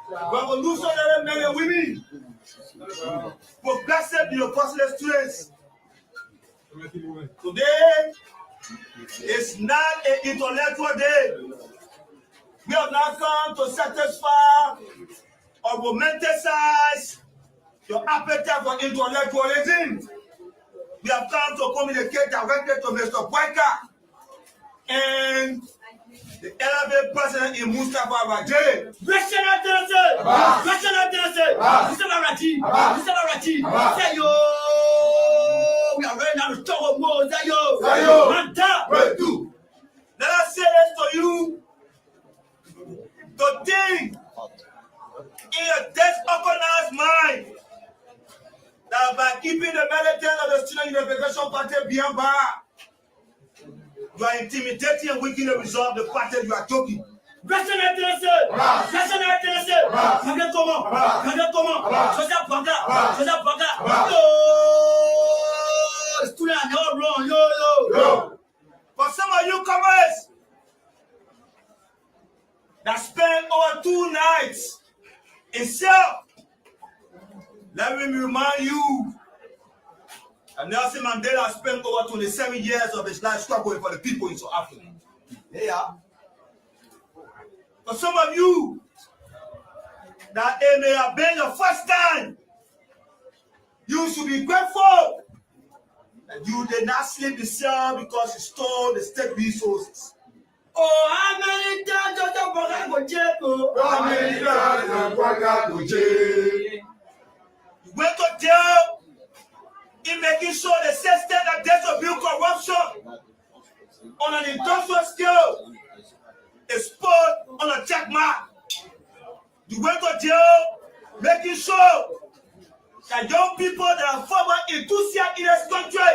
Revolutionary men and women. For blessed be your apostles' students. Today is not an intellectual day. We have not come to satisfy or romanticize your appetite for intellectualism. We have come to communicate directly to Mr. Boyka and the elevated president in Mustafa Raji. Say yo, we are ready now to talk more. Say yo, let us say this to you. To think in your disorganized mind that by keeping the militant of the Student Unification Party behind bar, you are intimidating and weakening the resolve of the party you are talking. For some of you comers that spent over 2 nights in cell, let me remind you that Nelson Mandela spent over 27 years of his life struggling for the people in South Africa. Yeah. For some of you, that it may have been your first time, you should be grateful that you did not sleep in cell because you stole the state resources. Oh, how many times does the program go jail? How many times does the program go jail? You went to jail in making sure the system that disobey corruption on an industrial scale is put on a check mark. You went to jail making sure that young people that are former enthusiasts in this country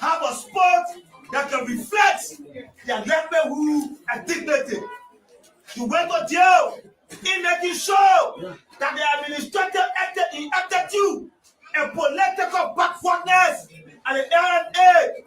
have a spot that can reflect their livelihood and dignity. You went to jail in making sure that the administrator acted you and political backwardness and the LNA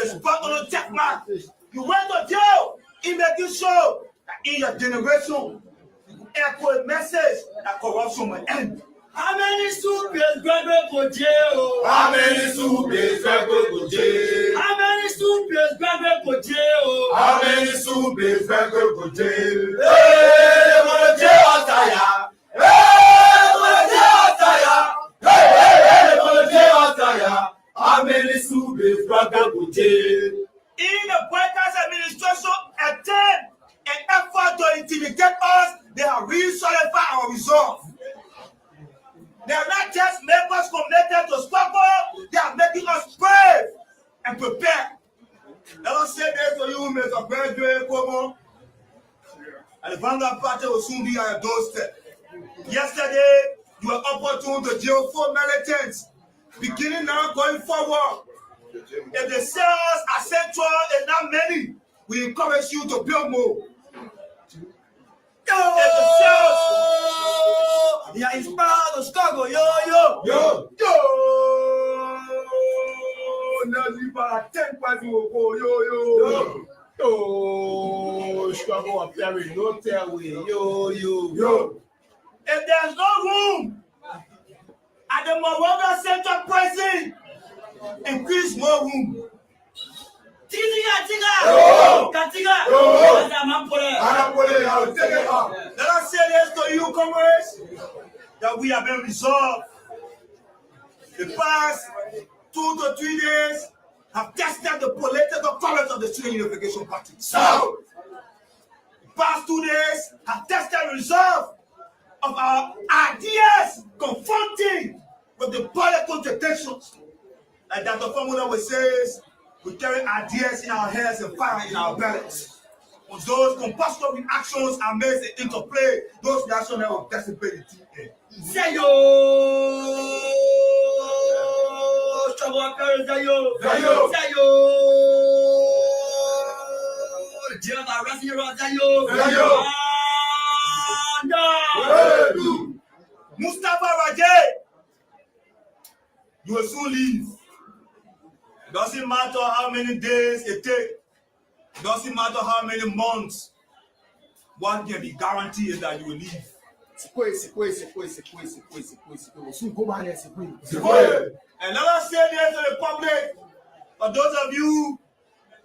is put on a check mark. You went to jail in making sure that in your generation you echo a message that corruption will end. How many students graduate for jail? How many students graduate for jail? How many students graduate for jail? How many students graduate for jail? Hey, what a jail attire! Hey, what a jail attire! Hey, what a jail attire! How many students graduate for jail? In the Boyka's administration attempt an effort to intimidate us, they have re-solidified our resolve. They are not just making us committed to struggle, they are making us brave and prepared. Let us say this to you, Mr. President Komo. And the Vanguard Party will soon be at your doorstep. Yesterday, you were opportune to jail 4 militants. Beginning now, going forward, if the cells are central and not many, We encourage you to build more. Yo! Yeah, inspired the struggle. Yo! Naziba 10 party will go. Yo! Struggle appearing, no tailway. Yo! If there's no room at the Mawanga Central Prison, increase more room. Let us say this to you, comrades, that we have been resolved. The past 2 to 3 days have tested the political colors of the Student Unification Party. So, the past 2 days have tested the resolve of our ideas confronting with the political contradictions. Like Dr. Formula would says, we carry ideas in our heads and fire in our bellies. When those compulsory actions are made and interplay, those reactions will dissipate the TN. Say yo! Struggle appearing, say yo! Jail arrest you, say yo! Mustafa Rajay, you will soon leave. It doesn't matter how many days it takes. It doesn't matter how many months. What can be guaranteed is that you will leave. And let us say this to the public, for those of you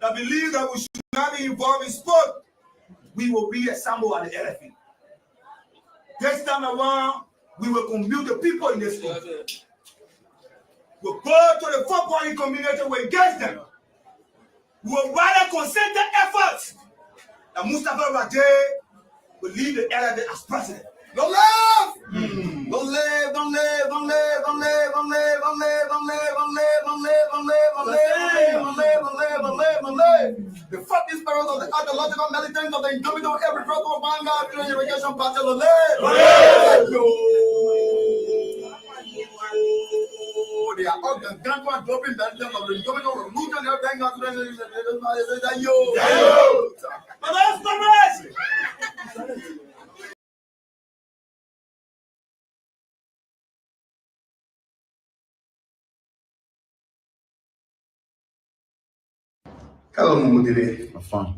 that believe that we should not be involved in sport, we will reassemble at the elephant. This time around, we will commute the people in this sport. We'll go to the footballing community, we'll engage them. We will rather concerted efforts that Mustafa Rajay will lead the elephant as president. Don't live! Don't live! The fucking spirit of the ideological militants of the indomitable every drop of vanguard to the irrigation party will live! They are all the Garguah dropping that level of the indomitable removal and everything else. Yo! But that's the rest! Hello, Mumudile. I'm fine.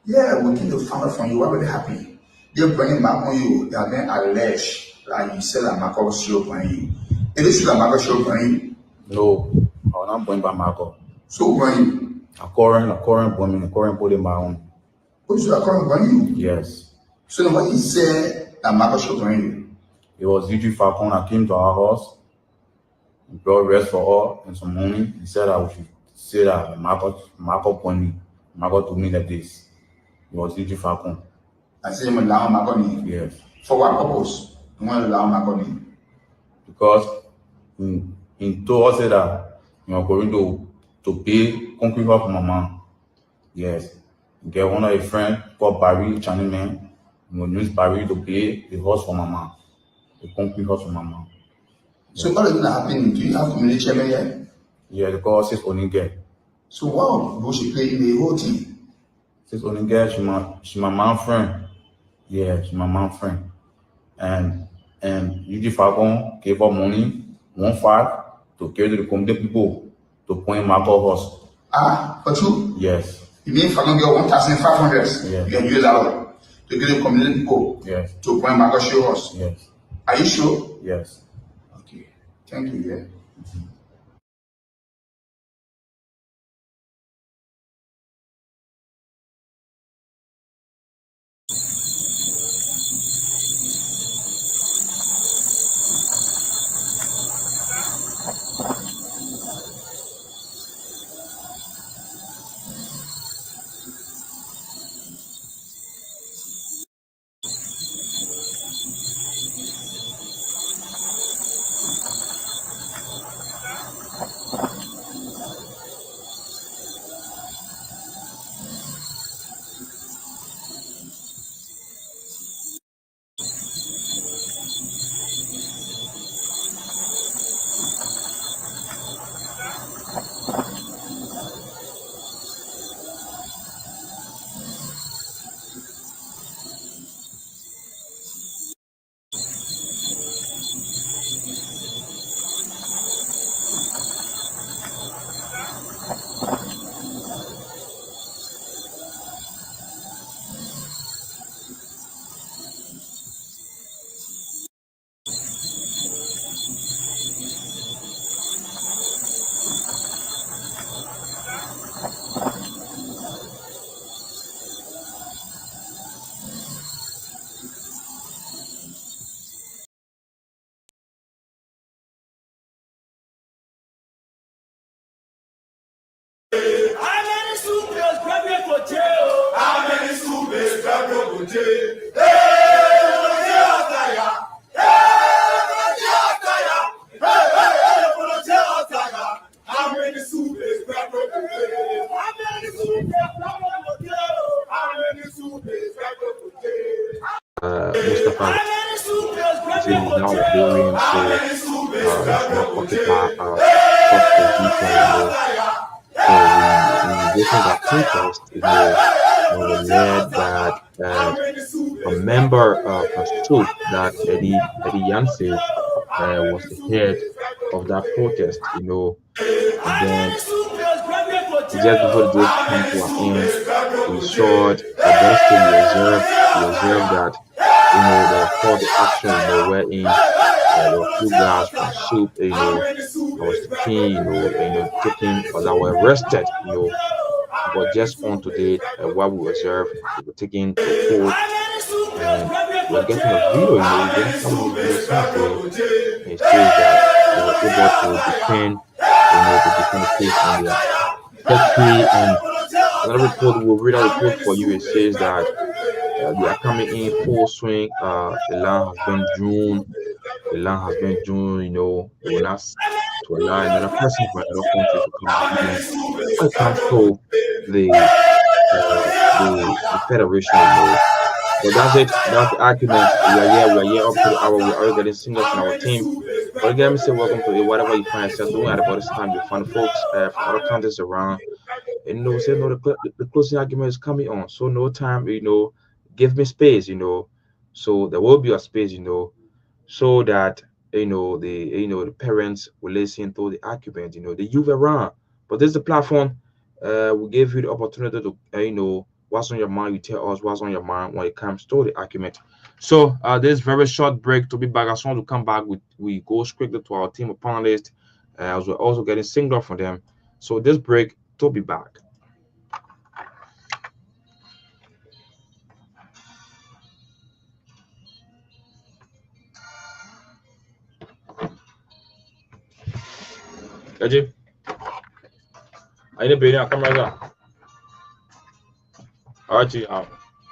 Yeah, we get the founder from you. We're very happy. They're bringing back on you. They have been alleged that you sell a Marco show on you. It is a Marco show on you. No, I'm not going by Marco. So, when you, A current put in my own. who's your current on you? Yes. So, what you say a Marco show on you? It was UG Falcon that came to our house. He brought rest for all and some money. He said that we should say that Marco Pony. Marco told me like this. It was UG Falcon. I say, I'm allowing Marco. Yes. For what purpose? You want to allow Marco? Because he told us that you are going to pay concrete for Mama. Yes. Get one of a friend called Barry, Chinese man. We use Barry to pay the horse for Mama. The concrete horse for Mama. So, what is going to happen? Do you have community chairman yet? Yeah, the call says only get. So, wow, you should play in the whole team. Says only get, she my mom friend. Yeah, she's my mom friend. And UG Falcon gave her money, 1.5, to carry to the community people to point Marco horse. For two? Yes. You mean Falcon get 1,500? Yeah. You can use that to give the community people Yes. to point Marco show us. Yes. Are you sure? Yes. Okay. Thank you. Yeah. Mustafa says he's now a Liberian, so he should not occupy such position. So we witnessed that protest. When we learned that a member of a soup that Eddie Yancey was the head of that protest. And then just before the day came to an end, we saw it. At that stage, we observed that there was called the action, wherein there were few guys from soup, that was taken or that were arrested, but just on today, what we observed, they were taken to court, and we're getting a video, we're getting some of the video since it says that they were able to defend, the case on their victory. And another report, we'll read a report for you. It says that they are coming in full swing. The land has been drawn. The land has been drawn. They will not to allow another person from another country to come and even when it comes to the the federation. But that's it. That's the argument. We are here. Up to the hour. We are already getting singles in our team. But again, let me say welcome to it. Whatever you find yourself doing at about this time, you find folks from other countries around. And say no, the closing argument is coming on. So no time, give me space, So there will be a space, so that the parents will listen to the argument, the youth around. But this is the platform. We gave you the opportunity to what's on your mind. You tell us what's on your mind when it comes to the argument. So this very short break to be back. As soon as we come back, we go strictly to our team of panelists, as we're also getting single from them. So this break to be back. Ajay, I need to come right now. Archie, all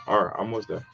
right, almost there.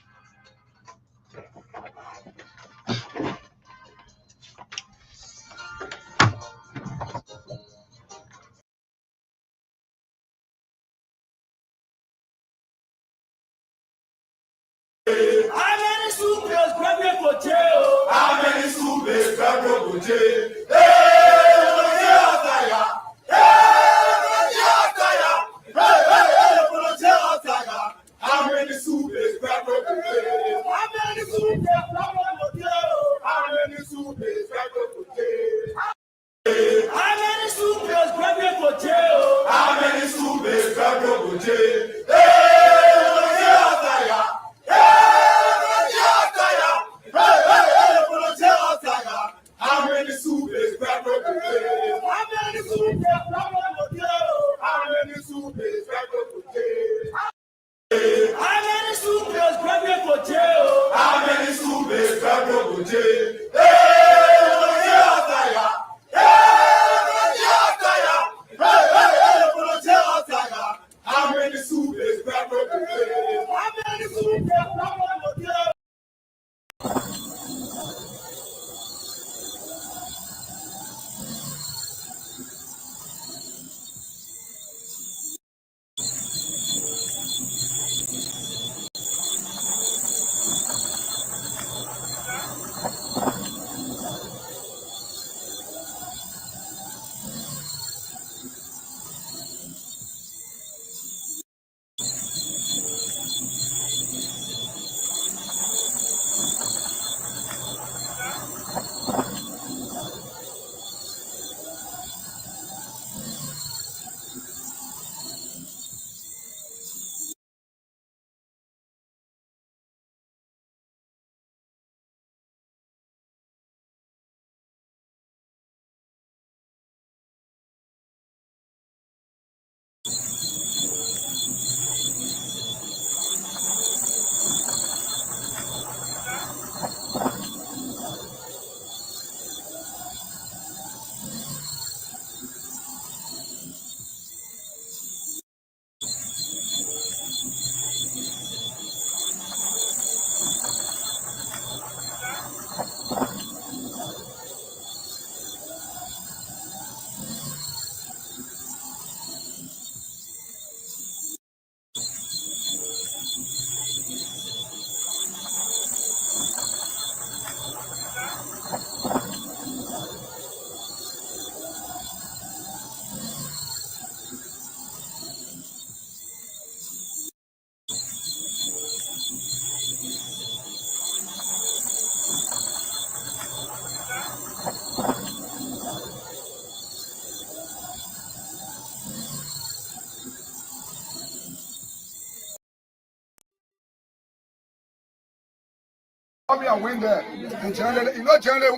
Come here and win there. And generally, you know, generally,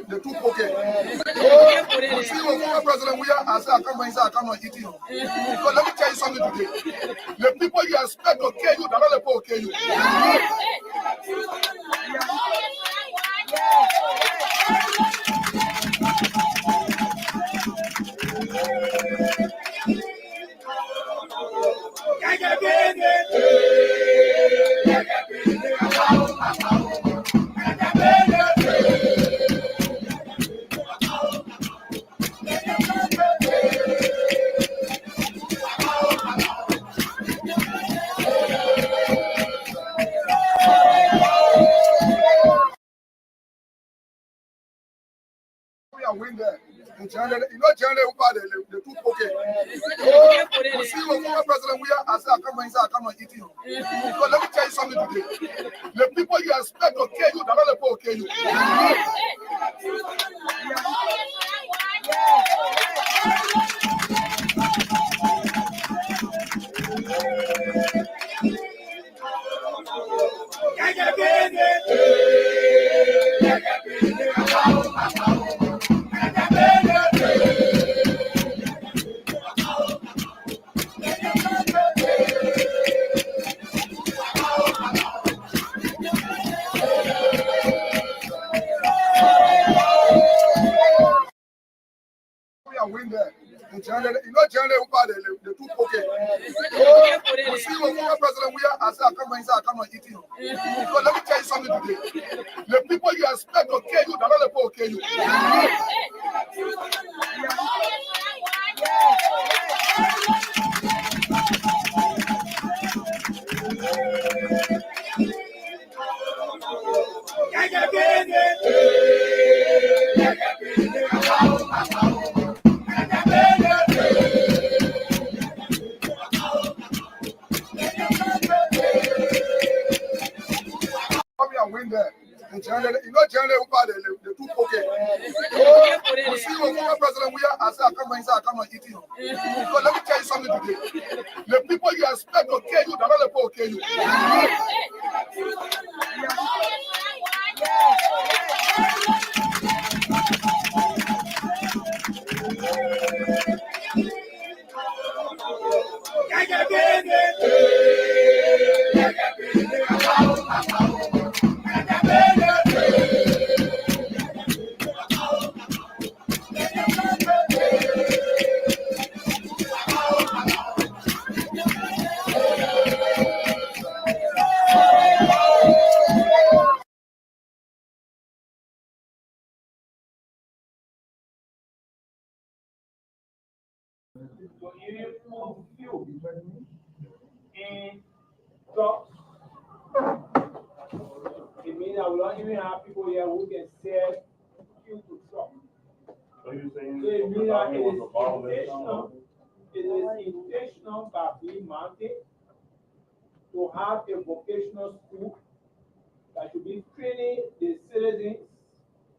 the two pocket. Oh, see, when former President we are, I say, I come inside, I come and eat you. But let me tell you something today. The people you expect to kill you, they're not the people who kill you. Win there. And generally, you know, generally, the two pocket. Oh, see, when former President we are, I say, I come inside, I come and eat you. But let me tell you something today. The people you expect to kill you, they're not the people who kill you. Win there. And generally, you know, generally, the two pocket. Oh, see, when former President we are, I say, I come inside, I come and eat you. But let me tell you something today. The people you expect to kill you, they're not the people who kill you. Win there. And generally, you know, generally, the two pocket. Oh, see, when former President we are, I say, I come inside, I come and eat you. But let me tell you something today. The people you expect to kill you, they're not the people who kill you. In talks, it means that we don't even have people here who can sell you to talk. So you're saying So it means that it is intentional? intentional by being mounted to have a vocational school that should be training the citizens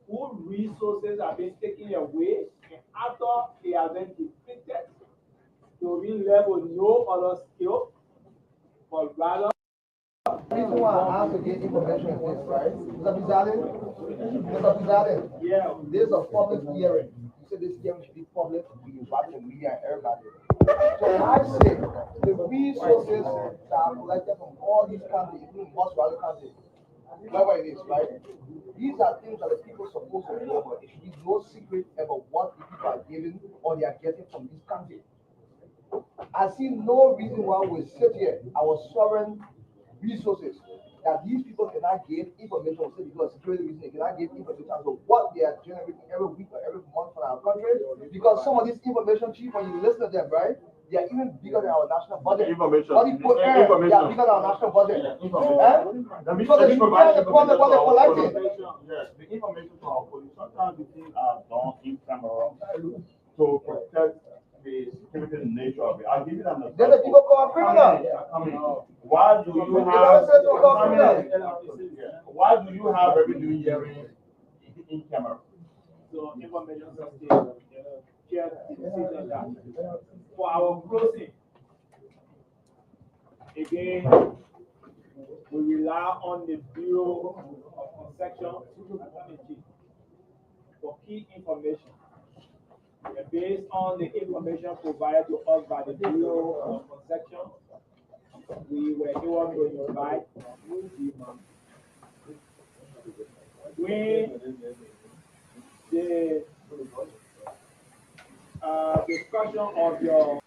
whose resources have been taken away, and after they have been depleted, to be left with no other skill, but rather. The reason why I have to get information is this, right? Mr. Pizarro, Yeah. there's a public hearing. You said this hearing should be public. We invite the media and everybody. So I say the resources that are collected from all these countries, including most other countries, wherever it is, right? These are things that the people are supposed to know, but it should be no secret about what the people are giving or they are getting from this country. I see no reason why we sit here, our sovereign resources, that these people cannot give information, say because of security reasons, they cannot give information about what they are generating every week or every month for our country. Because some of this information, chief, when you listen to them, right, they are even bigger than our national budget. Information. What they put there, they are bigger than our national budget. Because they share the problem what they're collecting. Yes, the information to our police, sometimes the things are done in camera to protect the security nature of it. I'll give you an example. Then the people call criminal. Why do you have why do you have revenue hearing in camera? So information system for our closing. Again, we rely on the Bureau of section for key information. And based on the information provided to us by the Bureau of Section, we were able to invite during the discussion of your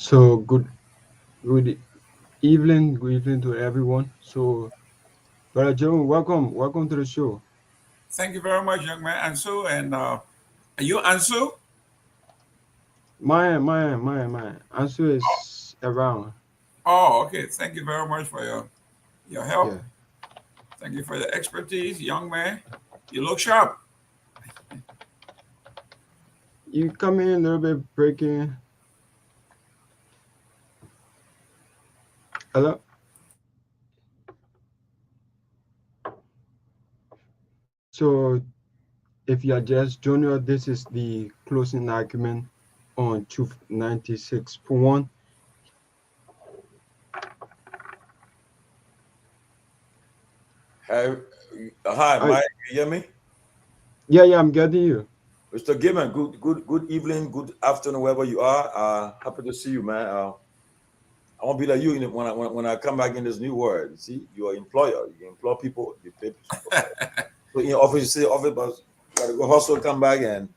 So good evening to everyone. So Brother Joe, welcome to the show. Thank you very much, young man. Ansu, and are you Ansu? My answer is around. Oh, okay. Thank you very much for your help. Yeah. Thank you for your expertise, young man. You look sharp. You come in a little bit breaking. Hello? So if you are just joining us, this is the closing argument on Truth 96.1. Hi, Mike. You hear me? Yeah, I'm getting you. Mr. Gilman, good evening, good afternoon, wherever you are. Happy to see you, man. I won't be like you when I come back in this new world. You see, you're an employer. You employ people, you pay people. So in your office, you say office, but you gotta go hustle, come back, and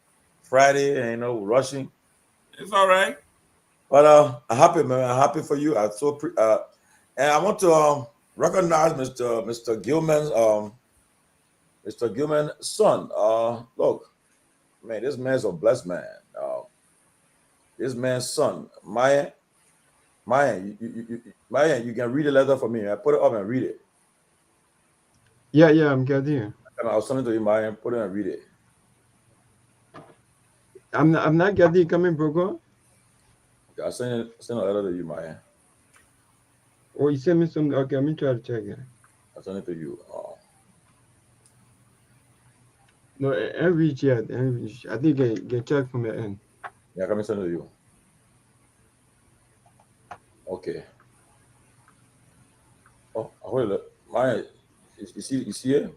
Friday, and rushing. It's all right. But I'm happy, man. I'm happy for you. And I want to recognize Mr. Gilman's Mr. Gilman's son. Look, man, this man's a blessed man. This man's son, Myean, you can read the letter for me. I put it up and read it. Yeah, I'm getting you. I'll send it to you, Myean. Put it and read it. I'm not getting you coming, bro. Okay, I'll send a letter to you, Myean. Oh, you sent me some. Okay, let me try to check it. I'll send it to you. No, I reach yet. I think I get check from your end. Yeah, come and send it to you. Okay. Oh, hold it. Myean, you see it?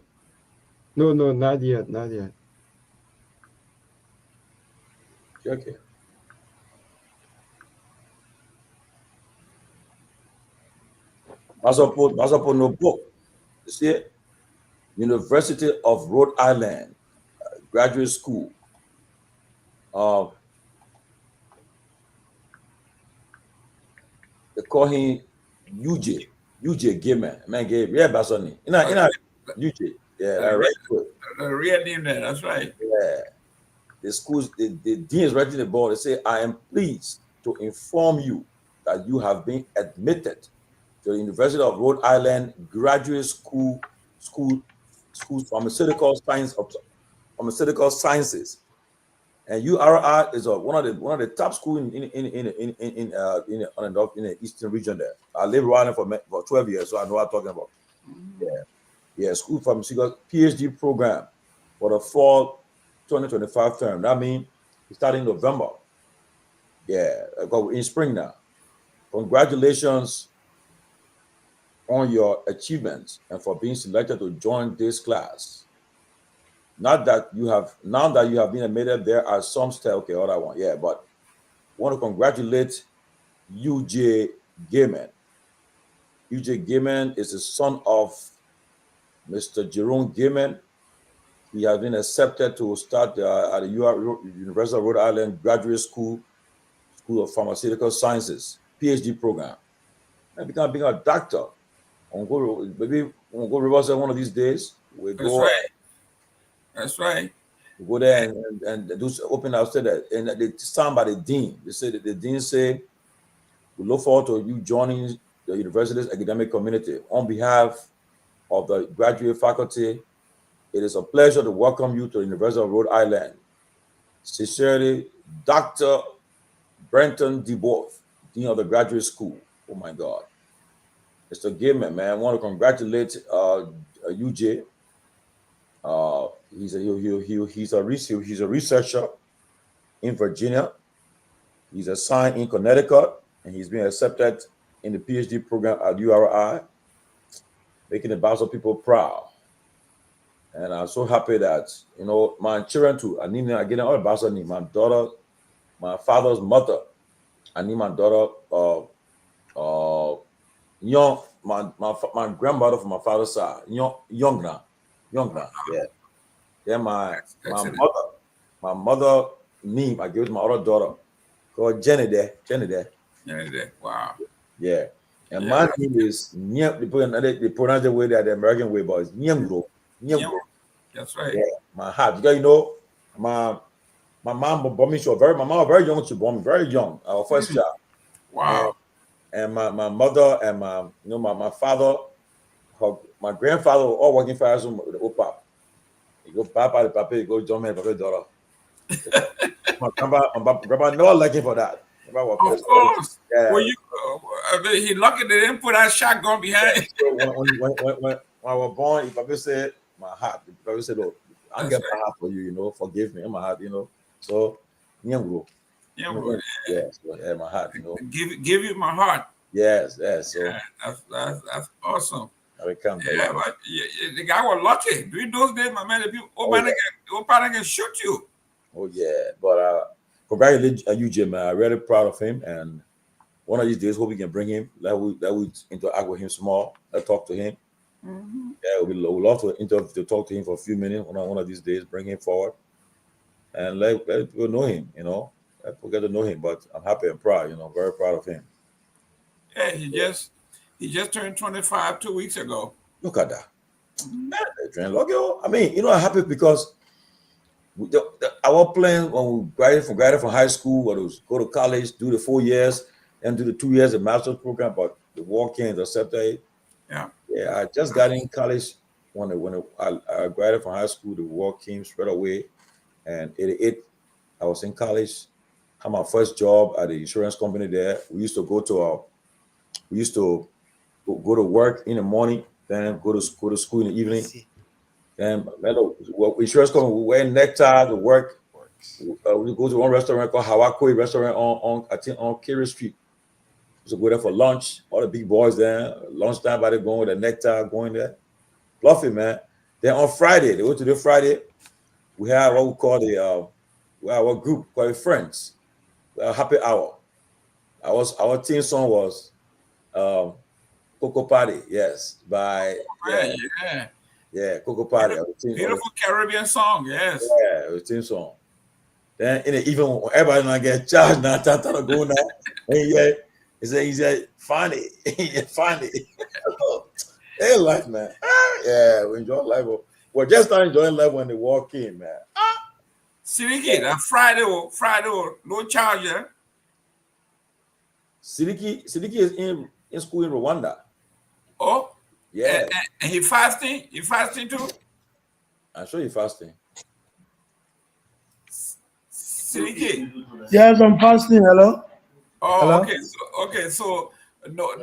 No, not yet. Check it. Masapo no book. You see it? University of Rhode Island, graduate school. They call him UJ Gaiman. Man, gave yeah, Basoni. UJ. Yeah, right. The real name there. That's right. Yeah. The schools, the dean is writing the board. They say, I am pleased to inform you that you have been admitted to the University of Rhode Island Graduate School Pharmaceutical Sciences. And URI is one of the top schools in the eastern region there. I lived Rhode Island for 12 years, so I know what I'm talking about. Yeah, school pharmaceutical PhD program for the fall 2025 term. That means it's starting November. Yeah, in spring now. Congratulations on your achievements and for being selected to join this class. Now that you have been admitted, there are some still okay, other one. Yeah, but I want to congratulate UJ Gaiman. UJ Gaiman is the son of Mr. Jerome Gaiman. He has been accepted to start at the University of Rhode Island Graduate School of Pharmaceutical Sciences, PhD program. And become being a doctor. Maybe we'll go Riverside one of these days. That's right. We go there and do open house there. And they stand by the dean. They say that the dean say, we look forward to you joining the university's academic community. On behalf of the graduate faculty, it is a pleasure to welcome you to the University of Rhode Island. Sincerely, Dr. Brenton DeBoth, Dean of the Graduate School. Oh my God. Mr. Gaiman, man, I want to congratulate UJ. He's a researcher in Virginia. He's assigned in Connecticut, and he's been accepted in the PhD program at URI, making the Basel people proud. And I'm so happy that, my children too, I get all the Basel need. My daughter, my father's mother, I need my daughter, my grandmother from my father's side, young now, yeah. Then my mother name I gave to my other daughter called Jenny there. Wow. Yeah. And my name is they pronounce the way that the American way, but it's Nyenwolo. That's right. Yeah, my heart. My mom bought me my mom was very young. She bought me very young. Our first child. Wow. And my mother and my father, my grandfather were all working for us with the Opa. You go papa, the papa, you go John man, papa, daughter. my grandma no liking for that. Of course. Yeah. Well, he lucky they didn't put that shotgun behind. So when I was born, if Papa said my heart, Papa said, "Oh, I'll get my heart for you, forgive me, in my heart, So, Nyenwolo. Yeah, my heart, Give you my heart. Yes. So yeah, that's awesome. But the guy was lucky. During those days, my man, the people, can shoot you. Oh yeah, but congratulations, UJ, man. I'm really proud of him, and one of these days, hope we can bring him. That we interact with him small. Let's talk to him. Mm-hmm. Yeah, we'd love to talk to him for a few minutes. One of these days, bring him forward, and let people know him. Let people get to know him. But I'm happy and proud. Very proud of him. Yeah, he just turned 25 2 weeks ago. Look at that. I mean, I'm happy because our plan when we graduated from high school was go to college, do the 4 years, and do the 2 years of master's program, but the war came to accept it. Yeah. Yeah, I just got in college when I graduated from high school. The war came straight away, and '88 I was in college. Had my first job at the insurance company there. We used to go to work in the morning, then go to school in the evening. And insurance company, we wear necktie to work. We go to one restaurant called Hawakoi restaurant on Kerry Street. So go there for lunch. All the big boys there. Lunchtime, by going with a necktie, going there. Fluffy, man. Then on Friday, they go to the Friday. We have what we call our group called Friends. Happy Hour. Our team song was Coco Party, yes, by Coco Party. Beautiful Caribbean song, yes. Yeah, it was team song. Then even when everybody not get charged now, time to go now. And He said, funny. Funny. Hey, life, man. Yeah, we enjoy life. We're just not enjoying life when they walk in, man. Siriki, that Friday, no charge, yeah? Sidiki is in school in Rwanda. Oh, yeah. And he fasting? He fasting too? I'm sure he's fasting. Siriki. Yes, I'm fasting. Hello. Oh, Hello? okay. So no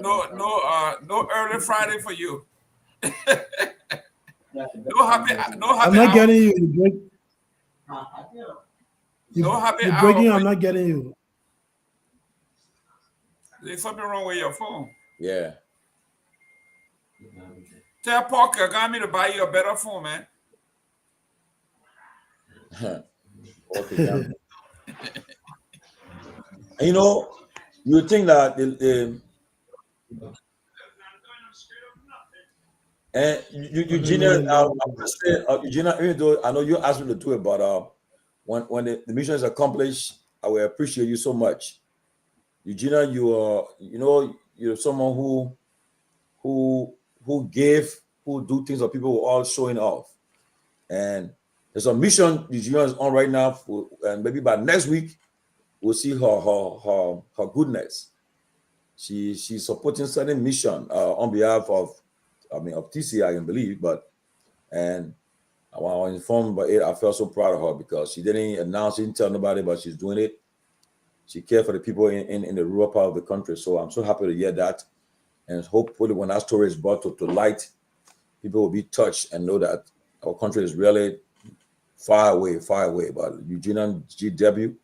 early Friday for you. No happy. I'm not getting you. No happy You're hour. breaking. I'm not getting you. There's something wrong with your phone. Yeah. Tell Parker, got me to buy you a better phone, man. Okay. You know, you think that Eugenia, Eugenia, even though I know you asked me to do it, but when the mission is accomplished, I will appreciate you so much. Eugenia, you're someone who gave, who do things that people were all showing off. And there's a mission Eugenia is on right now, and maybe by next week we'll see her goodness. She's supporting certain mission on behalf of TCI, I believe, and I was informed by it. I felt so proud of her because she didn't announce, didn't tell nobody, but she's doing it. She cared for the people in the rural part of the country. So I'm so happy to hear that. And hopefully when that story is brought to light, people will be touched and know that our country is really far away. But Eugenia GW,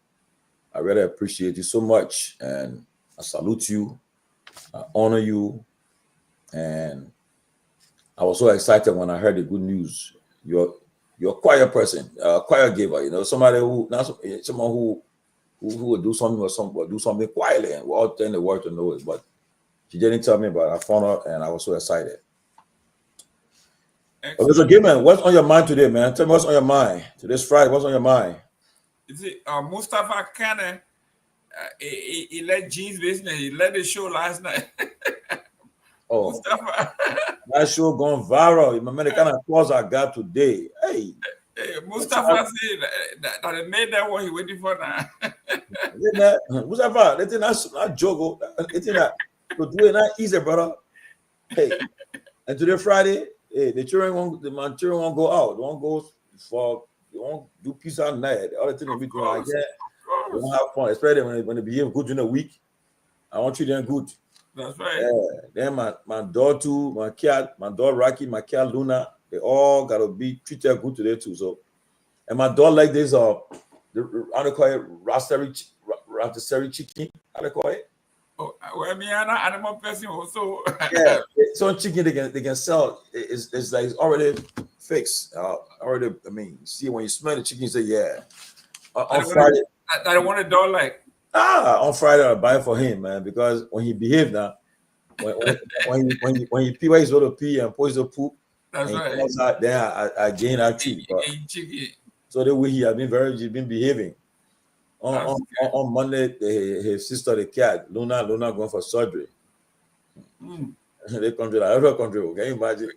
I really appreciate you so much. And I salute you. I honor you. And I was so excited when I heard the good news. You're a quiet person, a quiet giver, somebody someone who would do something or do something quietly and without telling the world to know it. But she didn't tell me, but I found her and I was so excited. Mr. Gilman, what's on your mind today, man? Tell me what's on your mind. Today's Friday, what's on your mind? You see, Mustafa Kane, he let G's business, he let the show last night. Oh, Mustafa. That show gone viral. My man, the kind of calls I got today. Hey, Mustafa said that they made that what he waiting for now. Mustafa, that's not joke. It's not to do it not easy, brother. Hey, and today Friday, hey, my children won't go out. They won't do pizza night. The other thing they be doing like that. They won't have fun, especially when they behave good during the week. I want you them good. That's right. Yeah. Then my dog too, my dog Rocky, my cat Luna, they all gotta be treated good today too. So, and my dog like this how they call it rotisserie chicken. How they call it? Oh, well, Myean animal person also. Yeah, some chicken they can sell. It's like it's already fixed. See when you smell the chicken, you say yeah. On Friday, I don't want a dog like. On Friday I'll buy it for him, man, because when he behaves now, when he pee where he's going to pee and pours the poop, that's and right. He comes out, then I gain that treat. So the way he's been behaving. On Monday, his sister, the cat, Luna going for surgery. They country like other country. Can you imagine?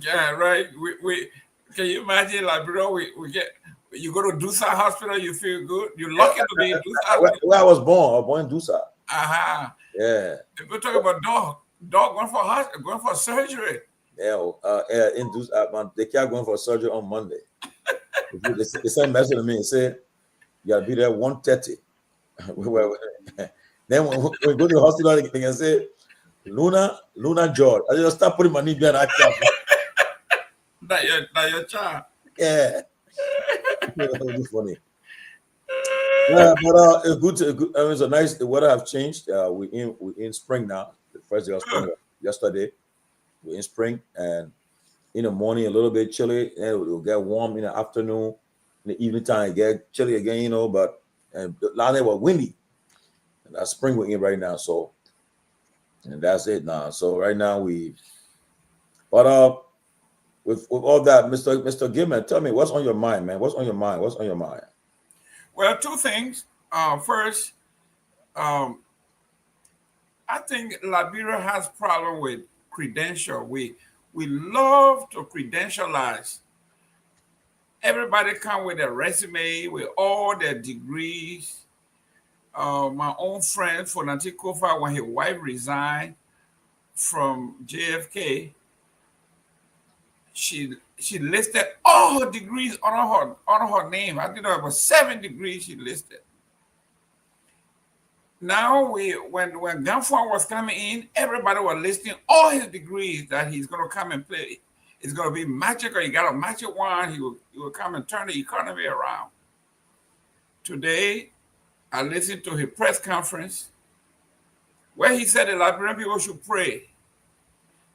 Yeah, right. We can you imagine, like, bro, we get. You go to Dusa Hospital, you feel good. You're lucky to be in Dusa Hospital. Where I was born in Dusa. Yeah. We're talking about dog going for surgery. Yeah, in Dusa, the cat going for surgery on Monday. They sent message to me and said, you gotta be there 1:30. Then when we go to the hospital, they can say, Luna George. I just start putting my knee behind that cat. That your child. Yeah. That would be funny. Yeah, but it's a nice. The weather have changed. We in spring now. The first day of spring yesterday. We're in spring, and in the morning a little bit chilly, and it will get warm in the afternoon. In the evening time, it get chilly again, But last night was windy, and that's spring we're in right now. So, and that's it now. So right now with all that, Mr. Gilman, tell me what's on your mind, man. What's on your mind? Well, two things. First, I I think Liberia has problem with credential. We love to credentialize. Everybody come with a resume, with all their degrees. My own friend, Fonati Kofa, when his wife resigned from JFK, she listed all her degrees on her name. I think there was 7 degrees she listed. Now when Garguah was coming in, everybody was listing all his degrees that he's going to come and play. It's going to be magical. He got a magic wand. He will come and turn the economy around. Today, I listened to his press conference where he said the Liberian people should pray.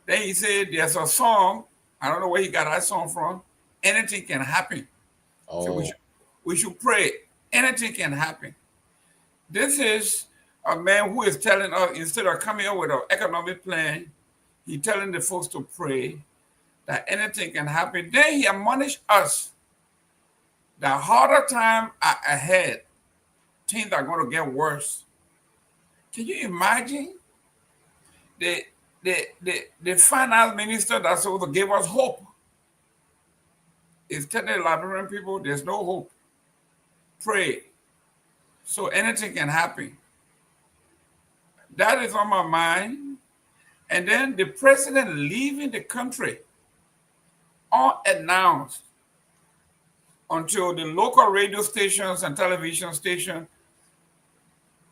Then he said there's a song, I don't know where he got that song from, anything can happen. Oh. So we should pray. Anything can happen. This is a man who is telling us, instead of coming up with an economic plan, he's telling the folks to pray that anything can happen. Then he admonished us that harder times are ahead. Things are going to get worse. Can you imagine the finance minister that's supposed to give us hope is telling the Liberian people there's no hope. Pray. So anything can happen. That is on my mind. And then the president leaving the country unannounced until the local radio stations and television stations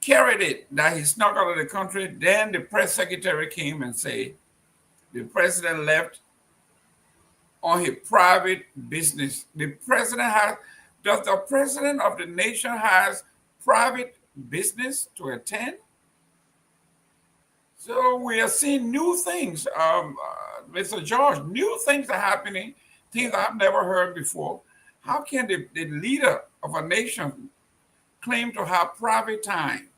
carried it that he snuck out of the country. Then the press secretary came and said the president left on his private business. Does the president of the nation has private business to attend? So we are seeing new things, Mr. George, new things are happening, things I've never heard before. How can the leader of a nation claim to have private time?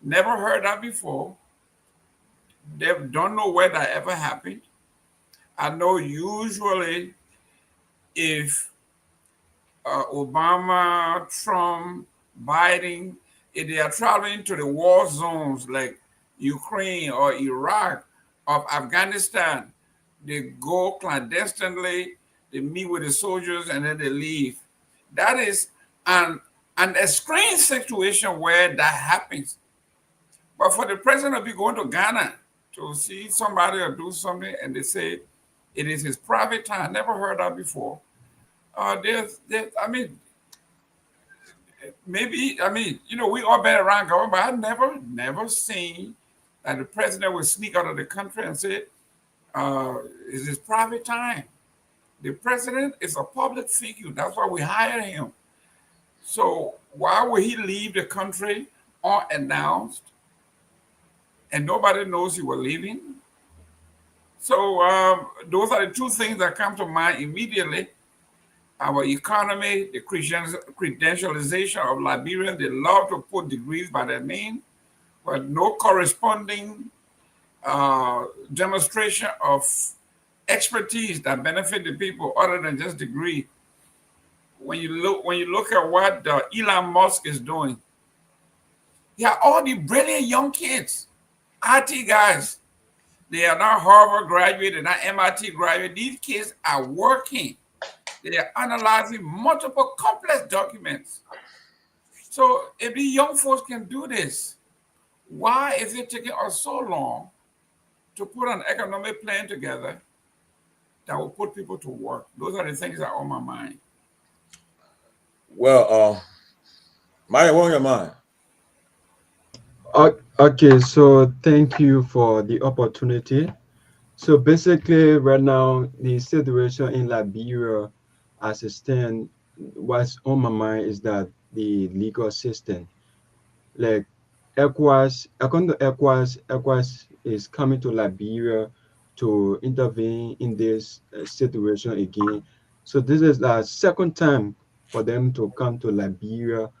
Never heard that before. They don't know where that ever happened. I know usually if Obama, Trump, Biden, if they are traveling to the war zones like Ukraine or Iraq or Afghanistan, they go clandestinely, they meet with the soldiers and then they leave. That is an extreme situation where that happens. But for the president to be going to Ghana to see somebody or do something and they say it is his private time, never heard that before. Maybe, we all been around government, but I've never seen that the president would sneak out of the country and say, it's his private time. The president is a public figure. That's why we hired him. So why would he leave the country unannounced and nobody knows he was leaving? So those are the two things that come to mind immediately. Our economy, the credentialization of Liberians, they love to put degrees by their name, but no corresponding demonstration of expertise that benefit the people other than just degree. When you look at what Elon Musk is doing, yeah, all the brilliant young kids, IT guys, they are not Harvard graduate, they're not MIT graduate. These kids are working. They are analyzing multiple complex documents. So if these young folks can do this, why is it taking us so long to put an economic plan together that will put people to work? Those are the things that are on my mind. Well, Maya, what on your mind? Okay, so thank you for the opportunity. So basically, right now, the situation in Liberia as it stands, what's on my mind is that the legal system, like ECOWAS, according to ECOWAS is coming to Liberia to intervene in this situation again. So this is the second time for them to come to Liberia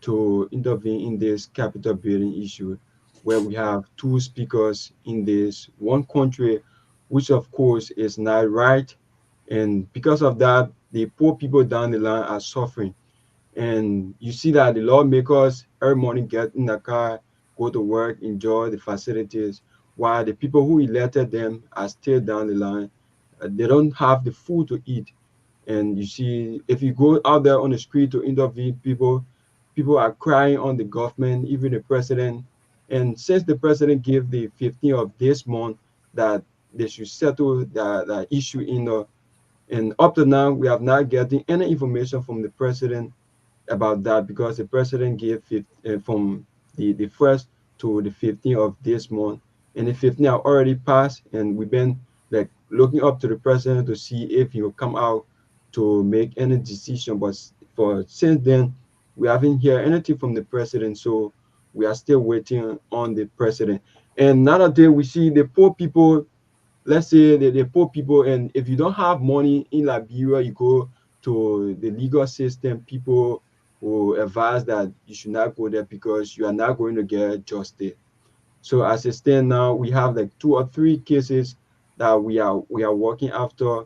to intervene in this capital building issue, where we have two speakers in this one country, which of course is not right. And because of that, the poor people down the line are suffering. And you see that the lawmakers every morning get in the car go to work, enjoy the facilities, while the people who elected them are still down the line. They don't have the food to eat. And you see, if you go out there on the street to interview people, people are crying on the government, even the president. And since the president gave the 15th of this month that they should settle the issue in the, and up to now, we have not getting any information from the president about that, because the president gave from the 1st to the 15th of this month, and the 15th have already passed, and we've been like looking up to the president to see if he will come out to make any decision. But for since then, we haven't heard anything from the president, so we are still waiting on the president. And nowadays we see the poor people, let's say the poor people, and if you don't have money in Liberia, you go to the legal system. People will advise that you should not go there because you are not going to get justice. So as it stands now, we have like 2 or 3 cases that we are working after,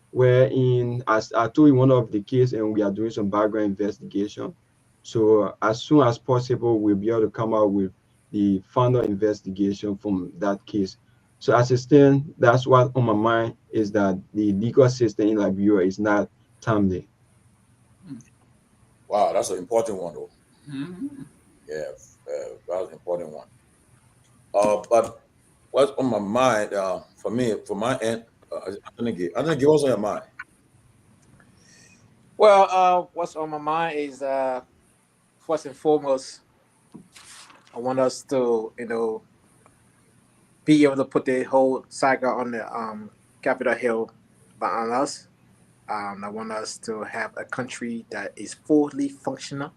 wherein, as I told you, one of the case, and we are doing some background investigation. So as soon as possible, we'll be able to come out with the final investigation from that case. So as it stands, that's what on my mind, is that the legal system in Liberia is not timely. Wow, that's an important one, though. Mhm. Yeah, that's an important one. But what's on my mind, for me, for my end, Anthony, what's on your mind? Well, what's on my mind is first and foremost, I want us to, be able to put the whole saga on the Capitol Hill behind us. I want us to have a country that is fully functional,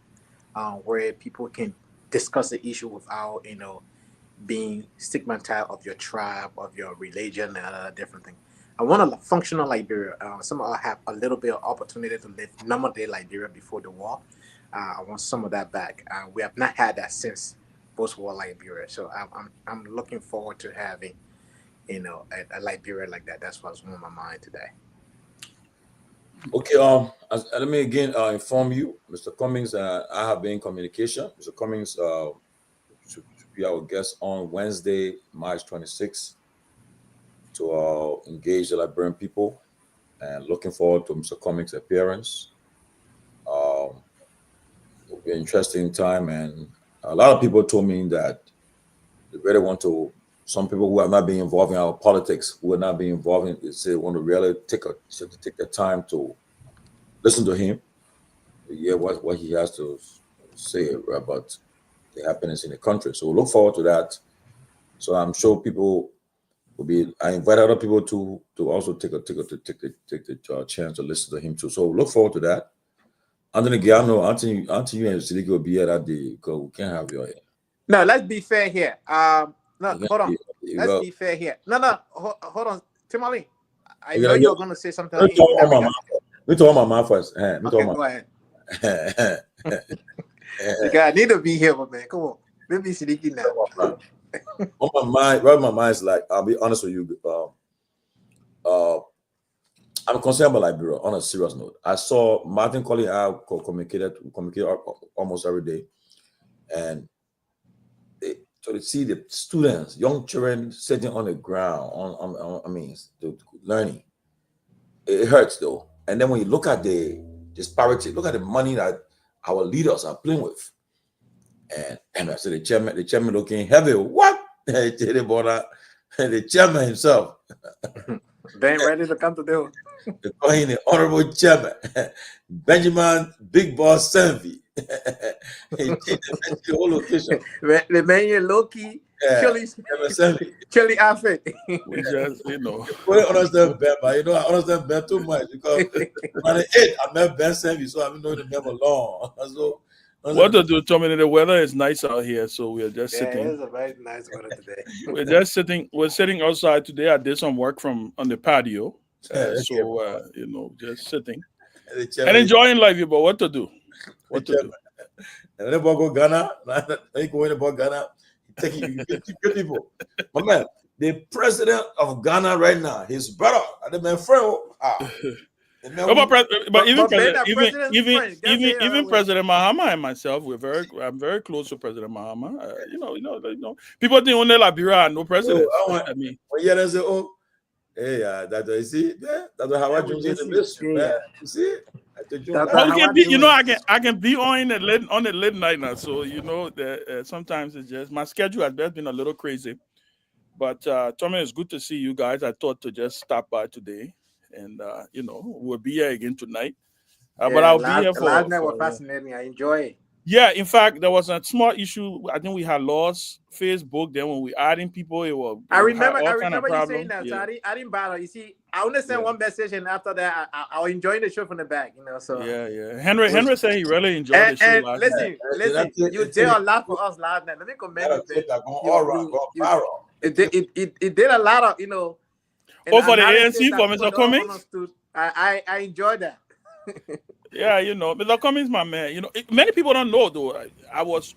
where people can discuss the issue without, being stigmatized of your tribe, of your religion, and other different things. I want a functional Liberia. Some of us have a little bit of opportunity to live normal day Liberia before the war. I want some of that back. We have not had that since post-war Liberia. So I'm looking forward to having, a Liberia like that. That's what's on my mind today. Okay, let me again inform you, Mr. Cummings. I have been in communication. Mr. Cummings should be our guest on Wednesday, March 26th, to engage the Liberian people, and looking forward to Mr. Cummings' appearance. It'll be an interesting time, and a lot of people told me that they really want to. Some people who have not been involved in our politics, who are not being involved in, they say want to really take the time to listen to him, hear what he has to say about the happenings in the country. So we'll look forward to that. So I'm sure people will be. I invite other people to also take the chance to listen to him too. So we'll look forward to that. Anthony Giano, Anthony, you and Siliki will be here that day because we can't have you here. No, let's be fair here. No, hold on. Let's be fair here. No, hold on. Tomalin, I know you're going to say something. Let me talk my mouth first. Okay, go ahead. You guys need to be here, man. Come on. Let me see now. On my mind, right? My mind is like, I'll be honest with you. I'm concerned about Liberia on a serious note. I saw Martin Colley communicate almost every day, and so to see the students, young children sitting on the ground, learning, it hurts though. And then when you look at the disparity, look at the money that our leaders are playing with, and I said the chairman looking heavy. What? The chairman himself. They ain't ready to come to do. They call him the honorable chairman, Benjamin Big Boss Sanvee. He changed the whole location. The man low-key, chilly outfit. We just, I don't understand Ben, but I understand Ben too much because when I met Ben Sanvee, so I've been knowing him long. So, what to do, Tommy? The weather is nice out here, so we're just sitting. It is a very nice weather today. We're just sitting. We're sitting outside today. I did some work on the patio, just sitting and enjoying life. But what to do? What to do? And then go Ghana. They go in about Ghana. Taking good people. My man, the president of Ghana right now, his brother, the man friend. But even Ben, President, a president's friend, just say, even President Mahama and myself, I'm very close to President Mahama. People think only Liberia and no president. I mean, well, yeah, they say, oh, hey, that you see, that's how I dream the mission, man. You see, but we can be, I can be on the late night now. So that sometimes it's just my schedule has been a little crazy. But Tommy, it's good to see you guys. I thought to just stop by today, and we'll be here again tonight. But I'll be here for. Last night was fascinating. I enjoy it. Yeah, in fact, there was a small issue. I think we had lost Facebook. Then when we adding people, it was. I remember you problem. saying that. Yeah. So I didn't bother. You see, I only sent one message, and after that, I was enjoying the show from the back. So yeah. Henry said he really enjoyed the show last night. Listen, you did a lot for us last night. Let me commend you. It did a lot of for the ANC for Mr. Cummings. I enjoyed that. Yeah, Mr. Cummings, my man. Many people don't know though. I was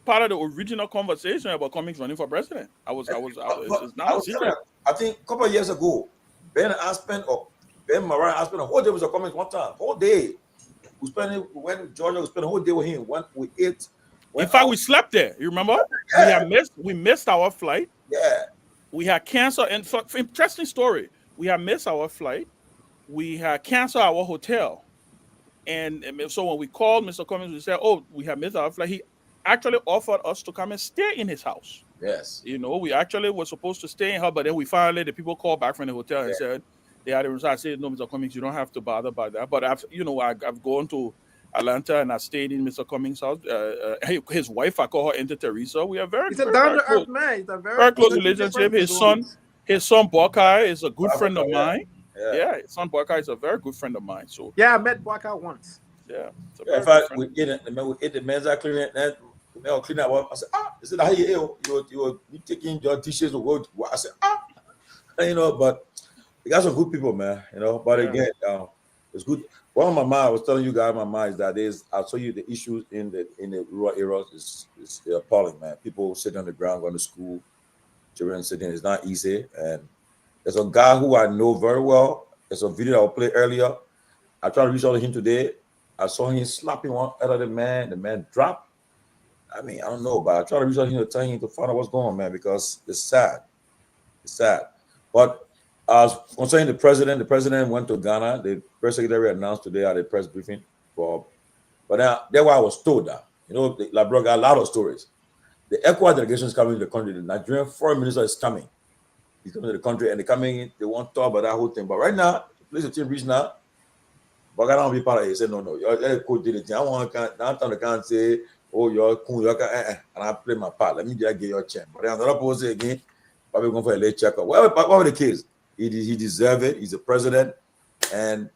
part of the original conversation about Cummings running for president. It's not a secret. I think a couple of years ago, Ben Moran spent a whole day with Mr. Cummings one time, whole day. We went to Georgia. We spent a whole day with him. We ate. In fact, we slept there. You remember? Yeah. We missed our flight. Yeah. We had canceled. And interesting story. We had missed our flight. We had canceled our hotel. And so when we called Mr. Cummings, we said, "Oh, we have missed our flight." He actually offered us to come and stay in his house. Yes. We actually were supposed to stay in her, but then the people called back from the hotel and said they had a result. I said, "No, Mr. Cummings, you don't have to bother about that." But I've gone to Atlanta and I stayed in Mr. Cummings' house. His wife, I call her Auntie Teresa. We are He's a down-to-earth man. He's a very close relationship. His son Buckeye is a good friend of mine. Yeah, his son Buckeye is a very good friend of mine. So I met Buckeye once. Yeah. In fact, we ate the men's cleaning. Then we clean up. I said, "Is it how you taking your dishes or go?" I said, but you got some good people, man. But again, it's good. One of my mind, I was telling you guys, my mind is that I'll tell you the issues in the rural areas is appalling, man. People sitting on the ground going to school, children sitting. It's not easy. And there's a guy who I know very well. There's a video I'll play earlier. I tried to reach out to him today. I saw him slapping one other man. The man dropped. I mean, I don't know, but I tried to reach out to him to tell him to find out what's going on, man, because it's sad. It's sad. But concerning the president went to Ghana. The press secretary announced today at a press briefing. But that's why I was told that. Liberia got a lot of stories. The ECOWAS delegation is coming to the country. The Nigerian foreign minister is coming. He's coming to the country and they're coming in. They want to talk about that whole thing. But right now, the place the team reached now, but I don't be part of it. He said, no. Let coach did it. I want to can't say, oh, you're cool, and I play my part. Let me just get your chance. But then another person again, probably going for a late checkup. Whatever the case, he deserves it. He's the president. And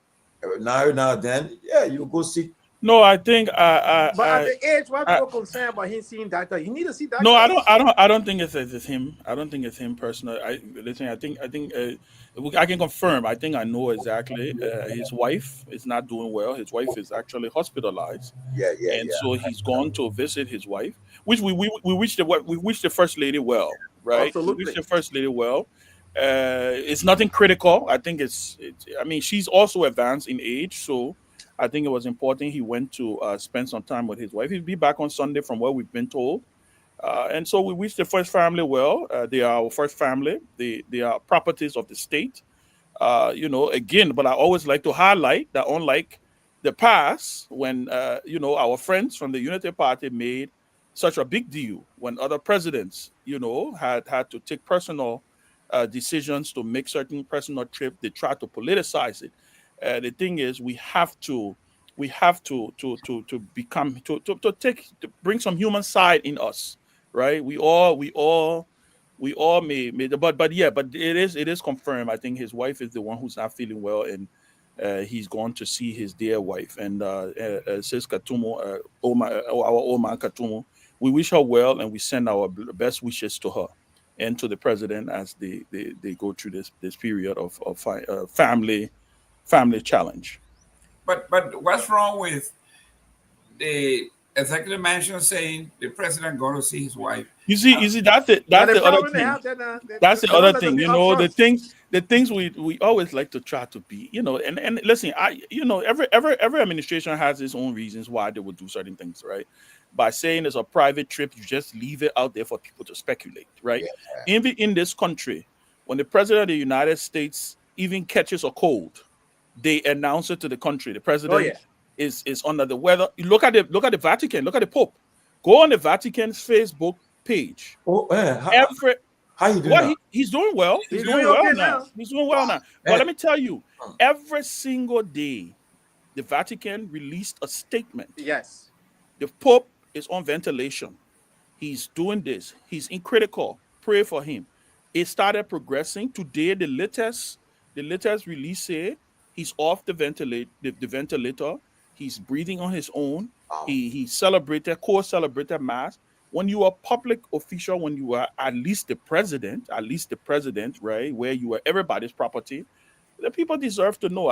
now then, you go see. No, I think but at the age, why people concerned about him seeing doctor? You need to see doctor. No, I don't think it's him. I don't think it's him personally. I think I can confirm. I think I know exactly. His wife is not doing well. His wife is actually hospitalized. And so he's gone to visit his wife, which we wish the first lady well, right? Absolutely. We wish the first lady well. It's nothing critical. I think I mean, she's also advanced in age, so I think it was important he went to spend some time with his wife. He'll be back on Sunday from what we've been told. And so we wish the first family well. They are our first family. They are properties of the state. Again, but I always like to highlight that unlike the past, when, our friends from the Unity Party made such a big deal when other presidents, had to take personal decisions to make certain personal trips, they try to politicize it. The thing is, we have to bring some human side in us, right? We all may, but it is confirmed. I think his wife is the one who's not feeling well, and he's gone to see his dear wife. And Sis Katumo, our Oma Katumo, we wish her well, and we send our best wishes to her and to the president as they go through this period of family challenge. But what's wrong with the executive mansion saying the president going to see his wife. You see, that's the other thing. That's the other thing. You know, the things we always like to try to be. You know, and listen, every administration has its own reasons why they would do certain things, right? By saying it's a private trip, you just leave it out there for people to speculate, right? Yeah. In this country, when the president of the United States even catches a cold, they announce it to the country. The president is under the weather. You look at the Vatican. Look at the Pope. Go on the Vatican's Facebook page. Oh, how you doing? He's doing well. He's doing well now. He's doing well now. But let me tell you, every single day, the Vatican released a statement. Yes. The Pope is on ventilation. He's doing this. He's in critical. Pray for him. It started progressing. Today, the latest release say he's off the ventilator. He's breathing on his own. He co-celebrated mass. When you are a public official, when you are at least the president, right, where you are everybody's property, the people deserve to know.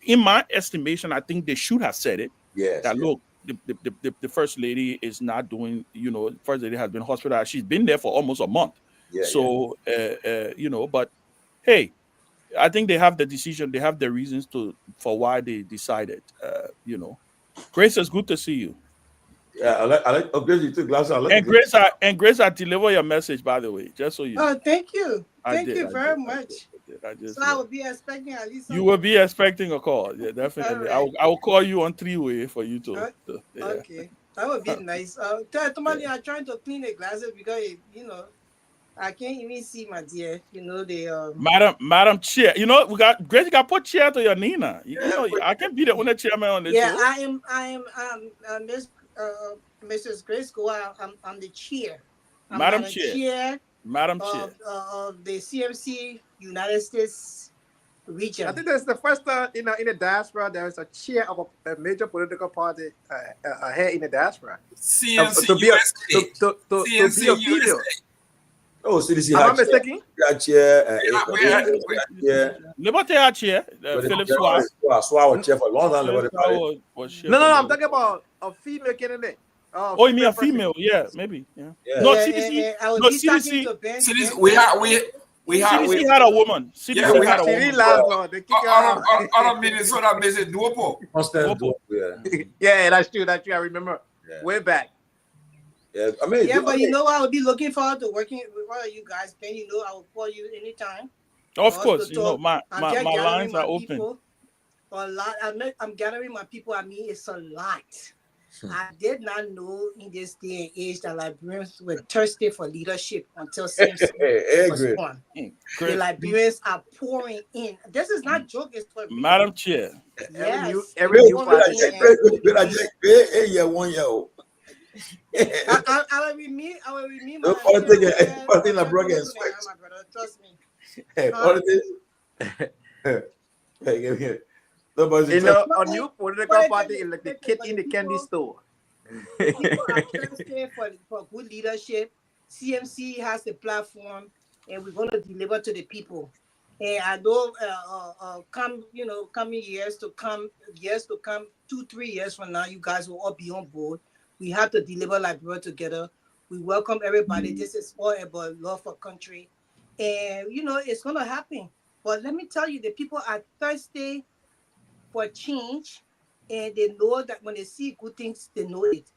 In my estimation, I think they should have said it. Yes. Look, the first lady is not doing, first lady has been hospitalized. She's been there for almost a month. Yeah, so, but hey, I think they have the decision. They have the reasons for why they decided, Grace, it's good to see you. Yeah, I like Grace, you took glasses. Grace, I deliver your message, by the way, just so you know. Oh, thank you. Thank you very much. I will be expecting at least. You will be expecting a call. Yeah, definitely. Right. I will call you on three-way for you to. Okay, that would be nice. Tomalin, I'm trying to clean the glasses because I can't even see my dear. Madam Chair. We got Grace. Got put chair to your Nina. I can be the only chairman on this. Yeah, show. I am Mrs. Grace Guar. I'm the chair. Madam Chair. Madam Chair of the CMC United States region. I think that's the first time in the diaspora there is a chair of a major political party here in the diaspora. CMC to be a female. Oh, CDC. Am I mistaken? Chair. Liberty chair. Philip Swar chair for a long time. No, I'm talking about a female candidate. Oh, you mean a female? Yeah, maybe. Yeah. No, CDC. No, CDC. We had a woman. CDC had a woman. Out of Minnesota, Mrs. Duopo. Yeah, that's true. I remember way back. Yeah, but I would be looking forward to working with all of you guys. Ben, I will call you anytime. Of course, my lines are open. A lot. I'm gathering my people. It's a lot. I did not know in this day and age that Liberians were thirsty for leadership until CMC was born. The Liberians are pouring in. This is not joke. It's for Madam Chair. Yes. Every new party. I will remain my trust me. A new political party is like the kid in the candy store. People are thirsty for good leadership. CMC has the platform, and we're going to deliver to the people. And I know, coming years to come, 2-3 years from now, you guys will all be on board. We have to deliver Liberia together. We welcome everybody. This is all about love for country, and it's going to happen. But let me tell you, the people are thirsty for change, and they know that when they see good things, they know it.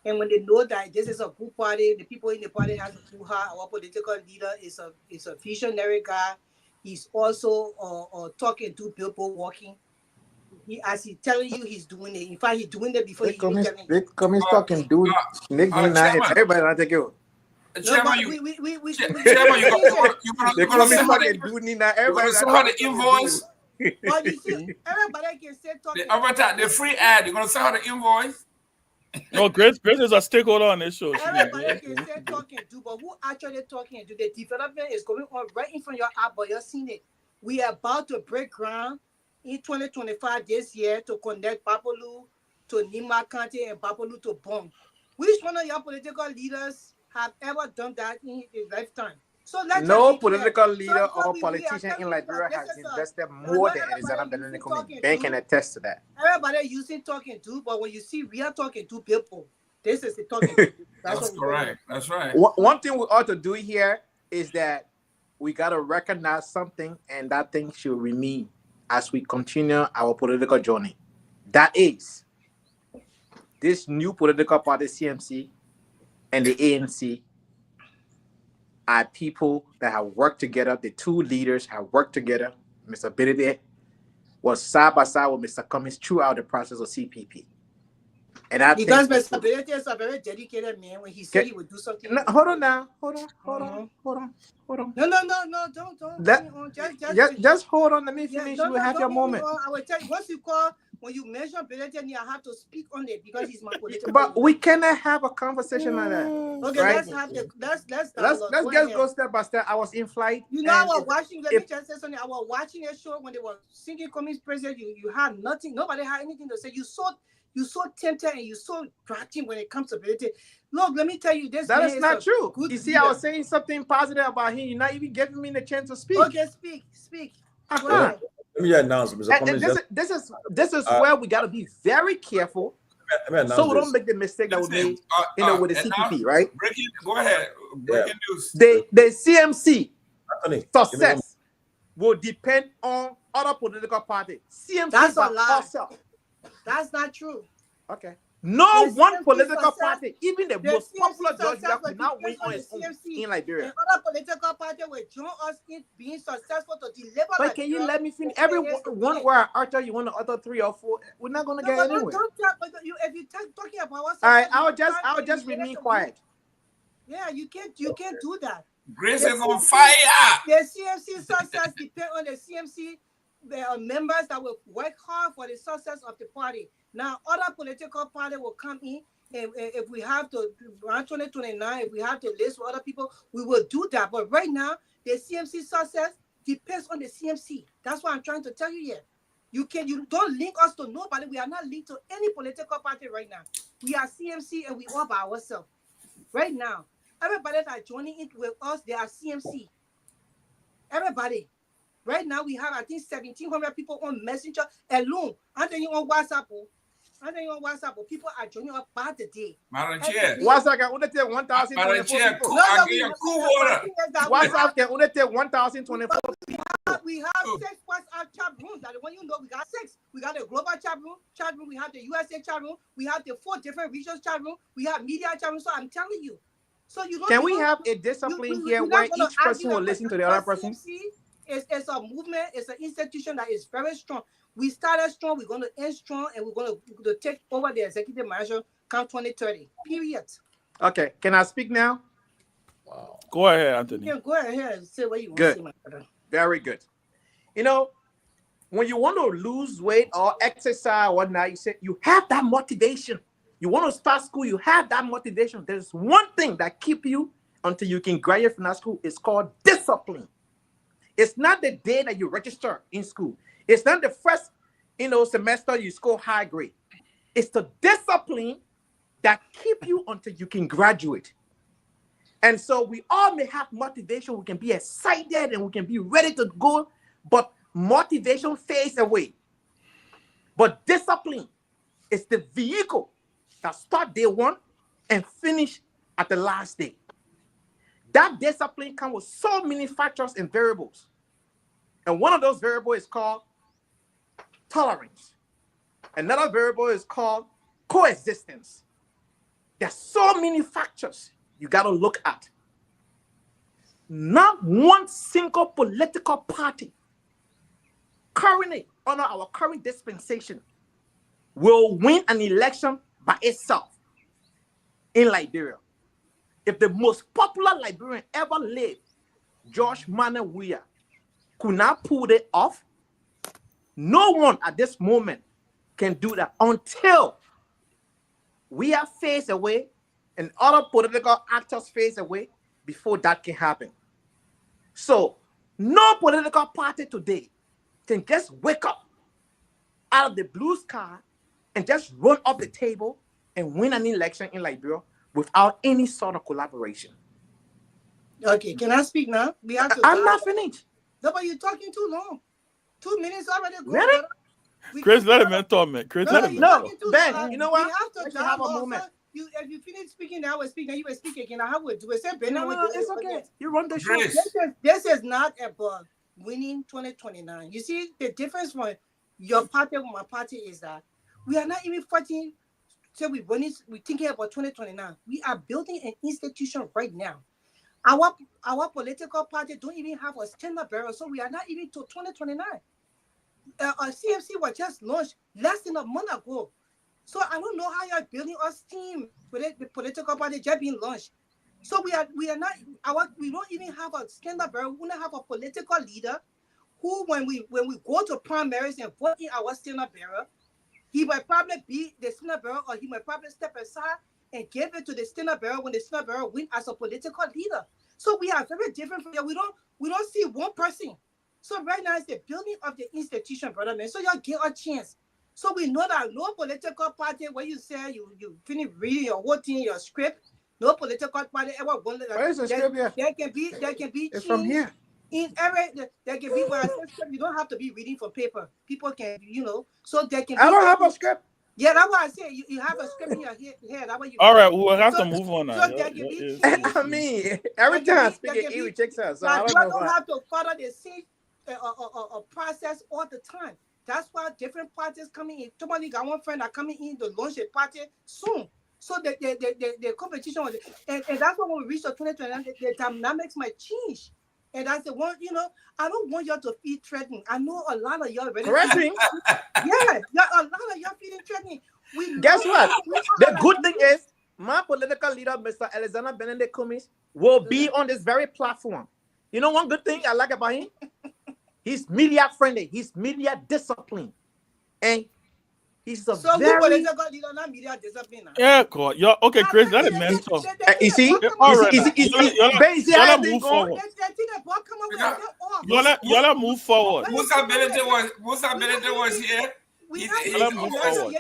And when they know that this is a good party, the people in the party have to do hard. Our political leader is a visionary guy. He's also talking to people, walking. As he's telling you, he's doing it. In fact, he's doing it before he even telling you. They come in talking, dude. Nick, everybody not take you. Chairman, you're gonna send her the invoice. But you see, everybody can say talking. The free ad, you're gonna send her the invoice. No, Grace is a stakeholder on this show. Everybody can say talking to, but who actually talking to? The development is going on right in front of your eye, but you're seeing it. We are about to break ground in 2025 this year to connect Bapalu to Nima County and Bapalu to Bong. Which one of your political leaders have ever done that in his lifetime? So let's No just be clear. political leader So or we are politician telling in you that Liberia this has is invested not more than everybody Alexander using Benedict. talking Ben can to. attest to that. Everybody using talking to, but when you see real talking to people, this is the talking to. That's what we're correct. That's right. One thing we ought to do here is that we got to recognize something, and that thing should remain as we continue our political journey. That is, this new political party, CMC, and the ANC are people that have worked together. The two leaders have worked together. Mr. Benedict was side by side with Mr. Cummings throughout the process of CPP. And I because think Mr. Benedict is a very dedicated man. When he said he would do something, no, hold on now. Hold on. No, don't. Just hold on. Let me finish. No, You will have your moment. I will tell you, once you call, when you mention Benedict, I have to speak on it because he's my political. But we cannot have a conversation like that. Okay, right? let's have the let's Let's just go step by step. I was in flight. You know, I was watching. Let me just say something. I was watching a show when they were singing Cummings' president. You had nothing. Nobody had anything to say. You so tempted and you so grudging when it comes to ability. Look, let me tell you this. That is not true. You see, leader. I was saying something positive about him. You're not even giving me the chance to speak. Okay, speak. Let me announce, Mr. Cummings. This is where we got to be very careful, so we don't make the mistake that we made, with the CPP, right? Go ahead. Breaking news. The CMC success will depend on other political parties. CMC That's by a lie. herself. That's not true. Okay. No The one CMC political success- party, even the the most CMC popular George success Black, will could not depend win on on the his own CMC. in Liberia. And other political parties will join us in being successful to deliver. But can you let me finish? Every one where I utter, you want to utter 3 or 4. We're not gonna get anywhere. If you talking about what's All right, I'll just remain quiet. Yeah, you can't do that. Grace is on fire. The CMC success depends on the CMC members that will work hard for the success of the party. Now, other political parties will come in, and if we have to around 2029, if we have to list with other people, we will do that. But right now, the CMC success depends on the CMC. That's what I'm trying to tell you here. You don't link us to nobody. We are not linked to any political party right now. We are CMC and we all by ourselves. Right now, everybody that are joining it with us, they are CMC. Everybody. Right now, we have, I think, 1,700 people on Messenger alone. I'm telling you on WhatsApp. People are joining us by the day. WhatsApp can only take 1,024 people. WhatsApp can only take 1,024 people. We have 6 WhatsApp chat rooms. That when you know we got 6. We got the global chat room. We have the USA chat room. We have the 4 different regions chat room. We have media chat room. So I'm telling you. So you don't. Can we have a discipline here where each person will listen to the other person? It's a movement. It's an institution that is very strong. We started strong. We're going to end strong, and we're going to take over the executive management come 2030. Period. Okay. Can I speak now? Wow. Go ahead, Anthony. Yeah, go ahead and say what you want to say, my brother. Very good. When you want to lose weight or exercise or whatnot, you say you have that motivation. You want to start school, you have that motivation. There's one thing that keeps you until you can graduate from that school. It's called discipline. It's not the day that you register in school. It's not the first, semester you score high grade. It's the discipline that keep you until you can graduate. And so we all may have motivation. We can be excited and we can be ready to go, but motivation fades away. But discipline is the vehicle that start day 1 and finish at the last day. That discipline comes with so many factors and variables. And one of those variables is called tolerance. Another variable is called coexistence. There's so many factors you got to look at. Not one single political party currently under our current dispensation will win an election by itself in Liberia. If the most popular Liberian ever lived, George Manuel Weah, could not pull it off, no one at this moment can do that until we are phased away and other political actors phase away before that can happen. So no political party today can just wake up out of the blue sky and just run off the table and win an election in Liberia without any sort of collaboration. Okay, can I speak now? We have to. I'm not finished. No, but you're talking too long. 2 minutes already. Really? Chris, let him talk, man. Chris, let him. No, Ben, you know what? We have to Let you have a dialogue. moment. So if you finish speaking now, we're speaking. You will speak again. I will do it. Say, Ben, No, it's okay. You run the show. This is not about winning 2029. You see, the difference from your party and my party is that we are not even fighting. So we're thinking about 2029. We are building an institution right now. Our political party don't even have a standard bearer, so we are not even to 2029. Our CFC was just launched less than a month ago. So I don't know how you're building a team with the political party just being launched. So we are not we don't even have a standard bearer. We don't have a political leader who, when we go to primaries and vote in our standard bearer, he might probably be the standard bearer, or he might probably step aside and give it to the standard bearer when the standard bearer win as a political leader. So we are very different from here. We don't see one person. So right now it's the building of the institution, brother man. So y'all get a chance. So we know that no political party, where you say you finish reading your whole thing, your script, no political party ever won that. Where is the script here? There can be It's from here. In every there can be when I say script, you don't have to be reading from paper. People can, so there can be. I don't have a script. Yeah, that's why I say you have a script in your head. That's what you. All right, we'll have to move on now. So there can be I mean, every time I speak, it rejects us. So I don't have to follow the same process all the time. That's why different parties coming in. Tomalin got one friend that coming in to launch a party soon. So the competition was, and that's why when we reach the 2029, the dynamics might change. And that's the one, I don't want y'all to feel threatened. I know a lot of y'all already. Threatening? Yeah, a lot of y'all feeling threatening. Guess what? The good thing is, my political leader, Mr. Alexander Benedict Cummings, will be on this very platform. You know one good thing I like about him? He's media friendly. He's media disciplined. And he's a very... political leader, not media discipline. Yeah, cool. Okay, Chris, let him mentor. You see? All right. Y'all move forward. Y'all move forward. Musa Benedict was here. Y'all move forward.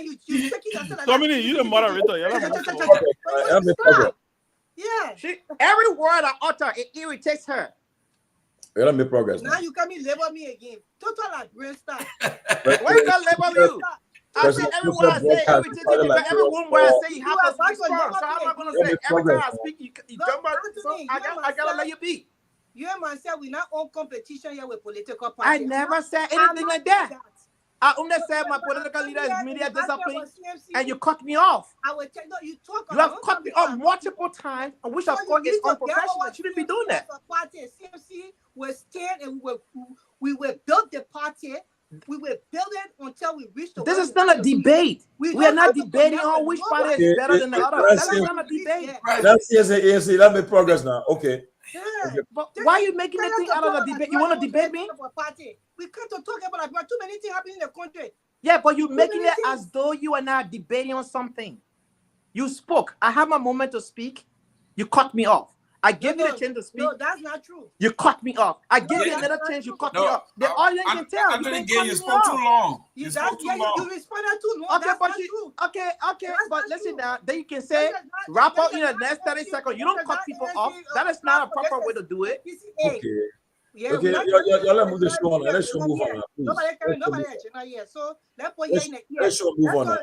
Dominic, you the moderator. Y'all move forward. Yeah. Every word I utter, it irritates her. Let me progress. Now you come and label me again. Total like brain star. Why you not label you? I say every word I say irritates you, because every one word I say you have to respond. So I'm not gonna say every time I speak you jump out. So I gotta let you be. You and myself, we're not on competition here with political parties. I never said anything like that. I only said my political leader is media discipline, and you cut me off. I will tell you, you have cut me off multiple times, which of course is unprofessional. You shouldn't be doing that. CMC will stand and we will build the party. We will build it until we reach the. This is not a debate. We are not debating on which party is better than the other. That's not a debate. That's ANC. Let me progress now. Okay. Yeah. Okay. But why are you making anything out of the debate? You want to debate me? We can't talk about too many things happening in the country. Yeah, but you're making it as though you are not debating on something. You spoke. I had my moment to speak. You cut me off. I gave you the chance to speak. No, that's not true. You cut me off. I gave you another chance. You cut me off. The audience can tell. You spoke too long. You spoke too long. You responded too long. Okay, but listen now. Then you can say wrap up in the next 30 seconds. You don't cut people off. That is not a proper way to do it. Okay. Okay, y'all move the show on. Let's move on. Nobody here. So let's move on.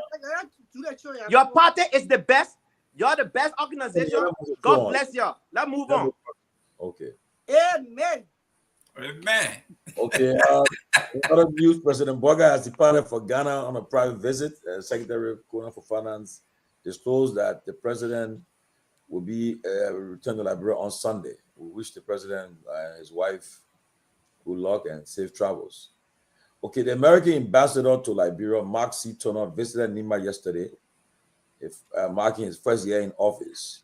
Your party is the best. You're the best organization. God bless y'all. Let's move on. Okay. Amen. Okay. Other news: President Boga has departed for Ghana on a private visit. Secretary Kona for Finance disclosed that the president will be returned to Liberia on Sunday. We wish the president and his wife good luck and safe travels. Okay, the American ambassador to Liberia, Mark C. Turner, visited Nima yesterday, marking his first year in office.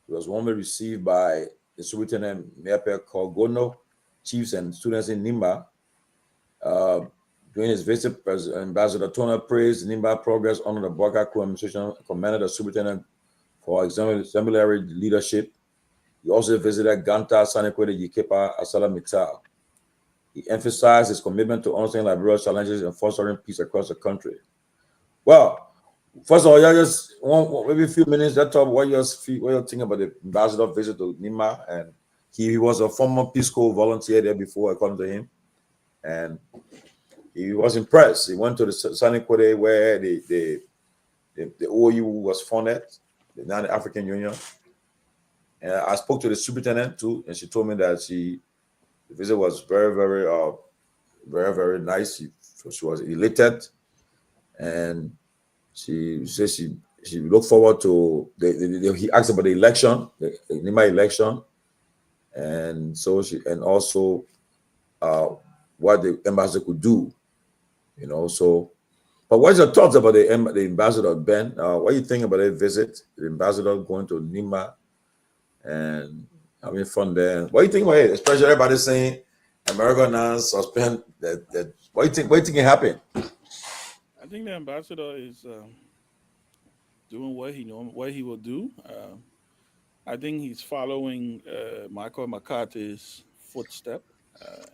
He was warmly received by the Superintendent Kehleboe Gongloe, chiefs and students in Nima. During his visit, Ambassador Turner praised Nimba progress under the Boga administration, commended the superintendent for exemplary leadership. He also visited Ganta, Sanikwede, Yikepa, Asala Mital. He emphasized his commitment to understanding Liberia's challenges and fostering peace across the country. Well, first of all, y'all just want maybe a few minutes. Let's talk what you think about the ambassador visit to Nima and He was a former Peace Corps volunteer there before, according to him, and he was impressed. He went to the Sunny Kode where the OU was funded, now the African Union. And I spoke to the superintendent too, and she told me that the visit was very, very nice. She was elated, and she said she looked forward to he asked about the election, the Nima election, and so also what the ambassador could do, So, but what's your thoughts about the ambassador, Ben? What do you think about the visit, the ambassador going to Nima and having fun there? What do you think about it? Especially everybody saying America now suspend that. What do you think can happen? I think the ambassador is doing what he will do. I think he's following Michael McCarthy's footstep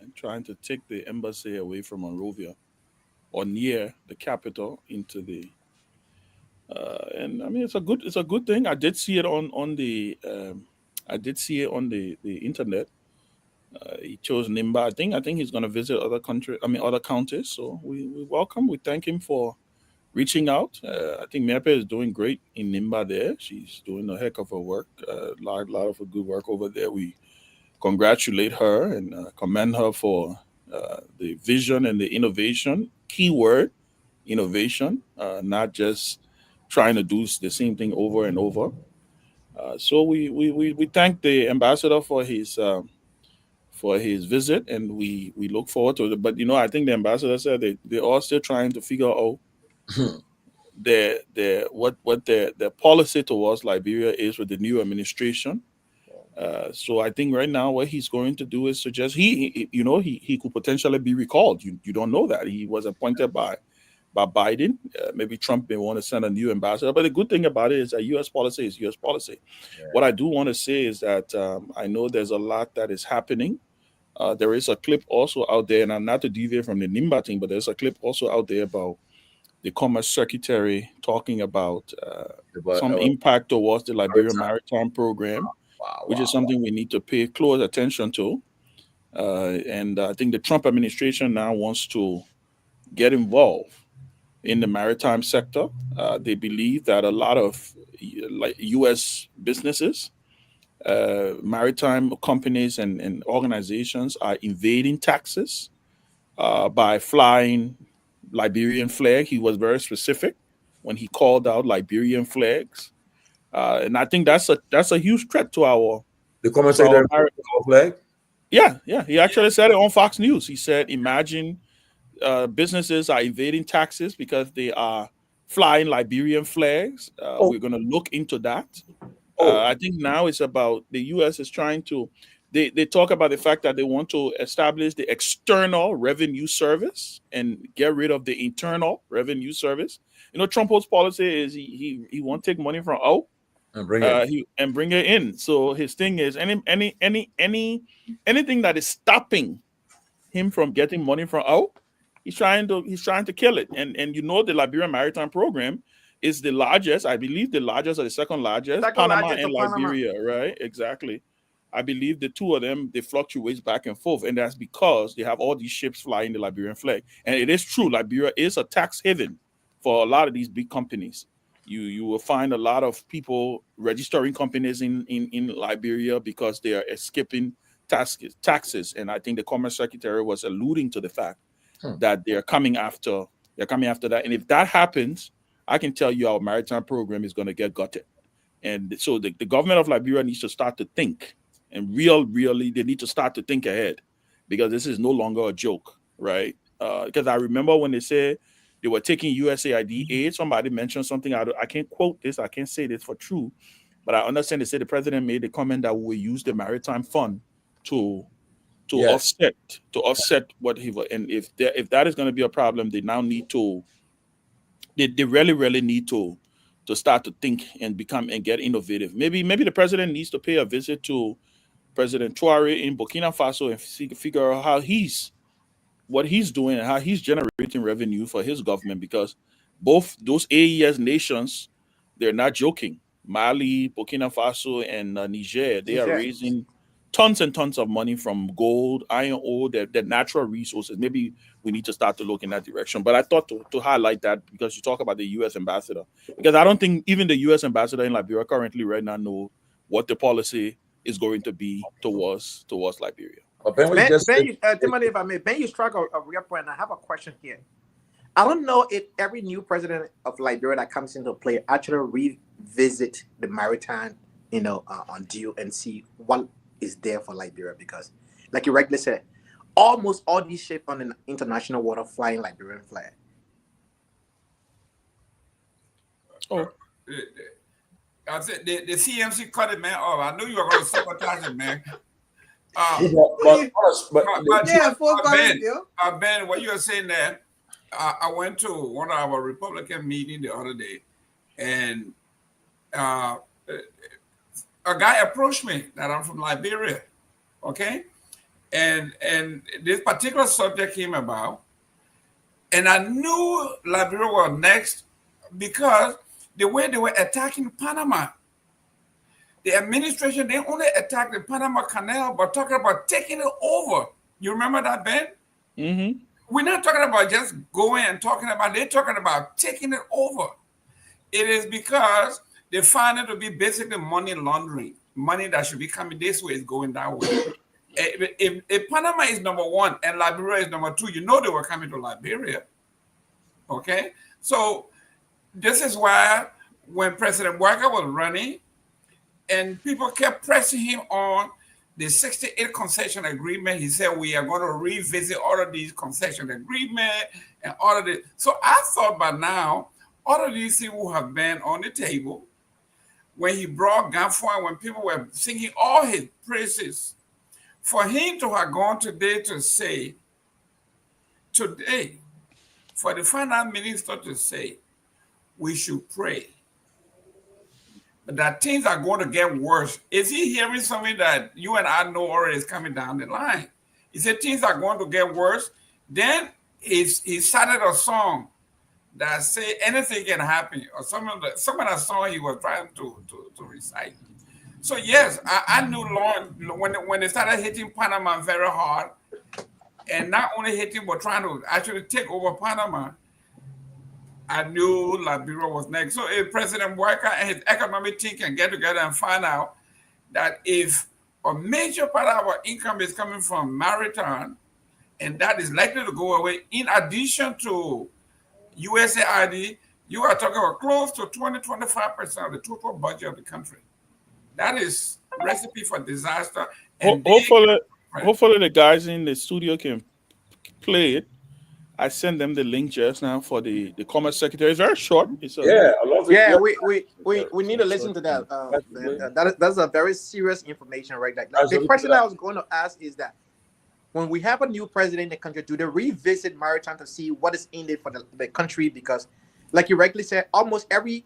and trying to take the embassy away from Monrovia or near the capital into the. And I mean, it's a good thing. I did see it on the internet. He chose Nimba. I think he's going to visit other counties. So we welcome. We thank him for reaching out. I think Mepe is doing great in Nimba there. She's doing a heck of a work, a lot of good work over there. We congratulate her and commend her for the vision and the innovation. Keyword, innovation, not just trying to do the same thing over and over. So we thank the ambassador for his visit, and we look forward to it. But I think the ambassador said they're all still trying to figure out what their policy towards Liberia is with the new administration. So I think right now what he's going to do is suggest he could potentially be recalled. You don't know that. He was appointed by Biden. Maybe Trump may want to send a new ambassador. But the good thing about it is that U.S. policy is U.S. policy. Yeah. What I do want to say is that I know there's a lot that is happening. There is a clip also out there, and I'm not to deviate from the Nimba thing, but there's a clip also out there about the Commerce Secretary talking about some impact towards the Liberia Maritime Program, which is something we need to pay close attention to. And I think the Trump administration now wants to get involved in the maritime sector. They believe that a lot of U.S. businesses, maritime companies and organizations are evading taxes by flying Liberian flag. He was very specific when he called out Liberian flags, and I think that's a huge threat to our. The comment secretary flag. Yeah. He actually said it on Fox News. He said, "Imagine businesses are evading taxes because they are flying Liberian flags. We're going to look into that." I think now it's about the U.S. is trying to. They talk about the fact that they want to establish the External Revenue Service and get rid of the Internal Revenue Service. Trump's policy is he won't take money from out and bring it bring it in. So his thing is anything that is stopping him from getting money from out, he's trying to kill it. And the Liberian Maritime Program is the largest, I believe, the largest or the second largest, Panama and Liberia, right? Exactly. I believe the two of them, they fluctuate back and forth, and that's because they have all these ships flying the Liberian flag. And it is true, Liberia is a tax haven for a lot of these big companies. You will find a lot of people registering companies in Liberia because they are escaping taxes. And I think the Commerce Secretary was alluding to the fact that they're coming after that. And if that happens, I can tell you our maritime program is going to get gutted. And so the government of Liberia needs to start to think. And really, they need to start to think ahead, because this is no longer a joke, right? Because I remember when they said they were taking USAID aid, somebody mentioned something. I can't quote this. I can't say this for true, but I understand they said the president made the comment that we will use the maritime fund to offset what he will. And if that is going to be a problem, they now need to. They really need to start to think and get innovative. Maybe the president needs to pay a visit to President Traore in Burkina Faso and figure out what he's doing and how he's generating revenue for his government, because both those AES nations, they're not joking. Mali, Burkina Faso, and Niger, they are raising tons and tons of money from gold, iron ore, their natural resources. Maybe we need to start to look in that direction. But I thought to highlight that because you talk about the U.S. ambassador, because I don't think even the U.S. ambassador in Liberia currently right now know what the policy is going to be towards Liberia. Ben, Timothy, if I may, Ben, you struck a real point. I have a question here. I don't know if every new president of Liberia that comes into play actually revisit the maritime, on deal and see what is there for Liberia, because, like you rightly said, almost all these ships on the international water flying Liberian flag. Oh, I said the CMC cut it, man. Oh, I knew you were going to sabotage it, man. Ben, what you were saying there, I went to one of our Republican meetings the other day, and a guy approached me that I'm from Liberia, okay? And this particular subject came about, and I knew Liberia was next because the way they were attacking Panama. The administration, they only attacked the Panama Canal, but talking about taking it over. You remember that, Ben? Mm-hmm. We're not talking about just going and talking about, they're talking about taking it over. It is because they find it to be basically money laundering. Money that should be coming this way is going that way. If Panama is number one and Liberia is number two, you know they were coming to Liberia. Okay? So this is why when President Walker was running, and people kept pressing him on the 68 concession agreement, he said, we are going to revisit all of these concession agreements and all of this. So I thought by now, all of these things would have been on the table. When he brought Garguah, when people were singing all his praises, for him to have gone today to say, today, for the finance minister to say, we should pray, but that things are going to get worse. Is he hearing something that you and I know already is coming down the line? He said things are going to get worse. Then he started a song that say anything can happen, or some of the song he was trying to recite. So yes, I knew long when they started hitting Panama very hard, and not only hitting but trying to actually take over Panama, I knew Liberia was next. So if President Walker and his economic team can get together and find out that if a major part of our income is coming from maritime, and that is likely to go away, in addition to USAID, you are talking about close to 20-25% of the total budget of the country. That is a recipe for disaster. And hopefully the guys in the studio can play it. I sent them the link just now for the Commerce Secretary. It's very short. I love it. Yeah, we need to listen to that. That's a very serious information right there. The question I was going to ask is that when we have a new president in the country, do they revisit maritime to see what is in it for the country? Because, like you rightly said, almost every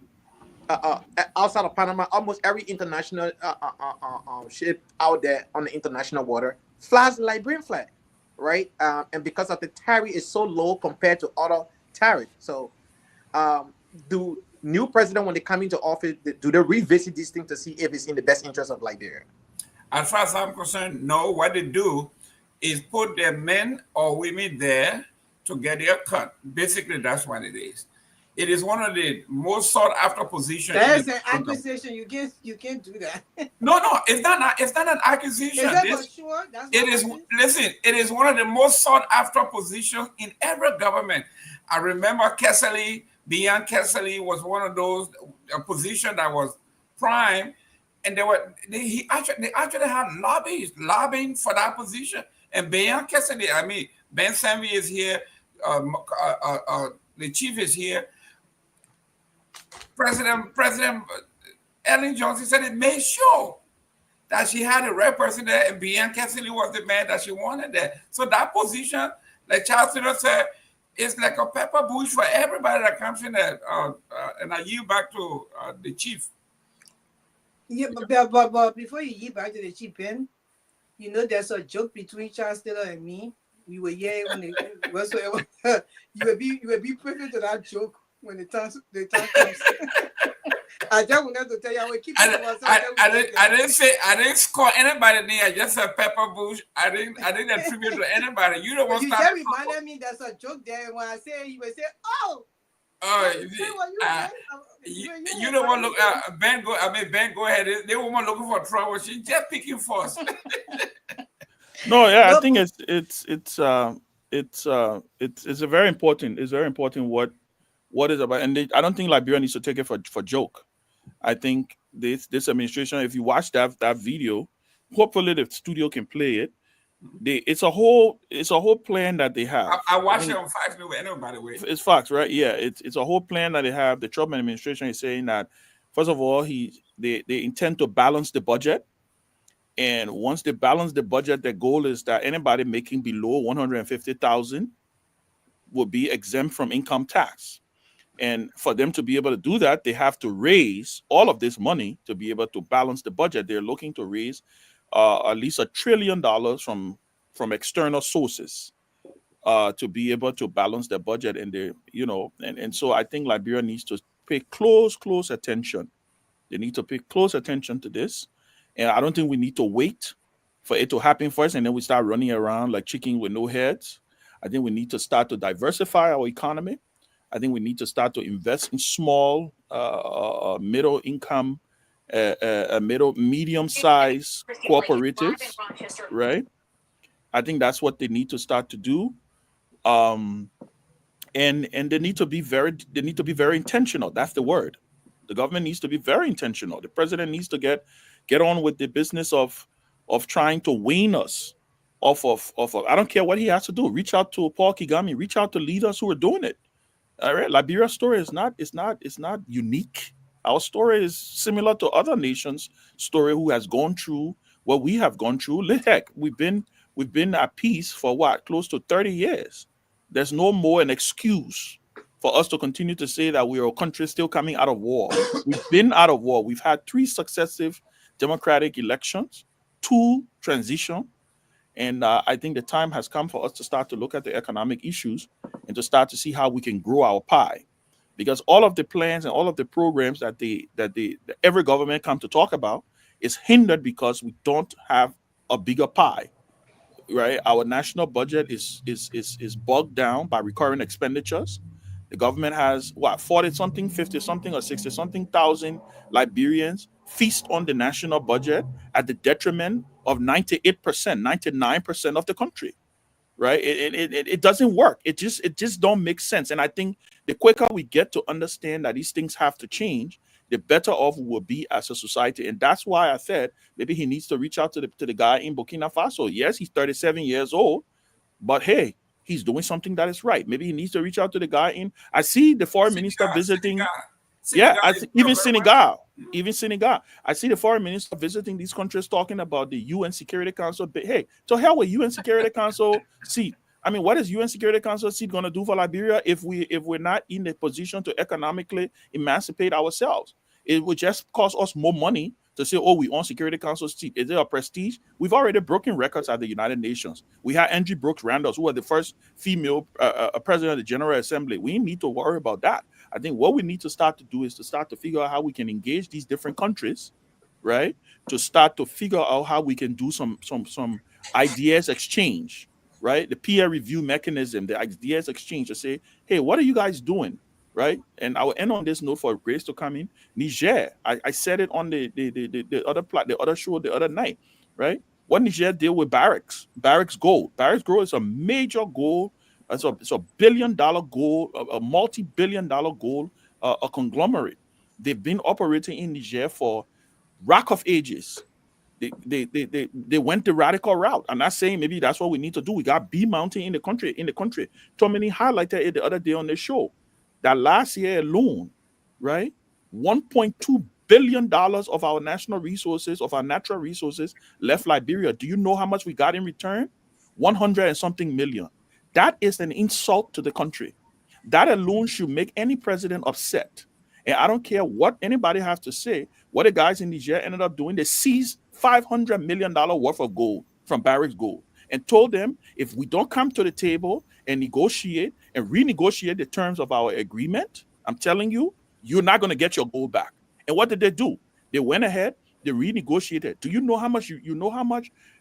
outside of Panama, almost every international ship out there on the international water flies the Liberian flag, right? And because of the tariff is so low compared to other tariffs. So do new president, when they come into office, do they revisit this thing to see if it's in the best interest of Liberia? As far as I'm concerned, no. What they do is put their men or women there to get their cut. Basically, that's what it is. It is one of the most sought after positions. That's an accusation. You can't do that. No, it's not an accusation. Is that for sure? It is one of the most sought after positions in every government. I remember Myean Kehleboe was one of those positions that was prime, and they actually had lobbying for that position. And Myean Kehleboe, Ben Sanvee is here, the chief is here. President Ellen Johnson said it made sure that she had a right person there, and Myean Kehleboe was the man that she wanted there. So that position, like Charles said, is like a pepper bush for everybody that comes in there. And I yield back to the chief. Yeah, but before you yield back to the chief, Ben, you know there's a joke between Charles Taylor and me. We were here when whatsoever. you will be privy to that joke when the time comes. I just wanted to tell you, I will keep it to myself. I didn't score anybody there. I just said Pepper Bush. I didn't attribute to anybody. You don't want to You just reminded me there's a joke there. When I say, you will say, oh. You don't want to look Ben go ahead. They weren't looking for trouble. She just picking first. No, yeah, I think it's a very important. It's very important what is about, and I don't think Liberia needs to take it for joke. I think this administration, if you watch that video, hopefully the studio can play it. It's a whole plan that they have. I watched it on Fox News. By the way, it's Fox, right? Yeah, it's a whole plan that they have. The Trump administration is saying that first of all, they intend to balance the budget, and once they balance the budget, their goal is that anybody making below $150,000 will be exempt from income tax. And for them to be able to do that, they have to raise all of this money to be able to balance the budget. They're looking to raise at least $1 trillion from external sources to be able to balance their budget. And so I think Liberia needs to pay close attention. They need to pay close attention to this. And I don't think we need to wait for it to happen first and then we start running around like chicken with no heads. I think we need to start to diversify our economy. I think we need to start to invest in small, middle income, medium-sized cooperatives, right? I think that's what they need to start to do, and they need to be very intentional. That's the word. The government needs to be very intentional. The president needs to get on with the business of trying to wean us off of. I don't care what he has to do. Reach out to Paul Kagame. Reach out to leaders who are doing it. All right, Liberia's story is not unique. Our story is similar to other nations' story who has gone through what we have gone through. Heck, we've been at peace for close to 30 years. There's no more an excuse for us to continue to say that we are a country still coming out of war. We've been out of war. We've had 3 successive democratic elections, 2 transition. And I think the time has come for us to start to look at the economic issues and to start to see how we can grow our pie. Because all of the plans and all of the programs that every government come to talk about is hindered because we don't have a bigger pie, right? Our national budget is bogged down by recurring expenditures. The government has 40-something, 50-something, or 60-something thousand Liberians feast on the national budget at the detriment of 98%, 99% of the country, right? It doesn't work. It just don't make sense. And I think the quicker we get to understand that these things have to change, the better off we will be as a society. And that's why I said maybe he needs to reach out to the guy in Burkina Faso. Yes, he's 37 years old, but hey, he's doing something that is right. Maybe he needs to reach out to the guy I see the foreign minister visiting. Even Senegal. I see the foreign minister visiting these countries talking about the UN Security Council. But hey, to hell with UN Security Council seat. I mean, what is UN Security Council seat going to do for Liberia if we're not in the position to economically emancipate ourselves? It would just cost us more money to say, oh, we own Security Council seat. Is it a prestige? We've already broken records at the United Nations. We had Angie Brooks Randolph, who was the first female president of the General Assembly. We need to worry about that. I think what we need to start to do is to start to figure out how we can engage these different countries, right? To start to figure out how we can do some ideas exchange, right? The peer review mechanism, the ideas exchange to say, hey, what are you guys doing? Right. And I will end on this note for Grace to come in. Niger, I said it on the other show the other night, right? What Niger did with Barracks Gold. Barracks Gold is a major gold. It's a $1 billion gold, a multi-billion dollar gold, a conglomerate. They've been operating in Niger for Rock of Ages. They went the radical route. I'm not saying maybe that's what we need to do. We got B Mountain in the country. Tomalin highlighted it the other day on the show. That last year alone, right, $1.2 billion of our national resources, of our natural resources, left Liberia. Do you know how much we got in return? 100 and something million. That is an insult to the country. That alone should make any president upset. And I don't care what anybody has to say. What the guys in Niger ended up doing, they seized $500 million worth of gold from Barracks Gold and told them, if we don't come to the table and negotiate and renegotiate the terms of our agreement, I'm telling you, you're not going to get your gold back. And what did they do? They went ahead, they renegotiated. Do you know how much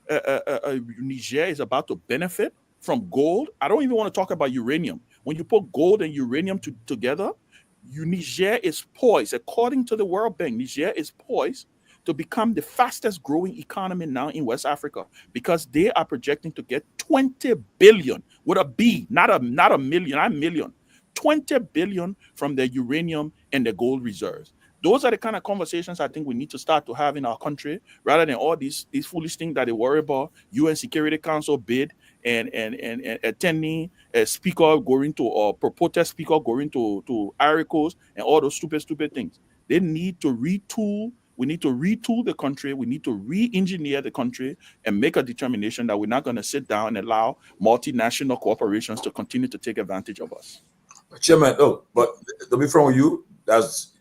Niger is about to benefit from gold? I don't even want to talk about uranium. When you put gold and uranium together, Niger is poised, according to the World Bank, Niger is poised to become the fastest growing economy now in West Africa, because they are projecting to get 20 billion with a B, not a million, not a million, 20 billion from their uranium and their gold reserves. Those are the kind of conversations I think we need to start to have in our country, rather than all these foolish things that they worry about. UN Security Council bid and attending a speaker going to, or protest speaker going to Ivory Coast, and all those stupid things. They need to retool. We need to retool the country. We need to re-engineer the country and make a determination that we're not going to sit down and allow multinational corporations to continue to take advantage of us. Chairman, but to be frank with you,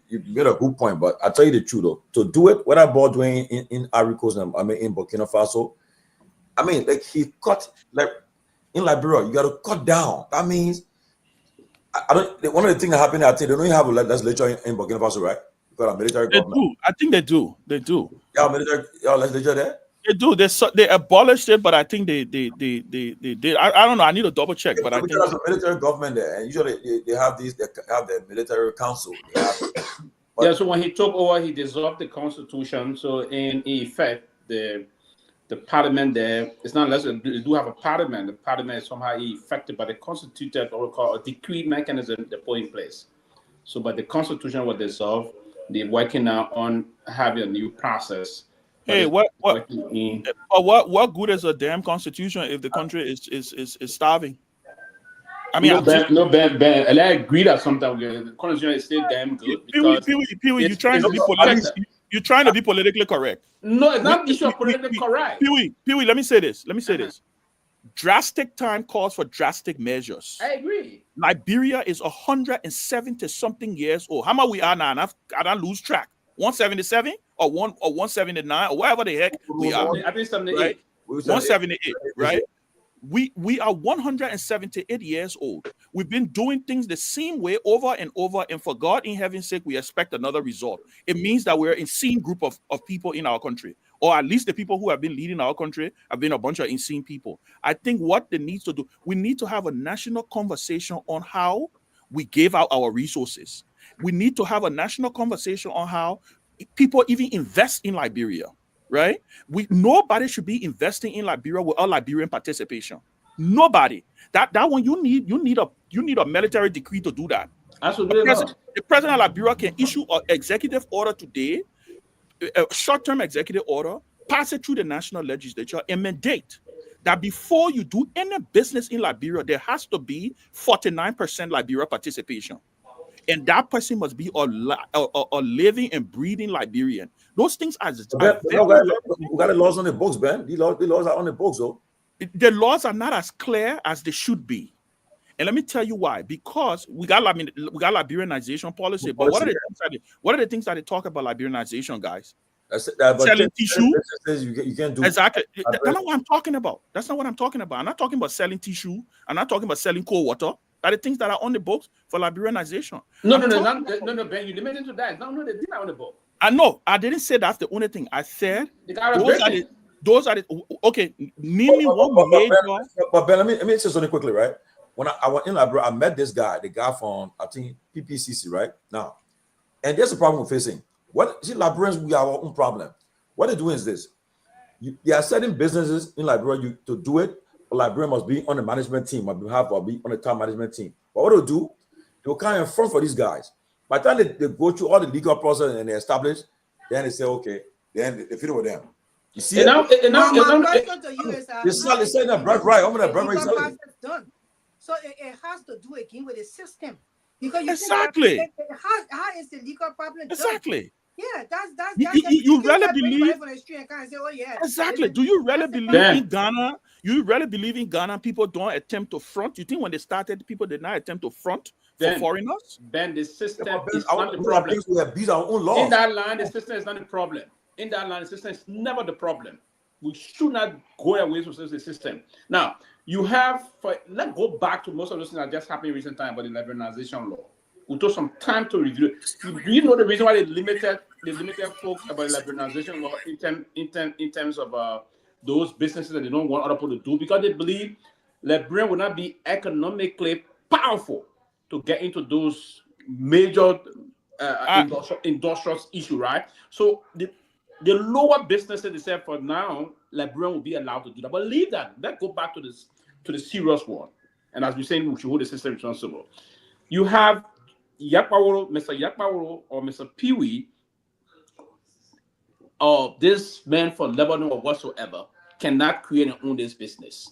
you made a good point. But I tell you the truth, though, to do it, what about doing in Ivory Coast, in Burkina Faso, like he cut, like in Liberia, you got to cut down. That means I don't. One of the things that happened, I think they don't even have a legislature in Burkina Faso, right? Got a military government. They do. I think they do. They do. Yeah, military. Yeah, legislature there. They do. They abolished it, but I think they did. I don't know. I need to double check. But I think there's a military government there, and usually they have these. They have the military council. Yeah. So when he took over, he dissolved the constitution. So in effect, the parliament there, it's not less. They do have a parliament. The parliament is somehow effective, but they constituted what we call a decree mechanism they put in place. So, but the constitution was dissolved. They're working now on having a new process. Hey, what good is a damn constitution if the country is starving? I mean, Ben. I agree that sometimes the constitution is still damn good. Pewee, you're trying to be politically correct. No, it's not issue of politically correct. Pewee, let me say this. Drastic time calls for drastic measures. I agree. Liberia is 170 something years old. How much we are now? I don't lose track. 177 or 179 or whatever the heck we are. I think 78. Right? 178, right? We are 178 years old. We've been doing things the same way over and over, and for God in heaven's sake, we expect another result. It means that we're an insane group of people in our country, or at least the people who have been leading our country have been a bunch of insane people. I think what they need to do, we need to have a national conversation on how we gave out our resources. We need to have a national conversation on how people even invest in Liberia. Right? Nobody should be investing in Liberia without Liberian participation. Nobody. That one you need a military decree to do that. The president of Liberia can issue an executive order today, a short-term executive order, pass it through the national legislature, and mandate that before you do any business in Liberia, there has to be 49% Liberia participation. And that person must be a living and breathing Liberian. Those things are we got the laws on the books, Ben. The laws are on the books, though. The laws are not as clear as they should be. And let me tell you why. Because we got Liberianization policy. But what are the things that they talk about Liberianization, guys? Selling tissue. You can't do exactly. That's not what I'm talking about. That's not what I'm talking about. I'm not talking about selling tissue. I'm not talking about selling cold water. That are the things that are on the books for Liberianization. No, Ben, you limited to that. No, they're not on the book. I know. I didn't say that's the only thing. I said those are the okay. Name me one major. But Ben, let me say something quickly, right? When I went in Liberia, I met this guy, the guy from I think PPCC, right? Now, and there's a problem we're facing. Liberians, we have our own problem. What they're doing is this: there are certain businesses in Liberia to do it. Liberia must be on the management team, or be on the top management team. But what they'll do, they'll come in front for these guys. By the time they go through all the legal process and they establish, then they say, okay, then they fit with them. You see, they say that right. I'm gonna done. So it has to do again with the system. Because exactly. How is the legal problem done? Exactly. Yeah, that's you really believe exactly. Do you really believe in Ghana? You really believe in Ghana? People don't attempt to front. You think when they started, people did not attempt to front for foreigners? Ben, the system is not the problem. These are our own laws. In that line, the system is not the problem. In that line, the system is never the problem. We should not go away from the system. Now, you have let's go back to most of those things that just happened in recent time about the liberalization law. We took some time to review it. Do you know the reason why they limited limited folks about liberalization law in terms of those businesses that they don't want other people to do because they believe Liberia will not be economically powerful to get into those major industrial issue, right? So the lower businesses, they said for now, Liberia will be allowed to do that. But leave that. Let's go back to the serious one. And as we're saying, we should hold the system responsible. You have Mr. Nyenwolo or Mr. Pewee, or this man from Lebanon or whatsoever, cannot create and own this business.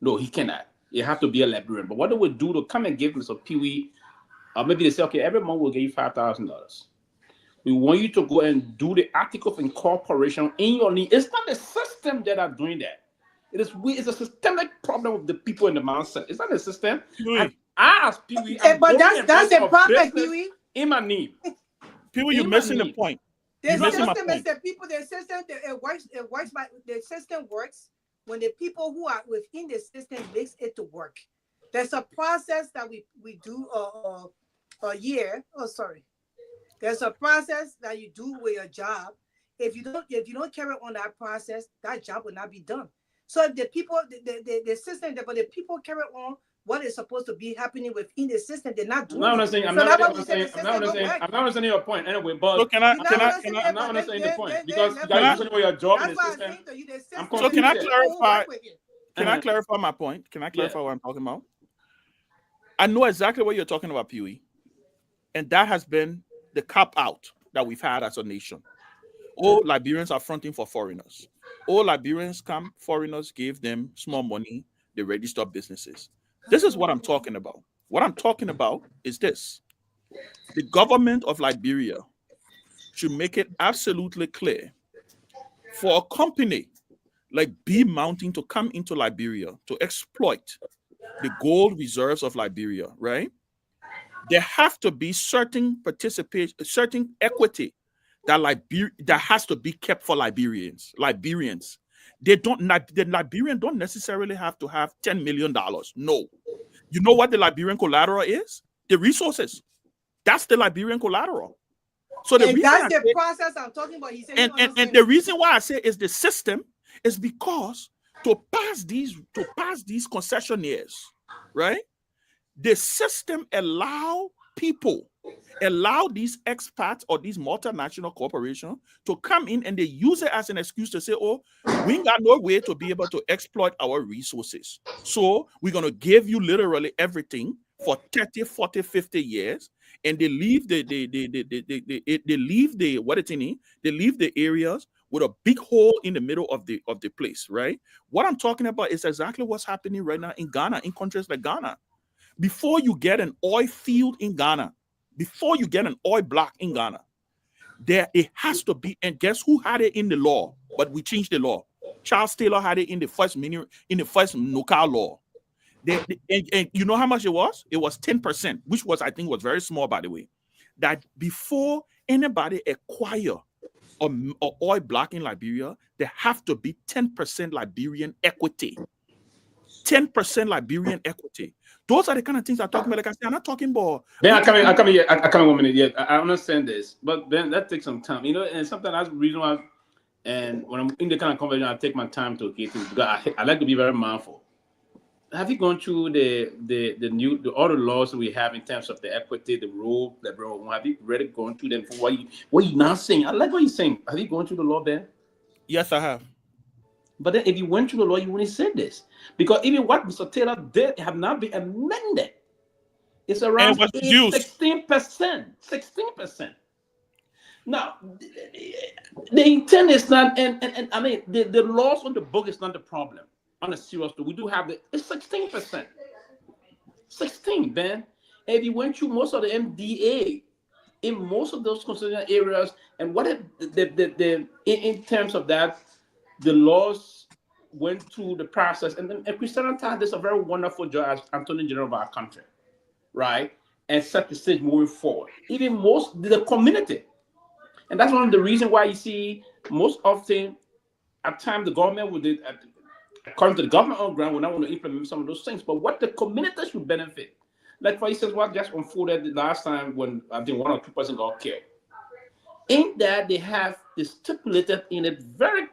No, he cannot. You have to be a Liberian. But what they would do to come and give Mr. Pewee, maybe they say, okay, every month we'll give you $5,000. We want you to go and do the article of incorporation in your name. It's not the system that are doing that. It's a systemic problem with the people in the mindset. It's not the system. I asked Pewee, but that's the problem, Pewee. In my name. Pewee, you're missing the point. The system is the people. The system it works. By the system works when the people who are within the system makes it to work. There's a process that we do a year. Oh, sorry. There's a process that you do with your job. If you don't carry on that process, that job will not be done. So if the people, the system, but the people carry on what is supposed to be happening within the system, they're not doing. I'm not understanding your point anyway. But so I'm not understanding the point because you guys using your job in the system. So can I clarify? Can I clarify my point? Can I clarify what I'm talking about? I know exactly what you're talking about, Pewee, and that has been the cop out that we've had as a nation. All Liberians are fronting for foreigners. All Liberians come, foreigners give them small money, they register businesses. This is what I'm talking about. What I'm talking about is this. The government of Liberia should make it absolutely clear for a company like B Mountain to come into Liberia to exploit the gold reserves of Liberia, right? There have to be certain participation, certain equity that has to be kept for Liberians. The Liberian don't necessarily have to have $10 million. No. You know what the Liberian collateral is? The resources. That's the Liberian collateral. So that's the process I'm talking about. He said and the reason why I say is the system is because to pass these concessionaires, right? The system allow these expats or these multinational corporations to come in and they use it as an excuse to say, oh, we ain't got no way to be able to exploit our resources. So we're going to give you literally everything for 30, 40, 50 years. And they leave the areas with a big hole in the middle of the place, right? What I'm talking about is exactly what's happening right now in Ghana, in countries like Ghana. Before you get an oil field in Ghana, before you get an oil block in Ghana, it has to be, and guess who had it in the law? But we changed the law. Charles Taylor had it in the first NOCA law. And you know how much it was? It was 10%, which I think was very small, by the way. That before anybody acquire an oil block in Liberia, there have to be 10% Liberian equity. 10% Liberian equity. Those are the kind of things I'm talking about. Like I said, I'm not talking about. Ben, I come here 1 minute. Yeah, I understand this, but Ben, that takes some time. You know, and sometimes that's the reason why. And when I'm in the kind of conversation, I take my time to get things because I like to be very mindful. Have you gone through all the laws that we have in terms of the equity, the rule, the rule? Have you really gone through them? For what you not saying? I like what you're saying. Have you gone through the law, Ben? Yes, I have. But then if you went through the law, you wouldn't say this. Because even what Mr. Taylor did have not been amended. It's around 16%. 16%. Now, the intent is not, and I mean, the laws on the book is not the problem. On a serious note, we do have it's 16%. 16, Ben. If you went through most of the MDA, in most of those constitutional areas, and what in terms of that, the laws went through the process, and then Christian Time does a very wonderful job as Attorney General of our country, right? And set the stage moving forward. Even the community, and that's one of the reasons why you see most often at times the government would, according to the government on ground, will not want to implement some of those things. But what the community should benefit, like for instance, what just unfolded the last time when I think 1 or 2 persons got killed. In that, they have stipulated in it very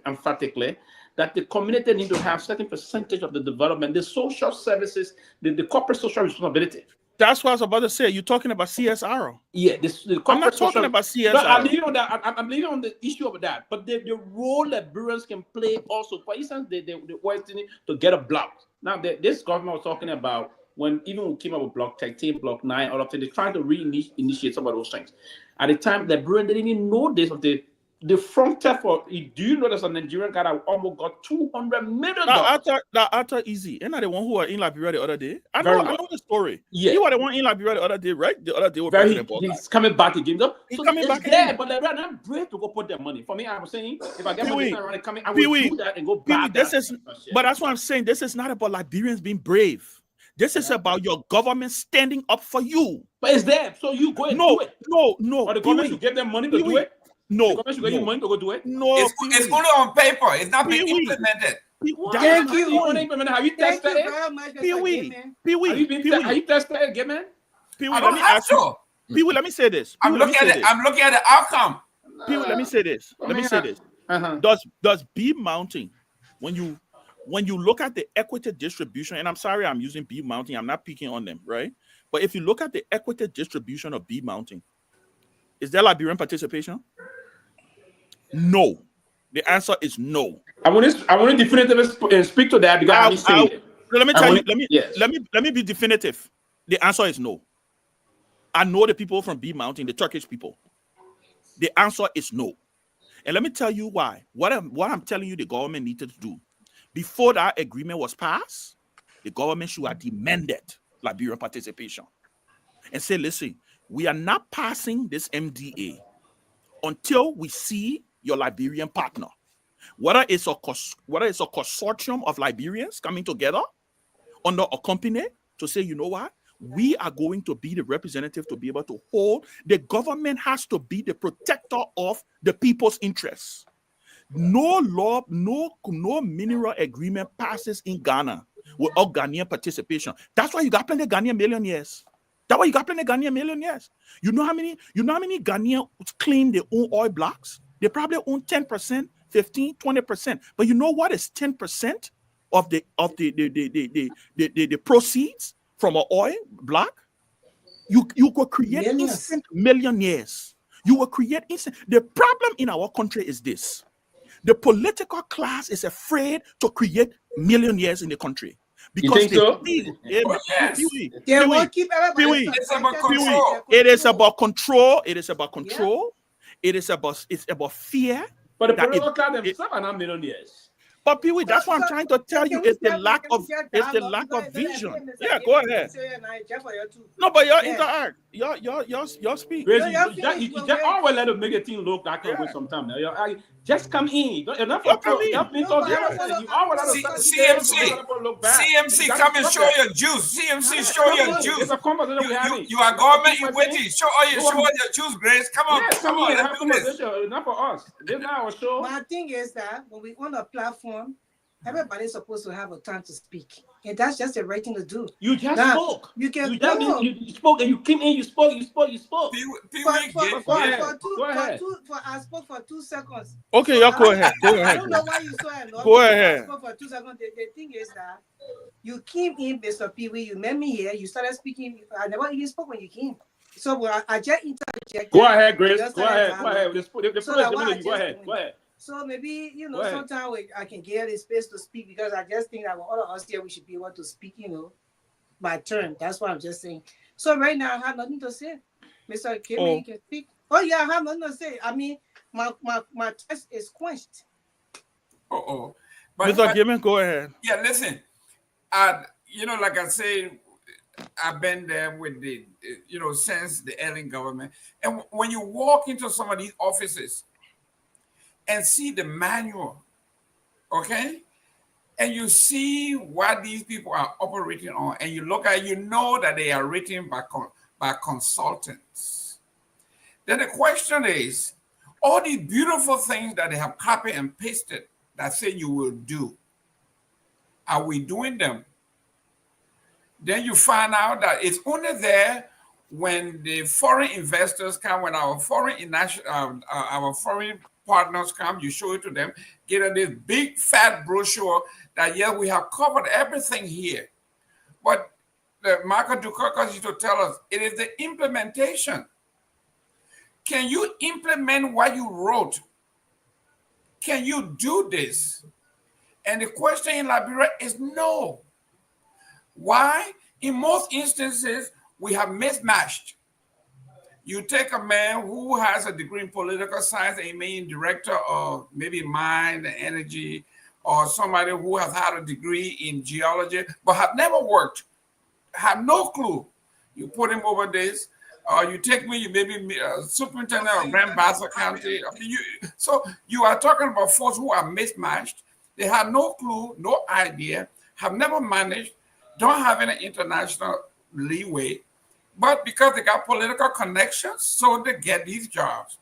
emphatically that the community need to have certain percentage of the development, the social services, the corporate social responsibility. That's what I was about to say. You're talking about CSR. Yeah, the I'm not talking about CSR. But I'm leaving on that. I'm leaving on the issue of that. But the role that Liberians can play also. For instance, the Western to get a block. Now, this government was talking about when even we came up with Block 13, Block 9, all of it, they're trying to reinitiate some of those things. At the time, the Liberians didn't even know this of the frontier for. Do you know there's a Nigerian guy that almost got $200 million? That easy. Ain't that the one who were in Liberia the other day? I know the story. Yeah, you were the one in Liberia the other day, right? The other day, he's coming back again. So coming back there, but they're not brave to go put their money. For me, I'm saying if I get money around coming, I will do that and go back. But that's what I'm saying. This is not about Liberians being brave. This is about your government standing up for you. But it's there, so you go and do it. No. Or the government should give them money to do it. No. The government should give you money to go do it. No. It's only on paper. It's not being implemented. Thank you. Have you tested it? Pewee. Have you tested it again, man? Pewee, let me ask you. Pewee, let me say this. I'm looking at the outcome. Pewee, let me say this. Does beam mounting, when you look at the equity distribution, and I'm sorry I'm using beam mounting, I'm not picking on them, right? But if you look at the equity distribution of beam mounting, is there Liberian participation? No. The answer is no. I want to definitively speak to that because let me be definitive. The answer is no. I know the people from beam mounting, the Turkish people. The answer is no. And let me tell you why. What I'm telling you the government needed to do. Before that agreement was passed, the government should have demanded Liberian participation and say, listen, we are not passing this MDA until we see your Liberian partner. Whether it's a consortium of Liberians coming together under a company to say, you know what, we are going to be the representative to be able to hold. The government has to be the protector of the people's interests. No law, no mineral agreement passes in Ghana without Ghanaian participation. That's why you got plenty of Ghanaian millionaires. That's why you got plenty of Ghanaian millionaires. You know how many Ghanaians claim they own oil blocks? They probably own 10%, 15, 20%. But you know what is 10% of the proceeds from an oil block? You could create instant millionaires. You will create instant. The problem in our country is this. The political class is afraid to create millionaires in the country. Because you think so? They won't keep everybody. It is about control. It is about control. Yeah. It's about fear. But the political class themselves are not millionaires. But Pewee, that's what I'm trying to tell you. It's the lack of vision. Yeah, go ahead. No, but y'all interact. Y'all speak. You just always let them make a thing look that way sometimes. Just come in. CMC, come and show your juice. CMC, show your juice. It's a conversation we're having. You are government in waiting. Show your juice, Grace. Come on. Yes, come on. Have a conversation. Not for us. This is our show. My thing is that when we on a platform, everybody's supposed to have a time to speak. And that's just the right thing to do. You just spoke. You spoke and you came in, you spoke. I spoke for 2 seconds. Okay, y'all go ahead. I don't know why you so annoyed. Go ahead. I spoke for 2 seconds. The thing is that you came in, Mr. Pewee, you met me here, you started speaking. I never even spoke when you came. So I just interjected. Go ahead, Grace. Go ahead. Go ahead. So maybe, sometimes I can get the space to speak because I just think that all of us here, we should be able to speak, by turn. That's what I'm just saying. So right now, I have nothing to say. Mr. Kimmy, you can speak. Oh, yeah, I have nothing to say. I mean, my test is quenched. But Mr. Kimmy, go ahead. Yeah, listen. Like I say, I've been there with since the Ellen government. And when you walk into some of these offices, and see the manual, okay? And you see what these people are operating on, and you look at it, you know that they are written by consultants. Then the question is, all these beautiful things that they have copied and pasted that say you will do, are we doing them? Then you find out that it's only there when the foreign investors come, when our foreign partners come, you show it to them, get them this big fat brochure that yeah, we have covered everything here. But the Michael Dukakis used to tell us, it is the implementation. Can you implement what you wrote? Can you do this? And the question in Liberia is no. Why? In most instances, we have mismatched. You take a man who has a degree in political science, a main director of maybe mine and energy, or somebody who has had a degree in geology, but have never worked, have no clue. You put him over this, you take me, you maybe superintendent of Grand Bassa County. So you are talking about folks who are mismatched. They have no clue, no idea, have never managed, don't have any international leeway, but because they got political connections, so they get these jobs.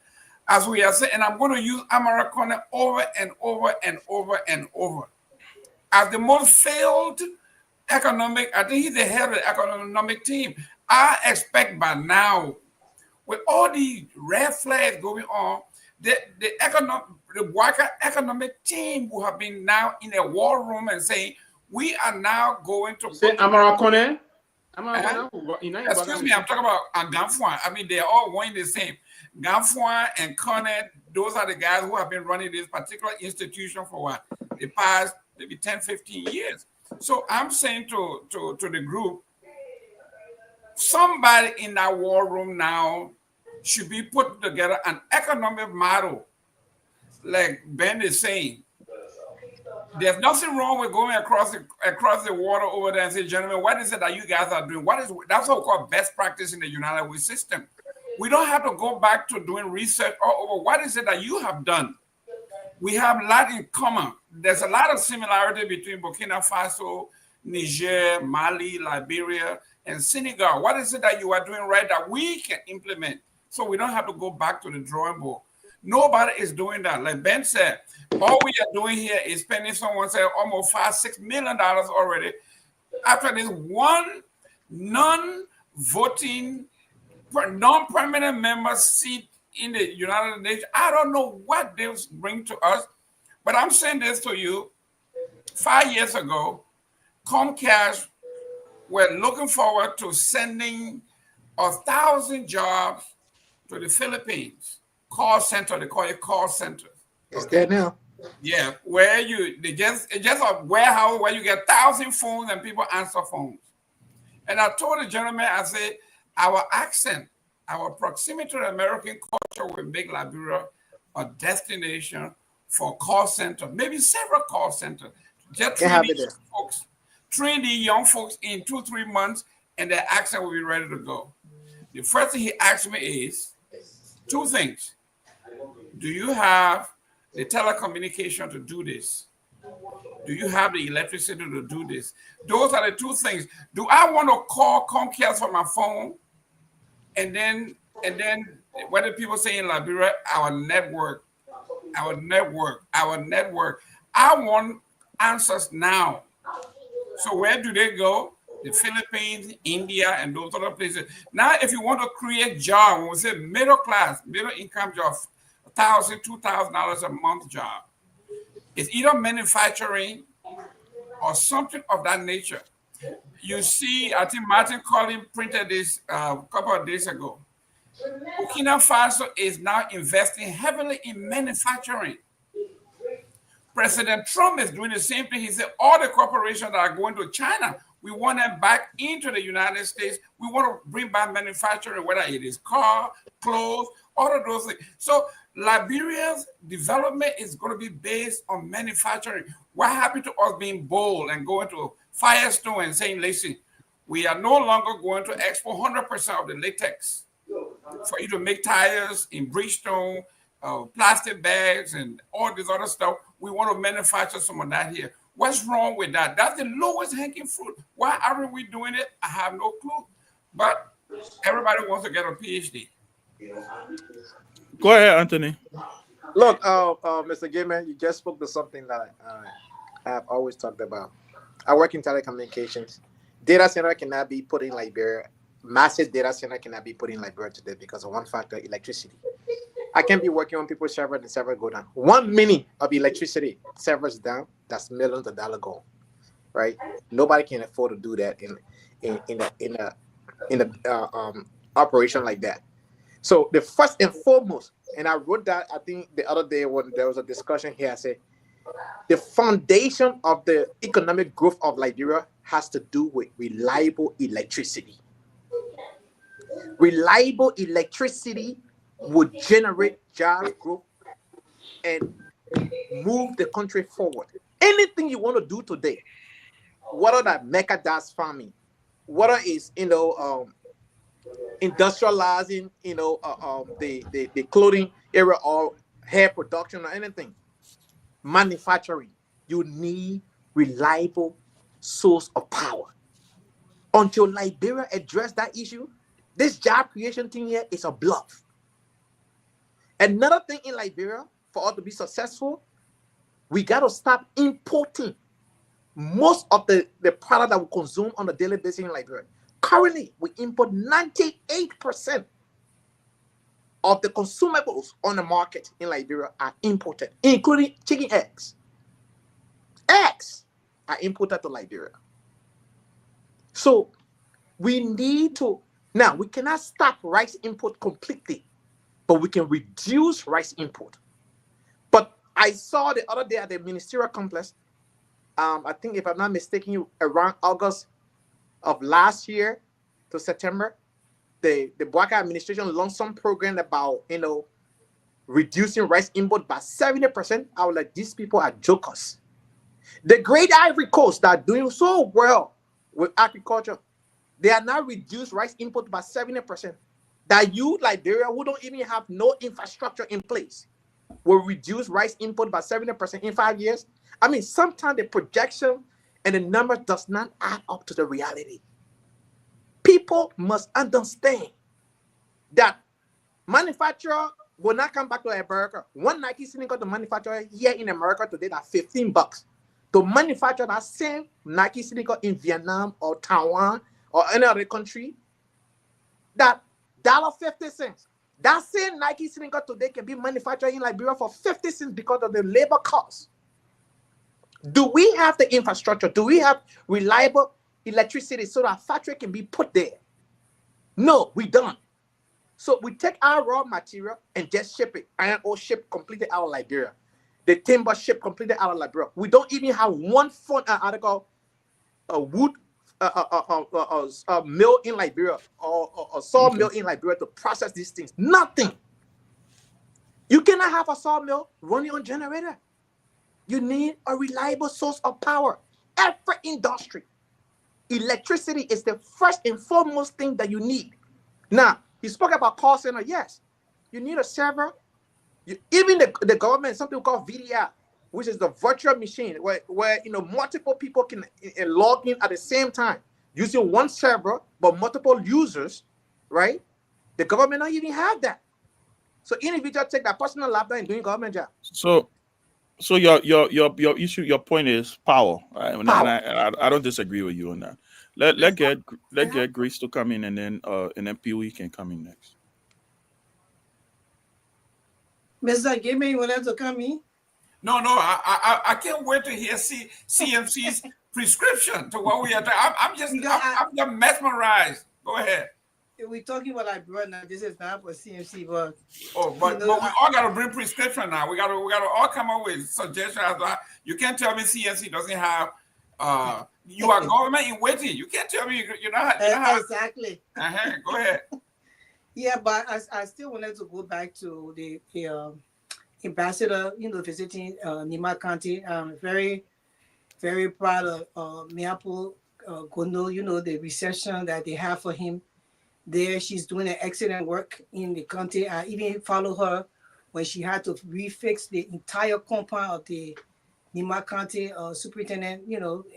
As we are saying, and I'm going to use Amara Kone over and over and over and over. As the most failed economic, I think he's the head of the economic team. I expect by now, with all the red flags going on, the Waka economic team will have been now in a war room and saying, we are now going to... Say Amara Kone? Excuse me, I'm talking about Gamfuan. I mean, they're all one the same. Gamfuan and Kone, those are the guys who have been running this particular institution for what? The past maybe 10, 15 years. So I'm saying to the group, somebody in that war room now should be put together an economic model, like Ben is saying. There's nothing wrong with going across the water over there and say, gentlemen, what is it that you guys are doing? That's what we call best practice in the United Way system. We don't have to go back to doing research over what is it that you have done. We have a lot in common. There's a lot of similarity between Burkina Faso, Niger, Mali, Liberia, and Senegal. What is it that you are doing right that we can implement so we don't have to go back to the drawing board? Nobody is doing that. Like Ben said, all we are doing here is spending, someone said, almost $5-6 million already after this one non-voting, non-permanent member seat in the United Nations. I don't know what they bring to us, but I'm saying this to you. 5 years ago, Comcast were looking forward to sending 1,000 jobs to the Philippines. Call center, they call it call center. It's there now. Yeah, where it's just a warehouse where you get 1,000 phones and people answer phones. And I told the gentleman, I said, our accent, our proximity to the American culture will make Liberia a destination for call center, maybe several call centers. Just train the young folks in 2-3 months, and their accent will be ready to go. The first thing he asked me is 2 things. Do you have the telecommunication to do this? Do you have the electricity to do this? Those are the 2 things. Do I want to call Comcast from my phone? And then what do people say in Liberia? Our network. I want answers now. So where do they go? The Philippines, India, and those other places. Now, if you want to create jobs, when we say middle class, middle income job, $1,000, $2,000 a month job, it's either manufacturing or something of that nature. You see, I think Martin Collins printed this a couple of days ago. Burkina Faso is now investing heavily in manufacturing. President Trump is doing the same thing. He said all the corporations that are going to China, we want them back into the United States. We want to bring back manufacturing, whether it is car, clothes, all of those things. So Liberia's development is going to be based on manufacturing. What happened to us being bold and going to Firestone and saying, listen, we are no longer going to export 100% of the latex for you to make tires in Bridgestone, plastic bags, and all this other stuff. We want to manufacture some of that here. What's wrong with that? That's the lowest hanging fruit. Why aren't we doing it? I have no clue. But everybody wants to get a PhD. Go ahead, Anthony. Look, Mr. Gaiman, you just spoke to something that I have always talked about. I work in telecommunications. Data center cannot be put in Liberia massive data center cannot be put in Liberia today because of one factor: electricity. I can be working on people's server and the server go down. 1 minute of electricity, servers down. That's millions of dollars gone, right? Nobody can afford to do that in a operation like that. So the first and foremost, and I wrote that I think the other day when there was a discussion here, I said the foundation of the economic growth of Liberia has to do with reliable electricity. Reliable electricity would generate job growth and move the country forward. Anything you want to do today, whether that Mecca does farming, whether it's industrializing, the clothing area or hair production or anything, manufacturing, you need reliable source of power. Until Liberia address that issue, this job creation thing here is a bluff. Another thing in Liberia, for us to be successful, we got to stop importing most of the product that we consume on a daily basis in Liberia. Currently, we import 98% of the consumables on the market in Liberia are imported, including chicken eggs. Eggs are imported to Liberia. So we need to, now we cannot stop rice import completely, but we can reduce rice import. But I saw the other day at the ministerial complex, I think if I'm not mistaken, around August of last year to September, the Black administration launched some program about, reducing rice import by 70%. I was like, these people are jokers. The Great Ivory Coast that are doing so well with agriculture, they are now reduced rice import by 70%. That you, Liberia, who don't even have no infrastructure in place, will reduce rice import by 70% in 5 years. I mean, sometimes the projection and the number does not add up to the reality. People must understand that manufacturer will not come back to America. One Nike sneaker to manufacture here in America today that's $15. To manufacture that same Nike sneaker in Vietnam or Taiwan or any other country, that $1.50. That same Nike sneaker today can be manufactured in Liberia for 50 cents because of the labor cost. Do we have the infrastructure? Do we have reliable electricity so that factory can be put there? No, we don't. So we take our raw material and just ship it. Iron ore ship completely out of Liberia. The timber ship completely out of Liberia. We don't even have one article, a wood mill in Liberia or a sawmill in Liberia to process these things. Nothing. You cannot have a sawmill running on generator. You need a reliable source of power. Every industry, electricity is the first and foremost thing that you need. Now, he spoke about call center. Yes, you need a server. Even the government, something called VDI, which is the virtual machine, where multiple people can log in at the same time using one server, but multiple users, right? The government don't even have that. So individual take that personal laptop and doing government job. So your issue, your point is power. Right? And I don't disagree with you on that. Let get Grace to come in, and then Pewee can come in next. Mr. Gibby, you wanted to come in? No, I can't wait to hear CMC's prescription to what we are doing. I'm just mesmerized. Go ahead. We're talking about Liberia now. This is not for CMC, but but we all got to bring prescription now. We got to all come up with suggestions. You can't tell me CMC doesn't have. You are government in waiting. You can't tell me you're not. Exactly. Go ahead. Yeah, but I still wanted to go back to the ambassador, visiting Nima County. I'm very, very proud of Kehleboe Gongloe, the reception that they have for him there. She's doing an excellent work in the county. I even follow her when she had to refix the entire compound of the Nima County superintendent,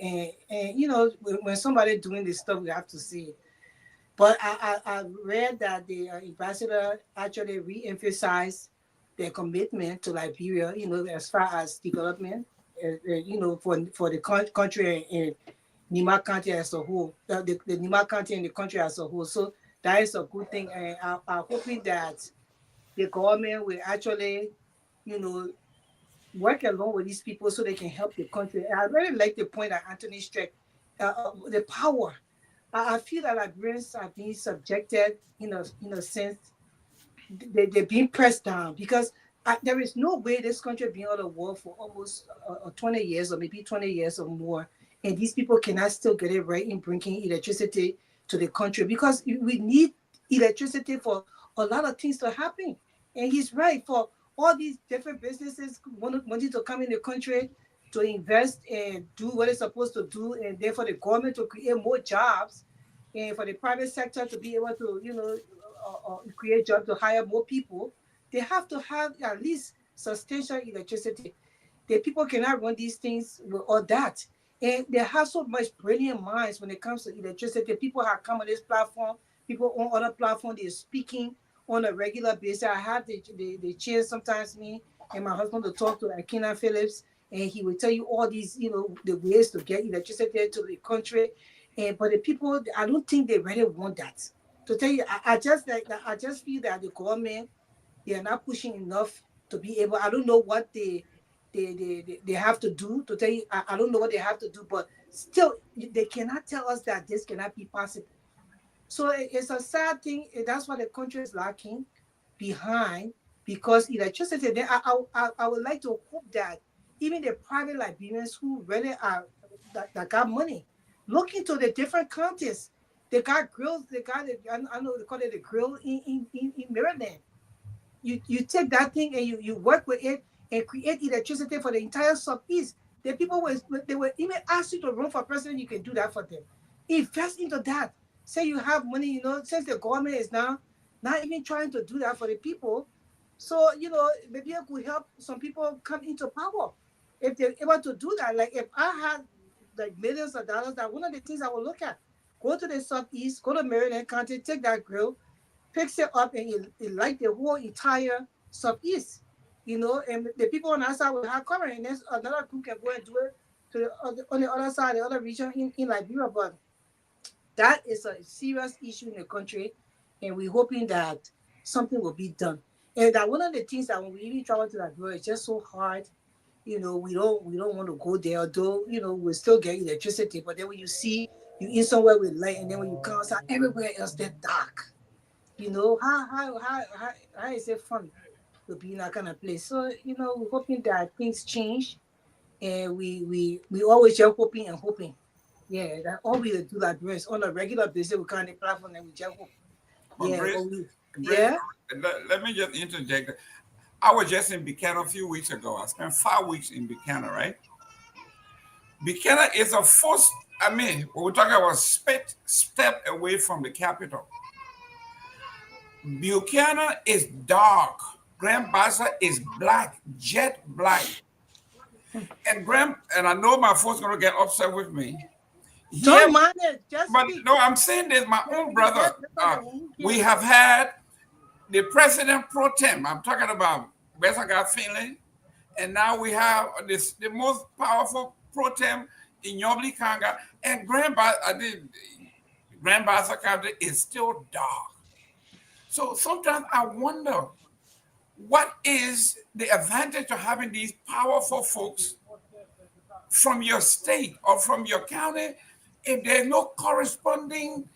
and when somebody doing this stuff, we have to see it. But I read that the ambassador actually re-emphasized their commitment to Liberia, as far as development, for the country Nima County as a whole, the Nima County and the country as a whole. So that is a good thing. And I'm hoping that the government will actually, you know, work along with these people so they can help the country. And I really like the point that Anthony struck, the power. I feel that Liberians are being subjected, in a sense, they're being pressed down because there is no way this country being on the war for almost 20 years or maybe 20 years or more, and these people cannot still get it right in bringing electricity to the country because we need electricity for a lot of things to happen. And he's right, for all these different businesses wanting to come in the country to invest and do what it's supposed to do, and then for the government to create more jobs, and for the private sector to be able to, create jobs to hire more people. They have to have at least substantial electricity. The people cannot run these things with all that. And they have so much brilliant minds when it comes to electricity. People have come on this platform, people on other platforms, they're speaking on a regular basis. I have the chance sometimes, me and my husband, to talk to Akina Phillips, and he will tell you all these, the ways to get electricity to the country. But the people, I don't think they really want that. To tell you, I just feel that the government, they are not pushing enough to be able. I don't know what they have to do. To tell you, I don't know what they have to do, but still, they cannot tell us that this cannot be possible. So it's a sad thing. That's what the country is lacking behind, because electricity. Then I would like to hope that even the private Liberians who really are that got money, look into the different counties. They got grills. They got it. I know they call it a grill in Maryland. You take that thing and you work with it and create electricity for the entire Southeast. The people they will even ask you to run for president. You can do that for them. Invest into that. Say you have money, since the government is now not even trying to do that for the people. So, maybe it could help some people come into power. If they're able to do that, like if I had like millions of dollars, that one of the things I would look at, go to the Southeast, go to Maryland County, take that grill, fix it up, and it light the whole entire Southeast, and the people on that side will have cover, and there's another group can go and do it on the other side, the other region in Liberia. But that is a serious issue in the country, and we're hoping that something will be done. And that one of the things that when we even travel to Liberia, it's just so hard. We don't want to go there, although we still get electricity. But then when you see you in somewhere with light, and then when you come outside, everywhere else they're dark. How is it fun to be in that kind of place? So we're hoping that things change, and we always just hoping and hoping. Yeah, that all we do that is on a regular basis we kind of platform and we just hope. Let me just interject. I was just in Buchanan a few weeks ago. I spent 5 weeks in Buchanan, right? Buchanan is a first, when we're talking about step away from the capital. Buchanan is dark. Grand Bassa is black, jet black. And I know my folks gonna get upset with me. Don't mind it. No, I'm saying this, my own brother. We have had the president pro tem. I'm talking about Besaga Finley, and now we have the most powerful pro tem in Yobli Kanga, and Grand Bassa County is still dark. So sometimes I wonder, what is the advantage of having these powerful folks from your state or from your county if there's no corresponding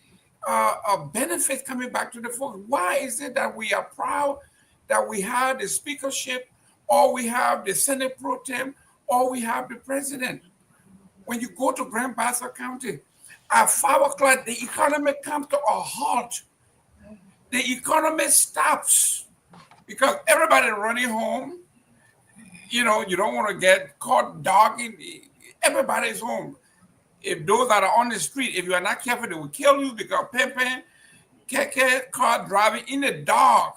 benefit coming back to the folks? Why is it that we are proud that we have the speakership, or we have the Senate pro tem, or we have the president? When you go to Grand Bassa County, at 5 o'clock, the economy comes to a halt. The economy stops because everybody running home. You don't want to get caught dogging. Everybody's home. If those that are on the street, if you are not careful, they will kill you because keke car driving in the dark.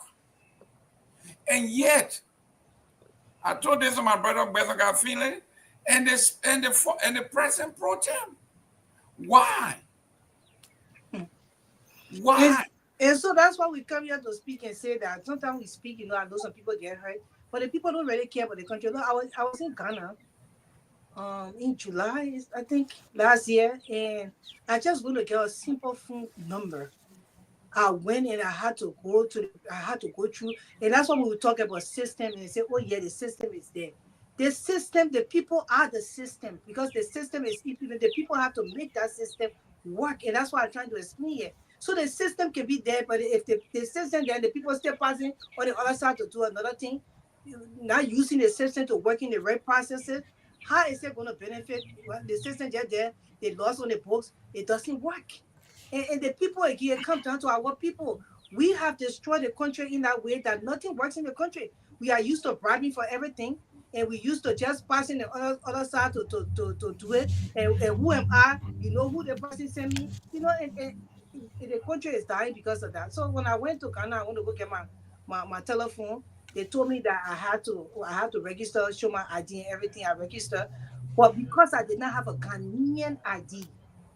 And yet, I told this to my brother Besaga Finley, and the president pro tem. Why? Why? And so that's why we come here to speak and say that sometimes we speak, I know some people get hurt, but the people don't really care about the country. I was in Ghana, in July, I think, last year, and I just want to get a simple phone number. I went and I had to go through, and that's what we would talk about system and say, oh yeah, the system is there. The system, the people are the system because the system is implemented. The people have to make that system work, and that's what I'm trying to explain here. So the system can be there, but if the system then the people still passing on the other side to do another thing, not using the system to work in the right processes, how is it going to benefit? Well, the system just there, they lost on the books, it doesn't work. And the people again come down to our people. We have destroyed the country in that way that nothing works in the country. We are used to bribing for everything, and we used to just passing the other side to do it. And who am I? You know who the person sent me? You know, and the country is dying because of that. So when I went to Ghana, I want to go get my telephone. They told me that I had to register, show my ID and everything. I registered, but because I did not have a Ghanaian ID,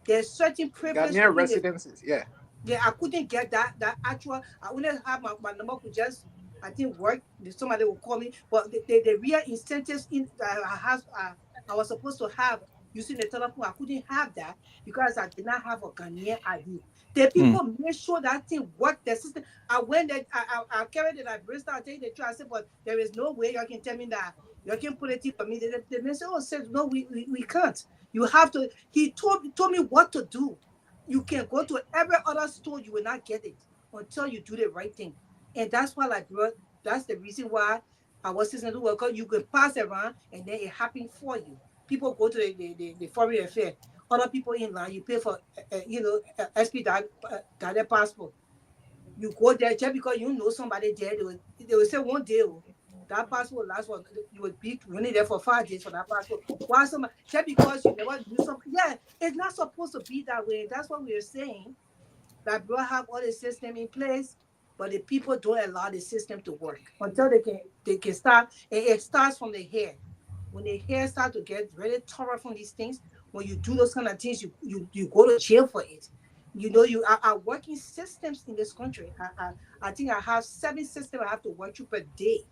there's certain privilege. Ghanaian residences, yeah. Yeah, I couldn't get that actual. I wouldn't have my number could just, I think, work. Somebody will call me, but the real incentives I was supposed to have using the telephone, I couldn't have that because I did not have a Ghanaian ID. The people made sure that thing worked. The system. I went there. I carried it at Bristol. I tell you the truth. I said, but there is no way you can tell me that you can put it in for me. They said, oh, said no, we can't. You have to. He told me what to do. You can go to every other store, you will not get it until you do the right thing. And that's why, like, bro, that's the reason why our system do work. You can pass around and then it happens for you. People go to the foreign affair. Other people in line, you pay for, SP direct passport. You go there just because you know somebody there. They will say one day, that passport last one, you would be running there for 5 days for that passport. Why somebody just because you never do something? Yeah, it's not supposed to be that way. That's what we're saying. That bro have all the system in place, but the people don't allow the system to work until they can start. And it starts from the hair. When the hair start to get really thorough from these things, when you do those kind of things, you go to jail for it. You know, you are working systems in this country. I think I have 7 systems I have to work through per day.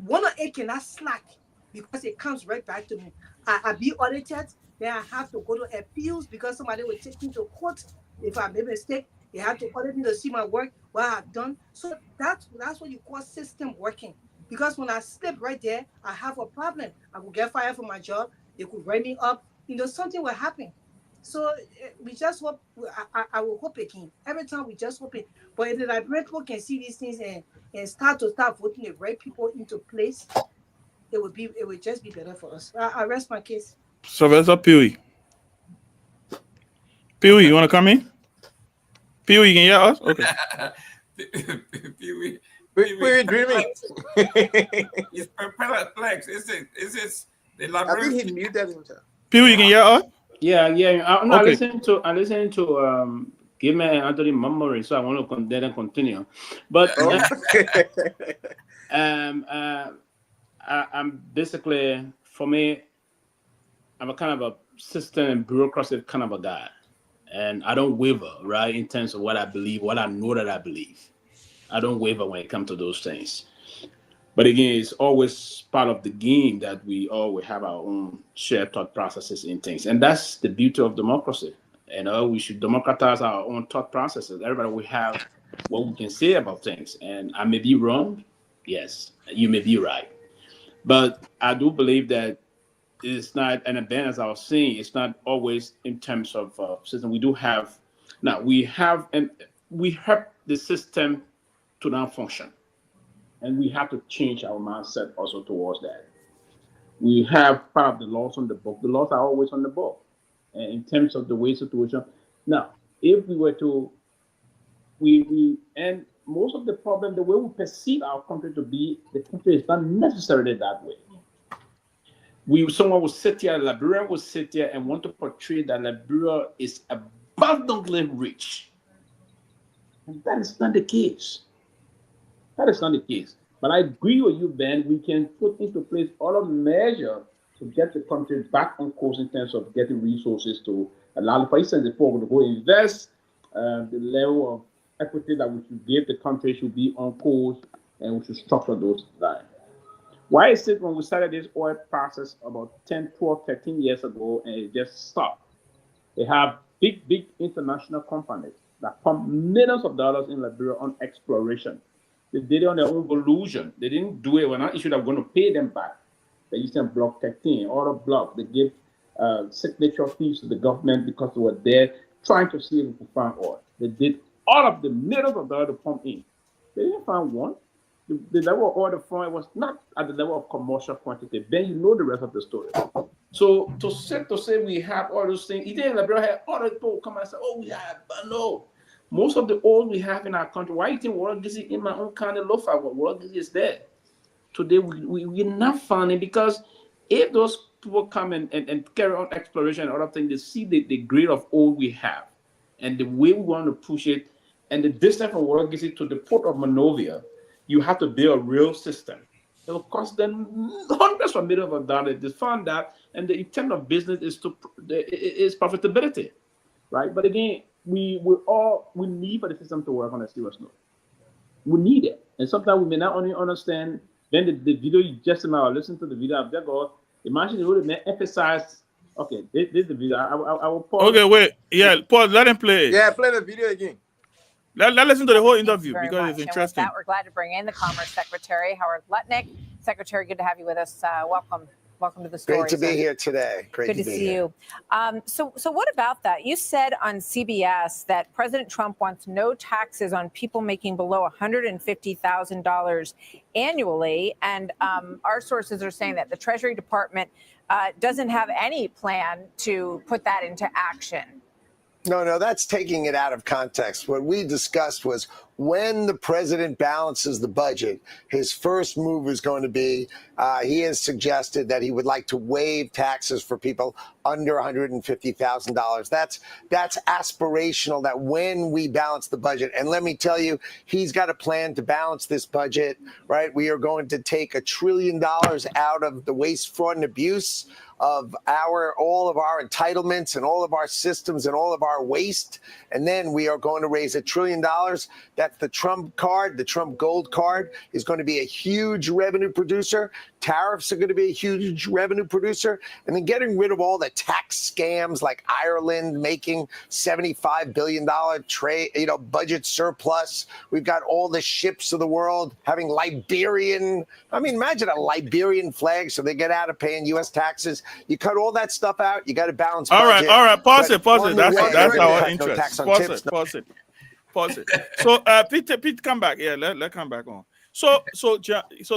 One of it cannot slack because it comes right back to me. I be audited, then I have to go to appeals because somebody will take me to court if I made a mistake. They have to audit me to see my work, what I've done. So that's what you call system working. Because when I slip right there, I have a problem. I will get fired from my job. They could write me up. You know, something will happen. So we just hope. I will hope again. Every time we just hope it. But if the Liberian people can see these things and start voting the right people into place, it would just be better for us. I rest my case. Sylvester Pewee. Pewee, you want to come in? Pewee, you can hear us? Okay. Pewee. We're dreaming. It's perplex. Is it the I think Liberian? he muted himself. Pewee, you can hear us? Yeah. I'm Okay. listening to give me Anthony memory, so I want to then continue. But I'm basically, for me, I'm a kind of a system and bureaucracy kind of a guy, and I don't waver, right, in terms of what I believe, what I know that I believe. I don't waver when it comes to those things. But again, it's always part of the game that we always have our own shared thought processes in things. And that's the beauty of democracy. We should democratize our own thought processes. Everybody will have what we can say about things. And I may be wrong. Yes, you may be right. But I do believe that it's not, and Ben, as I was saying, it's not always in terms of system. We do have, now we have the system to now function. And we have to change our mindset also towards that. We have part of the laws on the book. The laws are always on the book. And in terms of the way situation. Now, if we were to, and most of the problem, the way we perceive our country to be, the country is not necessarily that way. Someone will sit here, a Liberian will sit here and want to portray that Liberia is abundantly rich. And that is not the case. That is not the case. But I agree with you, Ben. We can put into place all of the measures to get the country back on course in terms of getting resources to allow, for instance, the poor to go invest. The level of equity that we should give the country should be on course, and we should structure those lines. Why is it when we started this oil process about 10, 12, 13 years ago and it just stopped? They have big international companies that pump millions of dollars in Liberia on exploration. They did it on their own volition. They didn't do it. We're not issued of going to pay them back. They used to block 13, other block. They give signature fees to the government because they were there trying to see if we could find oil. They did all of the millions of dollars to pump in. They didn't find one. The level of oil they found was not at the level of commercial quantity. Then you know the rest of the story. So to say we have all those things, even Liberia had other people come and say, oh, we have, but no. Most of the oil we have in our country, why do you think World Gizzard in my own county, Lofa, World Gizzard is there? Today, we're not finding, because if those people come and carry on exploration and other things, they see the grade of oil we have and the way we want to push it and the distance from World Gizzard to the port of Monrovia, you have to build a real system. It will cost them hundreds of millions of dollars to fund that, and the intent of business is profitability, right? But again, we need for the system to work on a serious note. We need it, and sometimes we may not only understand. Then the video you just now listen to the video of that go. Imagine it would emphasize. Okay, this is the video. I will pause. Okay, wait. Yeah, pause. Let him play. Yeah, play the video again. Let's listen to the whole interview Very because much. it's And with interesting. that, we're glad to bring in the Commerce Secretary, Howard Lutnick. Secretary, good to have you with us. Welcome to the story. Great to be here today. Great Good to see you. So what about that? You said on CBS that President Trump wants no taxes on people making below $150,000 annually, and our sources are saying that the Treasury Department doesn't have any plan to put that into action. No, that's taking it out of context. What we discussed was when the president balances the budget, his first move is going to be, he has suggested that he would like to waive taxes for people under $150,000. That's aspirational, that when we balance the budget, and let me tell you, he's got a plan to balance this budget, right? We are going to take $1 trillion out of the waste, fraud, and abuse of all of our entitlements and all of our systems and all of our waste. And then we are going to raise $1 trillion. That's the Trump card. The Trump gold card is going to be a huge revenue producer. Tariffs are going to be a huge revenue producer. And then getting rid of all the tax scams like Ireland making $75 billion budget surplus. We've got all the ships of the world having Liberian. I mean, imagine a Liberian flag so they get out of paying U.S. taxes. You cut all that stuff out. You got to balance budget. All right. Pause it. That's our no interest. tax on tips, Pause it. So, Pete, come back. Yeah, let come back on. So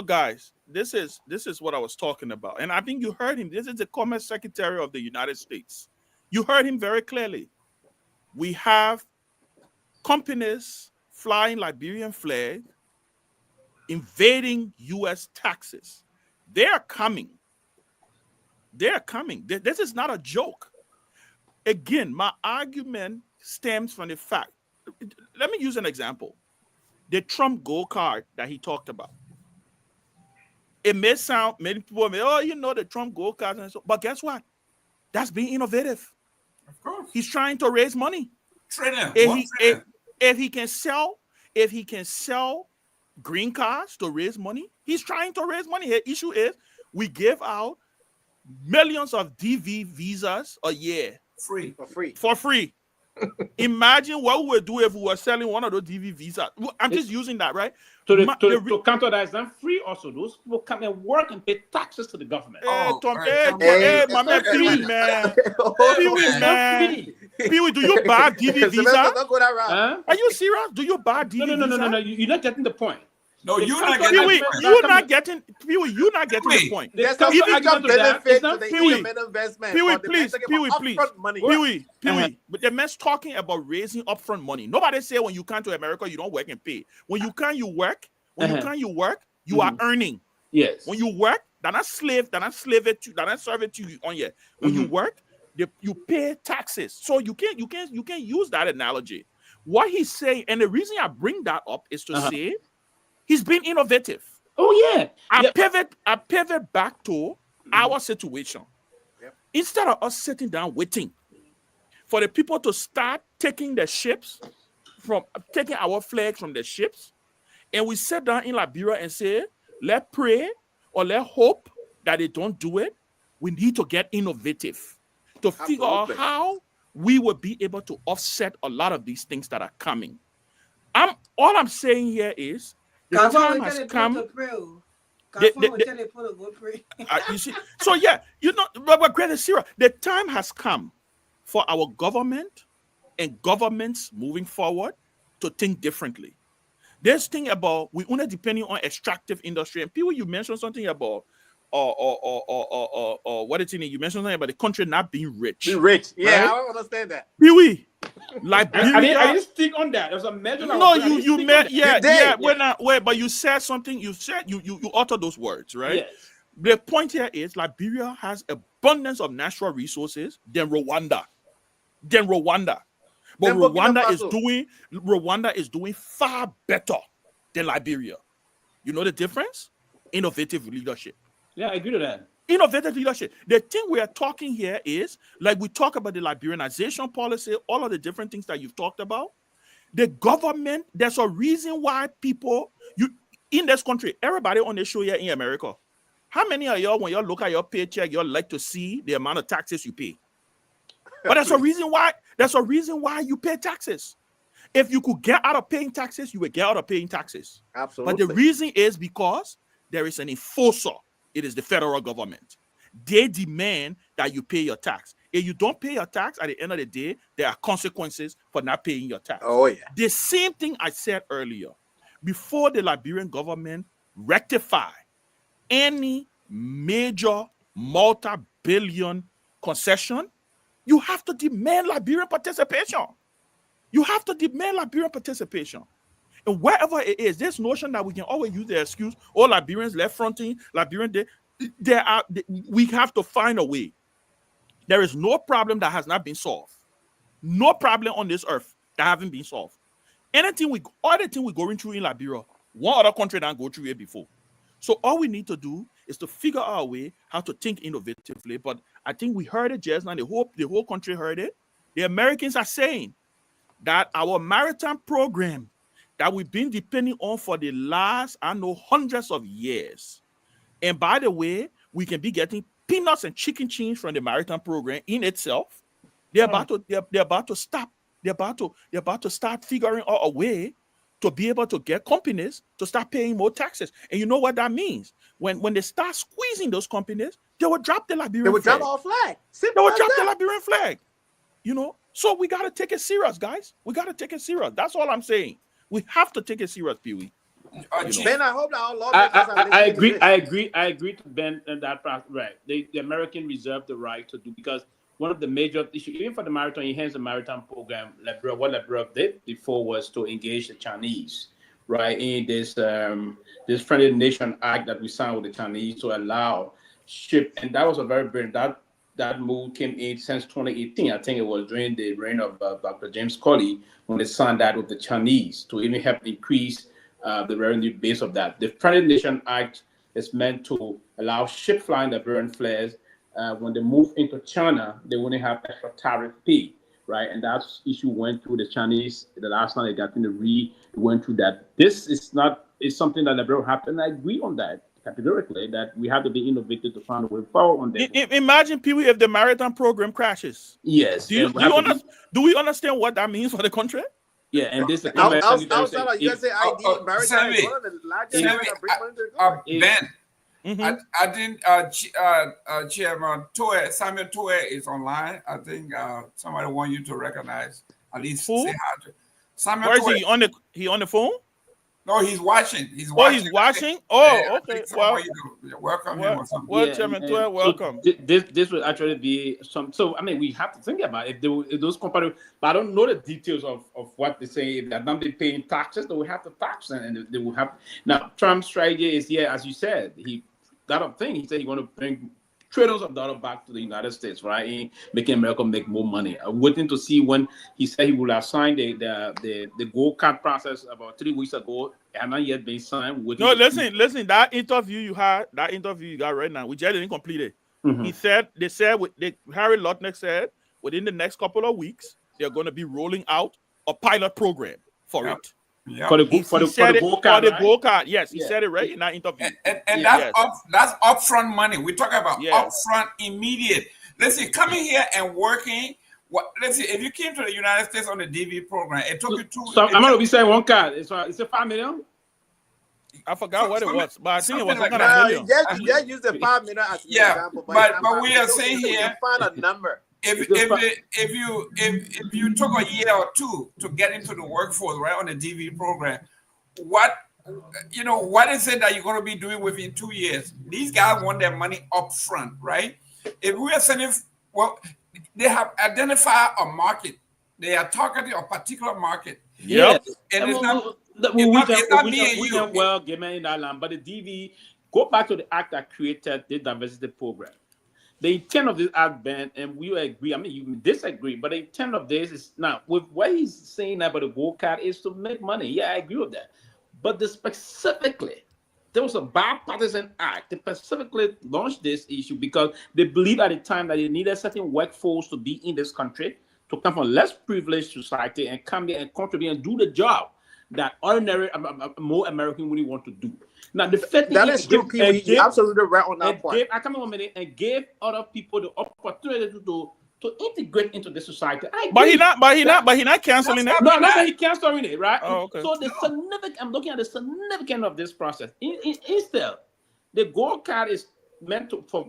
guys, this is what I was talking about, and I think you heard him. This is the Commerce Secretary of the United States. You heard him very clearly. We have companies flying Liberian flag, invading U.S. taxes. They are coming. This is not a joke. Again, my argument stems from the fact. Let me use an example. The Trump gold card that he talked about. It may sound, many people may, the Trump gold card, but guess what? That's being innovative. Of course. He's trying to raise money. Trillion. If he can sell green cards to raise money, he's trying to raise money. The issue is we give out millions of DV visas a year. For free. Imagine what we would do if we were selling one of those DV visas. I'm just using that, right? To counter that, it's not free also. Those people come and work and pay taxes to the government. My man, Pewee, man. Pewee, do you buy DV visa? Are you serious? Do you buy DV visa? No. You're not getting the point. No, you're not getting Pewee, you're not getting the point. There's some benefit to the income investment. Pewee, but the man's talking about raising upfront money. Nobody say when you come to America, you don't work and pay. When you come, you work. When you come, you work. You are earning. Yes. When you work, they're not serve it to you on you. When you work, you pay taxes. So you can't use that analogy. What he's saying, and the reason I bring that up is to say he's been innovative. Oh yeah. I pivot back to our situation. Yep. Instead of us sitting down waiting for the people to start taking our flags from the ships, and we sit down in Liberia and say, let's pray or let's hope that they don't do it. We need to get innovative to figure out how we will be able to offset a lot of these things that are coming. All I'm saying here is the time has come. You see, so yeah, but Greta Sarah, the time has come for our government and governments moving forward to think differently. This thing about we only depending on extractive industry, and people, you mentioned something about what it's in. You mentioned something about the country not being rich. Be rich, yeah, right? I don't understand that. Pewee, Liberia. I didn't speak on that. There's a measure. No, you meant but you said something. You said you uttered those words, right? Yes. The point here is Liberia has abundance of natural resources than Rwanda. But Rwanda is doing far better than Liberia. You know the difference? Innovative leadership. Yeah, I agree to that. Innovative leadership. The thing we are talking here is, like we talk about the Liberianization policy, all of the different things that you've talked about. The government, there's a reason why people, in this country, everybody on the show here in America, how many of y'all, when y'all look at your paycheck, y'all like to see the amount of taxes you pay? But there's a reason why you pay taxes. If you could get out of paying taxes, you would get out of paying taxes. Absolutely. But the reason is because there is an enforcer. It is the federal government. They demand that you pay your tax. If you don't pay your tax, at the end of the day, there are consequences for not paying your tax. Oh, yeah. The same thing I said earlier. Before the Liberian government rectify any major multi-billion concession, you have to demand Liberian participation. And wherever it is, this notion that we can always use the excuse, all Liberians left fronting, we have to find a way. There is no problem that has not been solved. No problem on this earth that haven't been solved. Anything we're going through in Liberia, one other country didn't go through it before. So all we need to do is to figure out a way how to think innovatively. But I think we heard it just now. The whole country heard it. The Americans are saying that our maritime program that we've been depending on for the last, hundreds of years. And by the way, we can be getting peanuts and chicken change from the maritime program in itself. They're about to start figuring out a way to be able to get companies to start paying more taxes. And you know what that means? When they start squeezing those companies, they will drop the Liberian flag. They will drop our flag. They will drop the Liberian flag. So we got to take it serious, guys. We got to take it serious. That's all I'm saying. We have to take it serious, Pewee. Ben, I hope that our I agree to Ben and that part. Right. The American reserve the right to do, because one of the major issues, even for the maritime, enhance the maritime program, what Liberia did before was to engage the Chinese, right? In this Friendly Nation Act that we signed with the Chinese to allow ship, and that was a very brilliant, that move came in since 2018. I think it was during the reign of Dr. James Colley when they signed that with the Chinese to even help increase the revenue base of that. The Friendly Nation Act is meant to allow ship flying Liberian flags. When they move into China, they wouldn't have extra tariff pay, right? And that issue went through the Chinese. The last time they got in the went through that. This is something that Liberia happened. I agree on that categorically, that we have to be innovative to find a way forward on that. Imagine, Pewee, if the maritime program crashes. Yes. Do we understand what that means for the country? Yeah, and this outside of USA ID, maritime is one of the largest. Ben. Mm-hmm. I think Chairman Samuel Pewee is online. I think somebody want you to recognize, at least say hi to Samuel. Where is he? He on the phone? No, he's watching. He's watching. Oh, okay. Well, welcome him or something. Well, Chairman Pewee, welcome. So this would actually be some. So I mean, we have to think about if those companies. But I don't know the details of what they say. If they're not paying taxes, they will have to tax, and they will have. Now, Trump's strategy is, as you said, he said he's going to bring trillions of dollars back to the United States, right? Making America make more money. I'm waiting to see when he said he will have signed the gold card process about 3 weeks ago. It has not yet been signed. No, listen. That interview you got right now, we just didn't complete it. Mm-hmm. Harry Lutnick said within the next couple of weeks they're going to be rolling out a pilot program for it. Yeah. For the He for the said it gold for card, the right? gold card. Yes, he Yeah. said it right in that interview. And Yeah. that's upfront money. We talk about Yeah. upfront, immediate. Let's see, coming here and working. Let's see, if you came to the United States on the DV program, it took you So I'm gonna be saying one card. It's a 5 million. I forgot what it was, but I think it was some something kind of like million. Just use the 5 million as an Yeah, example. but we are saying you here, can find a number. if you took a year or two to get into the workforce, right, on the DV program, what is it that you're going to be doing within 2 years? These guys want their money up front, right? If we are sending, well, they have identified a market. They are targeting a particular market. Yep. And it's not me and you. Well, give me in that land, but the DV go back to the act that created the diversity program. The intent of this act, Ben, and we agree. I mean, you disagree, but the intent of this is now with what he's saying about the gold card is to make money. Yeah, I agree with that. But specifically, there was a bipartisan act that specifically launched this issue because they believe at the time that they needed a certain workforce to be in this country, to come from less privileged society and come here and contribute and do the job that ordinary, more American really want to do. Now, the fact that is true, Pewee. You're absolutely right on that point. I come in 1 minute and gave other people the opportunity to integrate into the society. But he not canceling it. No, not that he canceling it, right? Oh, okay. So I'm looking at the significance of this process. Instead, the gold card is meant for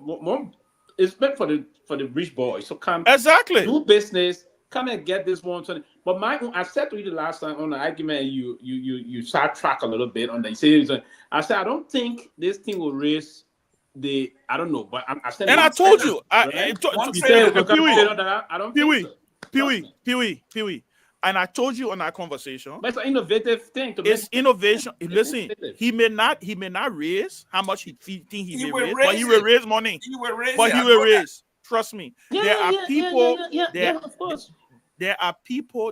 the rich boys. So come exactly do business, come and get this one. But I said to you the last time on the argument, you sidetrack a little bit on the series. I said I don't think this thing will raise I don't know, but I said. And I told you, Pewee, and I told you on that conversation. But it's an innovative thing. It's innovation. Listen, he may not raise how much he think he may raise, but he will raise money. He will raise. Trust me. There are people,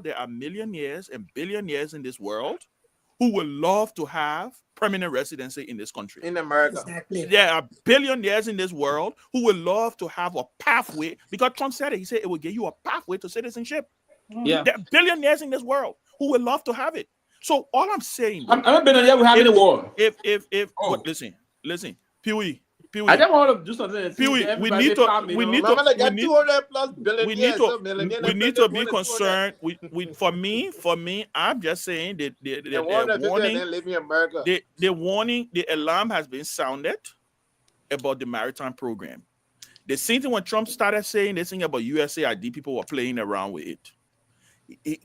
there are millionaires and billionaires in this world who would love to have permanent residency in this country. In America. Exactly. There are billionaires in this world who would love to have a pathway, because Trump said it. He said it will give you a pathway to citizenship. Yeah. There are billionaires in this world who would love to have it. So all I'm saying, I'm a billionaire. We have in the world. Listen, Pewee. I don't want to do something. Pewee, we need to be concerned. For me, I'm just saying that the alarm has been sounded about the maritime program. The same thing when Trump started saying this thing about USAID, people were playing around with it.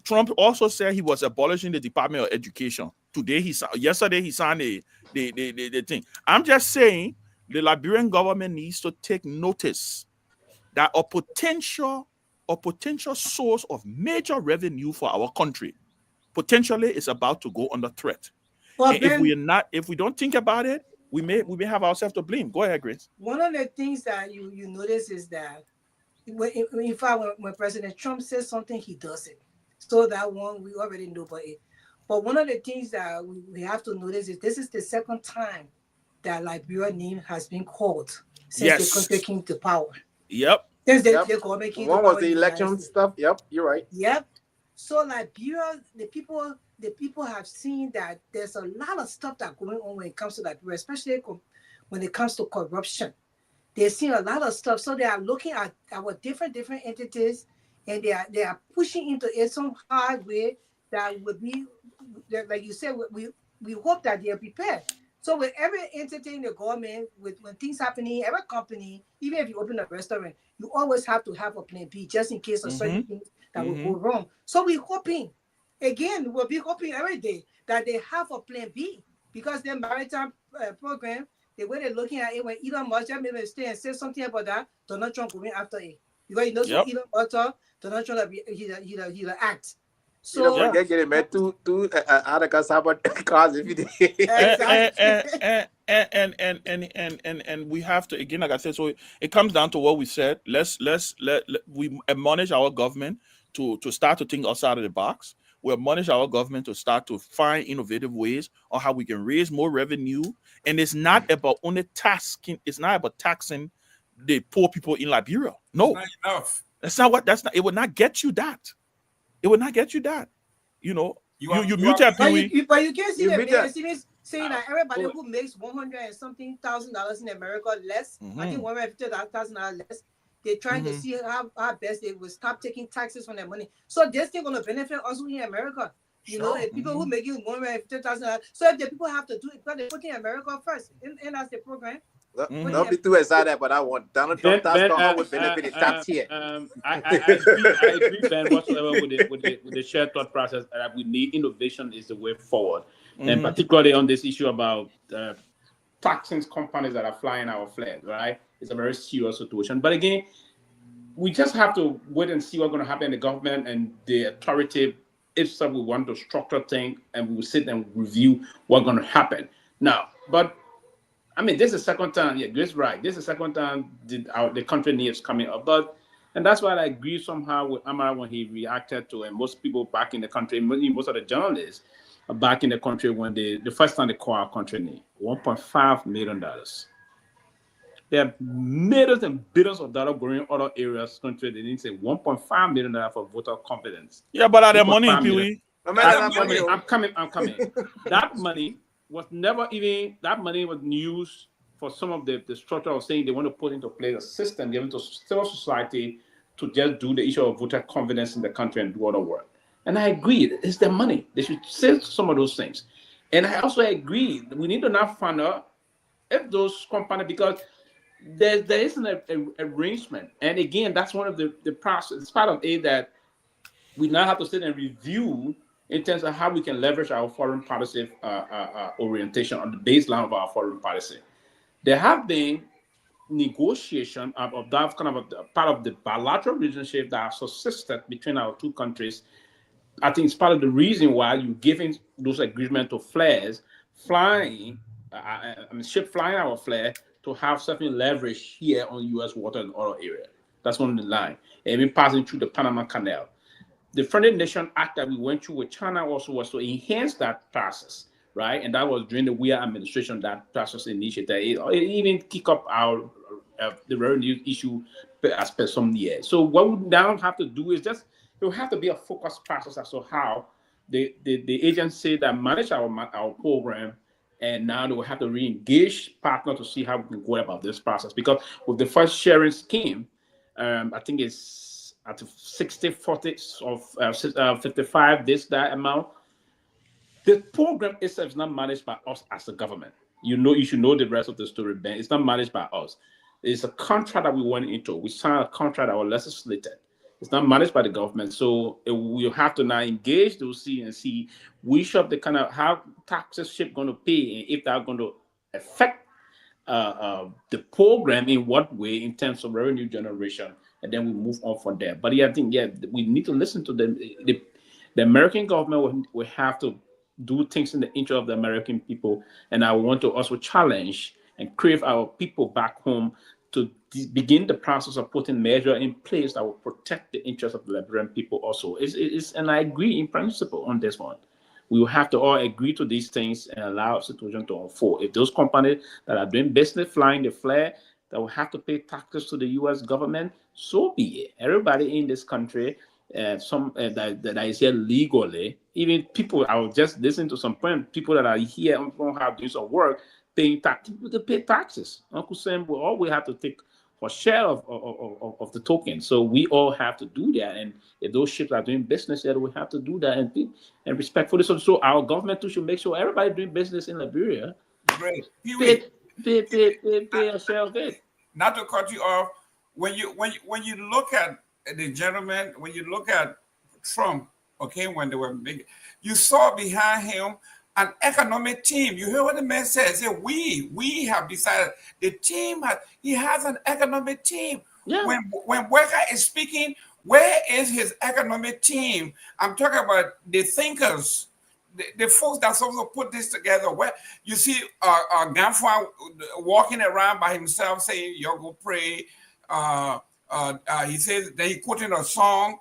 Trump also said he was abolishing the Department of Education. Yesterday he signed the thing. I'm just saying, the Liberian government needs to take notice that a potential source of major revenue for our country potentially is about to go under threat. Well, and if we don't think about it, we may have ourselves to blame. Go ahead, Grace. One of the things that you notice is that when President Trump says something, he does it. So that one we already know about it. But one of the things that we have to notice is this is the second time that Liberia name has been called since the country came to power. Yep. Since the government came to power. One was the election stuff. Yep, you're right. Yep. So Liberia, the people have seen that there's a lot of stuff that going on when it comes to Liberia, especially when it comes to corruption. They're seeing a lot of stuff. So they are looking at our different entities, and they are pushing into it some hard way that would be, like you said, we hope that they are prepared. So with every entity in the government, when things happening, every company, even if you open a restaurant, you always have to have a plan B just in case of certain things that will go wrong. So we'll be hoping every day that they have a plan B, because their maritime program, the way they're looking at it, when Elon Musk just made a mistake and said something about that, Donald Trump going after it. Because he knows Elon Musk, Donald Trump, he'll act. So you don't forget getting met two other cars every day. Exactly. And we have to, again, like I said, so it comes down to what we said. We admonish our government to start to think outside of the box. We admonish our government to start to find innovative ways on how we can raise more revenue. And it's not about only taxing. It's not about taxing the poor people in Liberia. No, Not enough. it would not get you that. It would not get you that. You muted, Pewee. But you can't see You the muted. estimate saying that everybody who makes $100 and something thousand in America less, I think $150,000 less, they're trying to see how best they will stop taking taxes on their money. So they're still going to benefit us in America. You know, if people who make $150,000. So if the people have to do it, because they put in America first, and that's the program. Don't be too excited, but I want Donald Trump tax cut would benefit the top tier. I agree, Ben, whatsoever with the shared thought process that we need innovation is the way forward, and particularly on this issue about taxing companies that are flying our flag, right? It's a very serious situation. But again, we just have to wait and see what's going to happen in the government and the authority. If so, we want to structure things, and we will sit and review what's going to happen now. But I mean, this is the second time. Yeah, Grace right. This is the second time the country needs coming up. And that's why I agree somehow with Amara when he reacted to, and most people back in the country, most of the journalists are back in the country when the first time they call our country need $1.5 million. There are millions and billions of dollars going in other areas country. They need to say $1.5 million for voter confidence. Yeah, but are there money, Pewee? I'm coming. That money was never even, that money was used for some of the structure of saying they want to put into place a system given to civil society to just do the issue of voter confidence in the country and do other work. And I agree, it's their money. They should save some of those things. And I also agree that we need to now find out if those companies, because there isn't an arrangement. And again, that's one of the process. It's part of it that we now have to sit and review in terms of how we can leverage our foreign policy orientation on the baseline of our foreign policy. There have been negotiation of that kind of a part of the bilateral relationship that are subsisted between our two countries. I think it's part of the reason why you're giving those agreements to flares flying, ship flying our flare to have something leverage here on U.S. water and other area. That's one of the line. And been passing through the Panama Canal. The Friendly Nation Act that we went through with China also was to enhance that process, right? And that was during the Weir administration that process initiated. It even kick up our the revenue issue as per some years. So what we now have to do is just, it will have to be a focused process as to how the agency that manage our program, and now they will have to re-engage partner to see how we can go about this process. Because with the first sharing scheme, I think it's at 60-40 of 55, that amount. The program itself is not managed by us as a government. You should know the rest of the story, Ben. It's not managed by us. It's a contract that we went into. We signed a contract that was legislated. It's not managed by the government. So we'll have to now engage those CNC, which of the kind of how taxes ship going to pay, and if they're going to affect the program in what way in terms of revenue generation, and then we move on from there. But yeah, I think we need to listen to them. The American government will have to do things in the interest of the American people, and I want to also challenge and crave our people back home to begin the process of putting measures in place that will protect the interests of the Liberian people also. And I agree in principle on this one. We will have to all agree to these things and allow a situation to unfold. If those companies that are doing business flying the flag that will have to pay taxes to the U.S. government, so be it. Everybody in this country, that is here legally, even people, I was just listening to some people that are here and don't have to do some work, paying tax, people to pay taxes. Uncle Sam, we all have to take a share of the token. So we all have to do that. And if those ships are doing business there, we have to do that and respectfully. So our government too should make sure everybody doing business in Liberia pay a share of it. Not to cut you off, when you look at the gentleman, when you look at Trump, okay, when they were big, you saw behind him an economic team. You hear what the man said? He said, we have decided, the team he has an economic team. Yeah. When Worker is speaking, where is his economic team? I'm talking about the thinkers, the folks that's supposed to put this together. Where you see Garguah walking around by himself saying, "You go pray." He says that he quoting a song.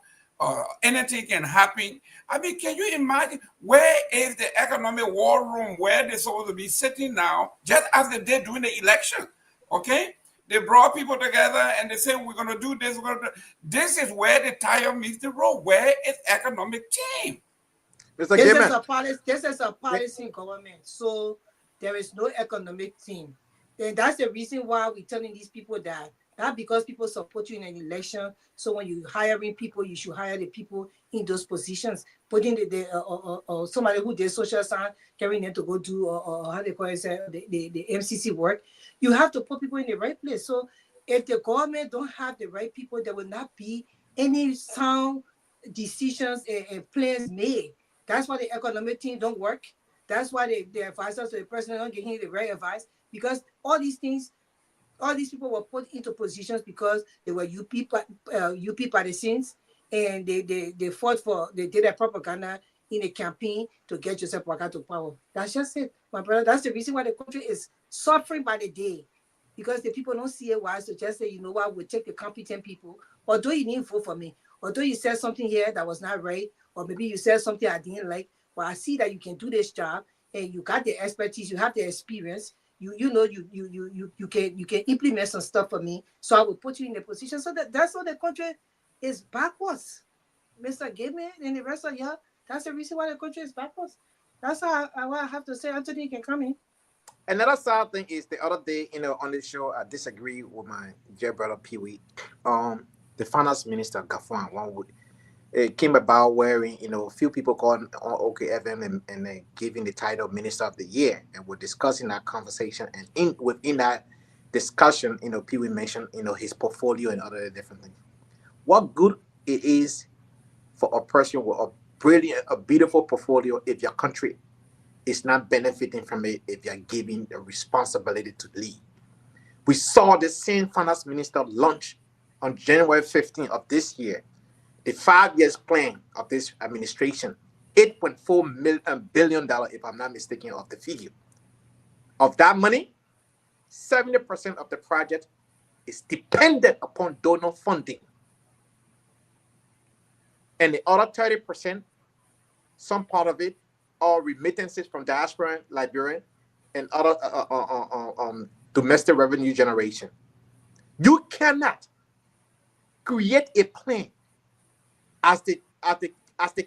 Anything can happen. I mean, can you imagine where is the economic war room where they're supposed to be sitting now, just as they did during the election? Okay, they brought people together and they said, "We're going to do this. We're going to do." This is where the tire meets the road. Where is economic team? Mr. This Gaiman. is a policy. This is a policy in government. So there is no economic team. And that's the reason why we're telling these people that not because people support you in an election. So when you're hiring people, you should hire the people in those positions. Putting somebody who did social science, carrying them to go do how they call it, the MCC work. You have to put people in the right place. So if the government don't have the right people, there will not be any sound decisions and plans made. That's why the economic team don't work. That's why the advisors to the president don't get him the right advice, because all these things, all these people were put into positions because they were UP partisans, and they fought for, they did a propaganda in a campaign to get Joseph Waka to power. That's just it, my brother. That's the reason why the country is suffering by the day, because the people don't see it wise to just say, you know what, we'll take the competent people, although you didn't vote for me, although you said something here that was not right, or maybe you said something I didn't like, but I see that you can do this job and you got the expertise, you have the experience, you know you can implement some stuff for me, so I will put you in the position. So that's how the country is backwards, Mr. Gaiman and the rest of y'all. That's the reason why the country is backwards. That's what I have to say. Anthony can come in. Another sad thing is the other day, on the show, I disagree with my dear brother Pewee. The finance minister Garguah, it came about wherein a few people called on OKFM and giving the title Minister of the Year, and we're discussing that conversation. And within that discussion, Pewee mentioned his portfolio and other different things. What good it is for a person with a beautiful portfolio if your country is not benefiting from it, if you're giving the responsibility to lead. We saw the same finance minister launch on January 15th of this year the 5 years plan of this administration, $8.4 billion, if I'm not mistaken, of the figure. Of that money, 70% of the project is dependent upon donor funding. And the other 30%, some part of it, are remittances from diaspora, Liberia, and other domestic revenue generation. You cannot create a plan as the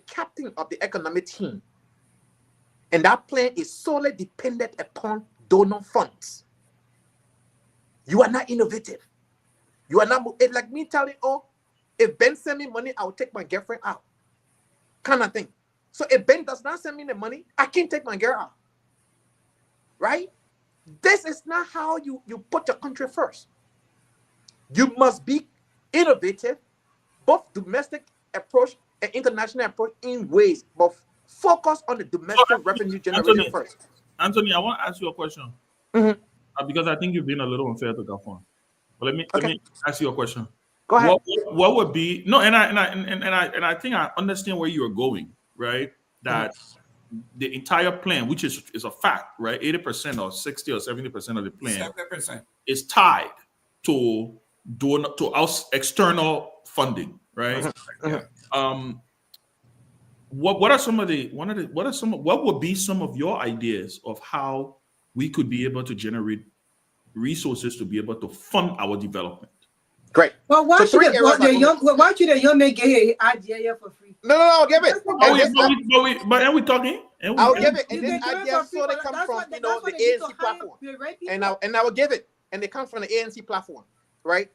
captain of the economic team, and that plan is solely dependent upon donor funds. You are not innovative. You are not. It's like me telling, if Ben send me money, I will take my girlfriend out, kind of thing. So if Ben does not send me the money, I can't take my girl out, right? This is not how you put your country first. You must be innovative, both domestic approach and international approach in ways, but focus on the domestic revenue generation first. Anthony, I want to ask you a question, because I think you've been a little unfair to Garguah. But let me ask you a question. Go ahead. What would be and I think I understand where you are going, right? That the entire plan, which is a fact, right? 80% or 60 or 70% of the plan 70% is tied to external funding, right? What would be some of your ideas of how we could be able to generate resources to be able to fund our development? Great. Well, why should the young man get an idea here for free? No, give it. But are we talking? I'll give it. And this idea sort of comes from the ANC platform. And I will give it. And it comes from the ANC platform, right?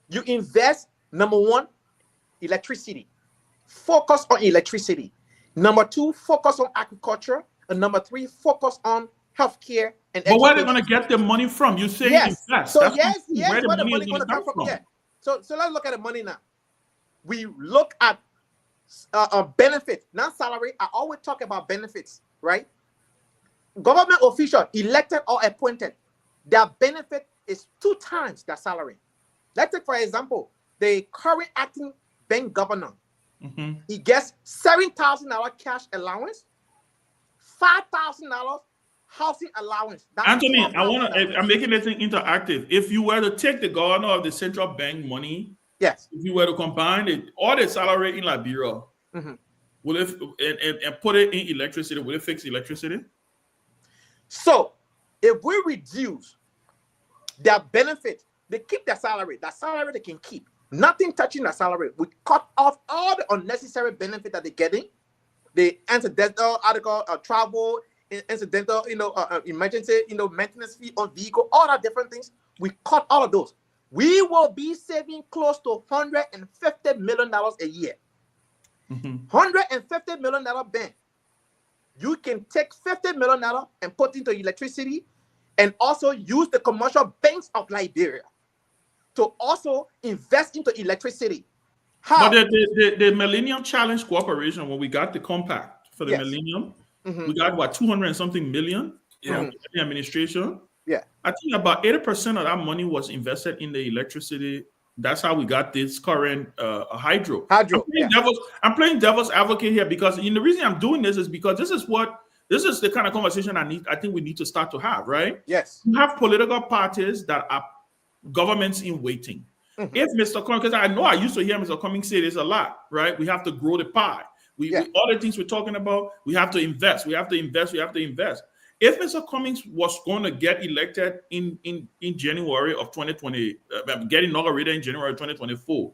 You invest, number one, electricity. Focus on electricity. Number two, focus on agriculture. And number three, focus on healthcare and education. But where are they going to get the money from? You say yes. invest. So where the money going to come from? Yeah. So let's look at the money now. We look at benefits, not salary. I always talk about benefits, right? Government official, elected or appointed, their benefit is 2 times their salary. Let's take, for example, the current acting bank governor. He gets $7,000 cash allowance, $5,000 housing allowance. Anthony, I'm making this thing interactive. If you were to take the governor of the central bank money, yes, if you were to combine all the salary in Liberia, will it and put it in electricity, will it fix electricity? So if we reduce their benefit, they keep their salary. That salary they can keep. Nothing touching their salary. We cut off all the unnecessary benefit that they're getting. the incidental article, travel, incidental, emergency, maintenance fee on vehicle, all that different things. We cut all of those. We will be saving close to $150 million a year. $150 million ban. You can take $50 million and put into electricity, and also use the commercial banks of Liberia to also invest into electricity. How? But the Millennium Challenge Corporation, when we got the compact for the Millennium, we got what, 200 and something million from the administration. Yeah, I think about 80% of that money was invested in the electricity. That's how we got this current hydro. I'm playing devil's advocate here because the reason I'm doing this is because this is the kind of conversation I think we need to start to have, right? Yes. You have political parties that are governments in waiting. If Mr. Cummings, because I know I used to hear Mr. Cummings say this a lot, right? We have to grow the pie. We all the things we're talking about, we have to invest. We have to invest. We have to invest. If Mr. Cummings was going to get elected in January of 2020, get inaugurated in January of 2024,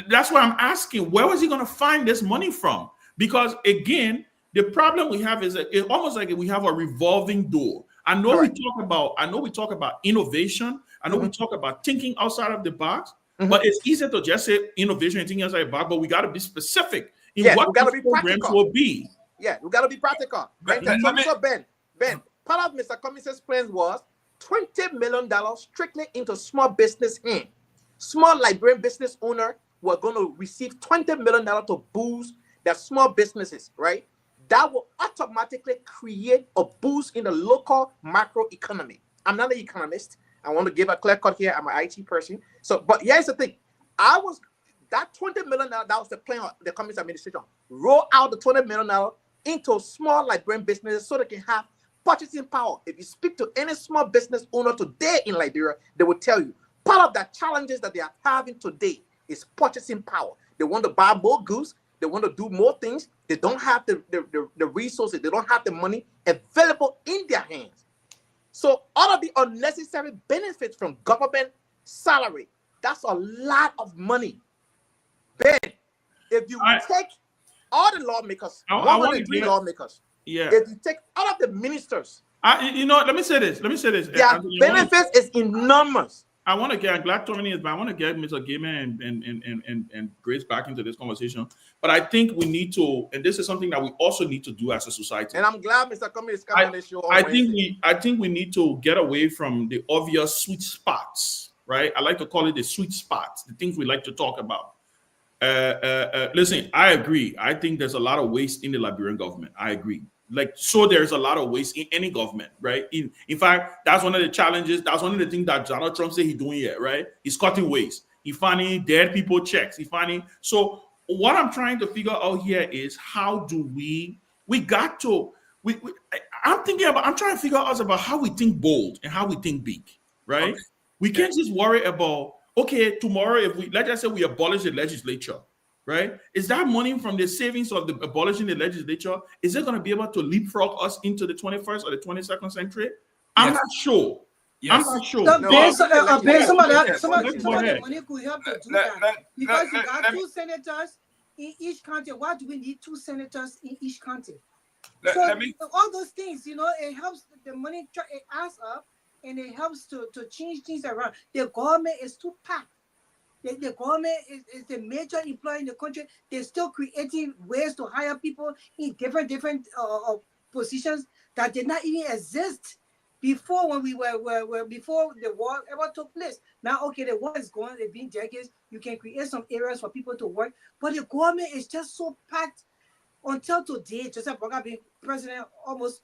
that's why I'm asking, where was he going to find this money from? Because again, the problem we have is that it's almost like we have a revolving door. I know we talk about innovation. I know we talk about thinking outside of the box, but it's easy to just say innovation and thinking outside the box, but we got to be specific in what the programs will be. Yeah, we got to be practical. Right? So Ben, part of Mr. Cummings' plans was $20 million strictly into small business hand. Small Liberian business owner were going to receive $20 million to boost their small businesses, right? That will automatically create a boost in the local macro economy. I'm not an economist. I want to give a clear cut here. I'm an IT person. So, but here's the thing. That $20 million, that was the plan of the Cummings administration. Roll out the $20 million into small Liberian businesses so they can have purchasing power. If you speak to any small business owner today in Liberia, they will tell you part of the challenges that they are having today is purchasing power. They want to buy more goods. They want to do more things. They don't have the resources. They don't have the money available in their hands. So all of the unnecessary benefits from government salary, that's a lot of money. Ben, if you take all the lawmakers, 103 lawmakers, if you take all of the ministers, let me say this. Their benefits is enormous. I want to get, I'm glad Tomalin is back. I want to get Mr. Gaiman and Grace back into this conversation. But I think we need to, and this is something that we also need to do as a society. And I'm glad Mr. Cummings is coming on this show. I think we need to get away from the obvious sweet spots, right? I like to call it the sweet spots, the things we like to talk about. Listen, I agree. I think there's a lot of waste in the Liberian government. I agree. There's a lot of waste in any government, right? In fact, that's one of the challenges. That's one of the things that Donald Trump said he's doing here, right? He's cutting waste. He's finding dead people checks. So what I'm trying to figure out here is how do I'm trying to figure out about how we think bold and how we think big, right? Okay. We can't just worry about, okay, tomorrow, let's just say we abolish the legislature, right? Is that money from the savings of the abolishing the legislature, is it going to be able to leapfrog us into the 21st or the 22nd century? I'm not sure. Yes. I'm not sure. Some of the money could help to do that. Because you got 2 senators in each county. Why do we need 2 senators in each county? All those things, it helps the money, it adds up, and it helps to change things around. The government is too packed. The government is the major employer in the country. They're still creating ways to hire people in different positions that did not even exist before when we were before the war ever took place. Now, okay, the war is going, it's been decades. You can create some areas for people to work, but the government is just so packed. Until today, Joseph Boga being president almost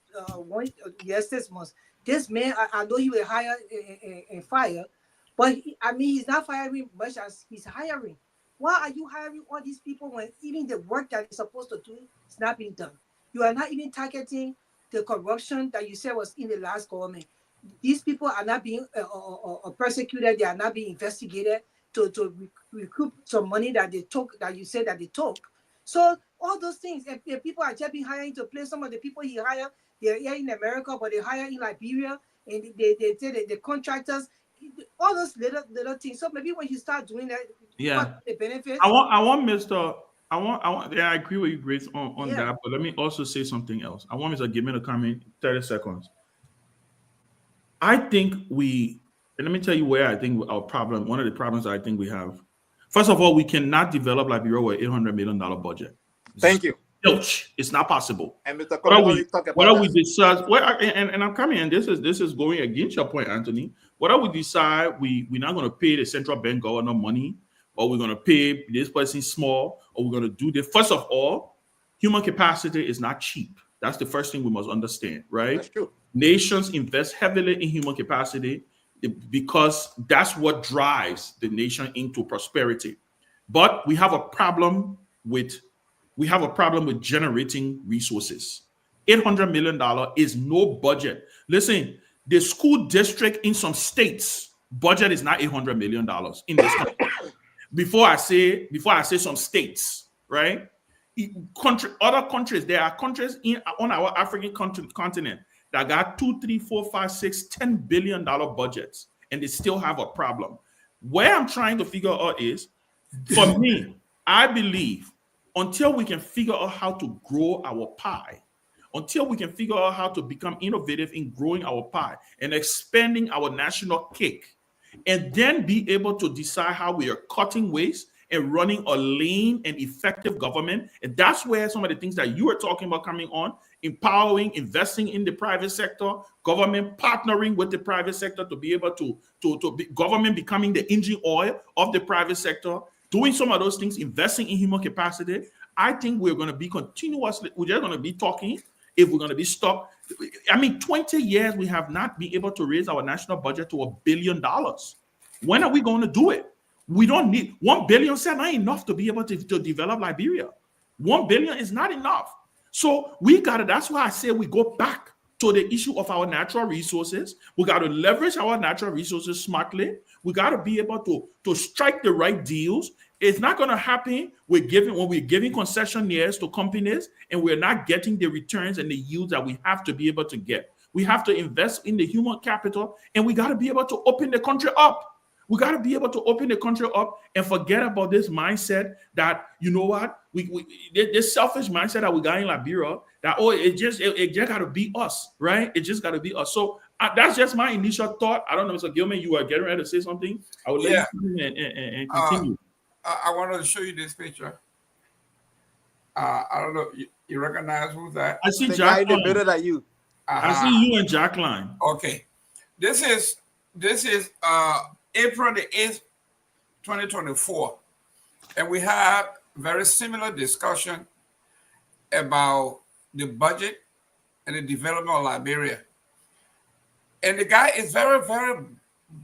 6 months. This man, I know he will hire and fire. But he's not firing much as he's hiring. Why are you hiring all these people when even the work that he's supposed to do is not being done? You are not even targeting the corruption that you said was in the last government. These people are not being persecuted. They are not being investigated to recoup some money that they took, that you said that they took. So all those things, and people are just being hired to play. Some of the people he hired, they're here in America, but they hire in Liberia, and they say the contractors, all those little things. So maybe when you start doing that, what the benefits? I want Mr. Yeah, I agree with you, Grace, on Yeah. that. But let me also say something else. I want Mr. Gimme to comment 30 seconds. I think and let me tell you where I think our problem, one of the problems I think we have. First of all, we cannot develop Liberia with $800 million budget. Thank you. Zilch. It's not possible. And Mr. Kobe, talk about What are we that. decide? And I'm coming, and this is going against your point, Anthony. What are we decide? We're not going to pay the central bank governor money, or we're going to pay this person small, or we're going to do this. First of all, human capacity is not cheap. That's the first thing we must understand, right? That's true. Nations invest heavily in human capacity because that's what drives the nation into prosperity. But we have a problem with generating resources. $800 million is no budget. Listen, the school district in some states budget is not $800 million in this country. Before I say some states, right? Other countries, there are countries on our African continent that got $2, $3, $4, $5, $6, $10 billion budgets, and they still have a problem. Where I'm trying to figure out is, for me, I believe until we can figure out how to grow our pie, until we can figure out how to become innovative in growing our pie and expanding our national cake, and then be able to decide how we are cutting waste and running a lean and effective government. And that's where some of the things that you are talking about coming on, empowering, investing in the private sector, government partnering with the private sector to be able to be, government becoming the engine oil of the private sector, doing some of those things, investing in human capacity. I think we're going to be continuously, we're just going to be talking if we're going to be stuck. I mean, 20 years, we have not been able to raise our national budget to $1 billion. When are we going to do it? We don't need $1 billion. Not enough to be able to develop Liberia. $1 billion is not enough. So we got to, that's why I say we go back to the issue of our natural resources. We got to leverage our natural resources smartly. We got to be able to strike the right deals. It's not going to happen when we're giving concessionaires to companies and we're not getting the returns and the yields that we have to be able to get. We have to invest in the human capital, and we got to be able to open the country up. We got to be able to open the country up and forget about this mindset that, you know what, this selfish mindset that we got in Liberia, that, it just got to be us, right? It just got to be us. So that's just my initial thought. I don't know, Mr. Gilman, you are getting ready to say something? I will let you and continue. I wanted to show you this picture. I don't know, you recognize who's that? I see Jacqueline. Better than you. I see you and Jacqueline. Okay. This is April the 8th, 2024. And we had very similar discussion about the budget and the development of Liberia. And the guy is very, very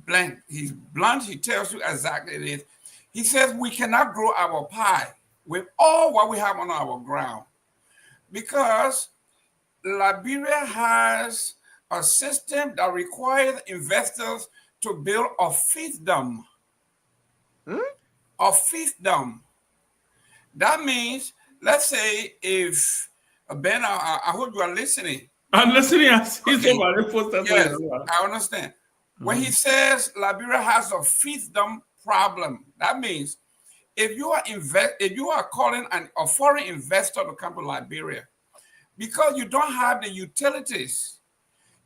blunt. He's blunt. He tells you exactly it is. He says we cannot grow our pie with all what we have on our ground because Liberia has a system that requires investors to build a fiefdom. A fiefdom. That means, let's say, if Ben, I hope you are listening. I'm listening. I see somebody post that. Yes, I understand. When he says Liberia has a fiefdom problem, that means if you are calling a foreign investor to come to Liberia, because you don't have the utilities,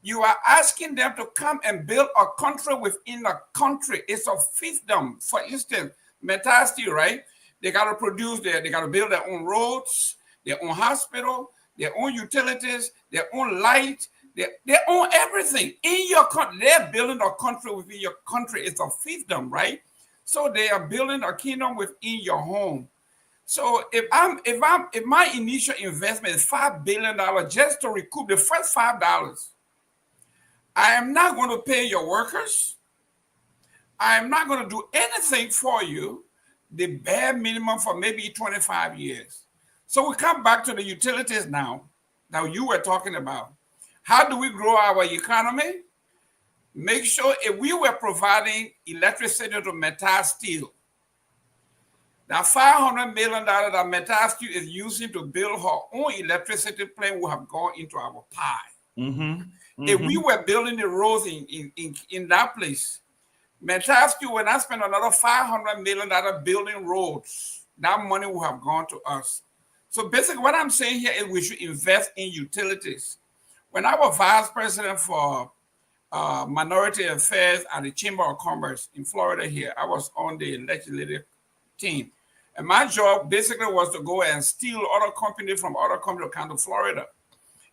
you are asking them to come and build a country within a country. It's a fiefdom. For instance, Metal Steel, right? They got to produce they got to build their own roads, their own hospital, their own utilities, their own light. They own everything in your country. They're building a country within your country. It's a fiefdom, right? So they are building a kingdom within your home. So if my initial investment is $5 billion just to recoup the first $5, I am not going to pay your workers. I am not going to do anything for you, the bare minimum for maybe 25 years. So we come back to the utilities now that you were talking about. How do we grow our economy? Make sure if we were providing electricity to Metal Steel, that $500 million that Metal Steel is using to build her own electricity plant will have gone into our pie. If we were building the roads in that place, Metal Steel will not spend another $500 million building roads. that money will have gone to us. So basically what I'm saying here is we should invest in utilities. When I was vice president for minority affairs at the Chamber of Commerce in Florida here, I was on the legislative team. And my job basically was to go and steal other companies from other companies to come to Florida.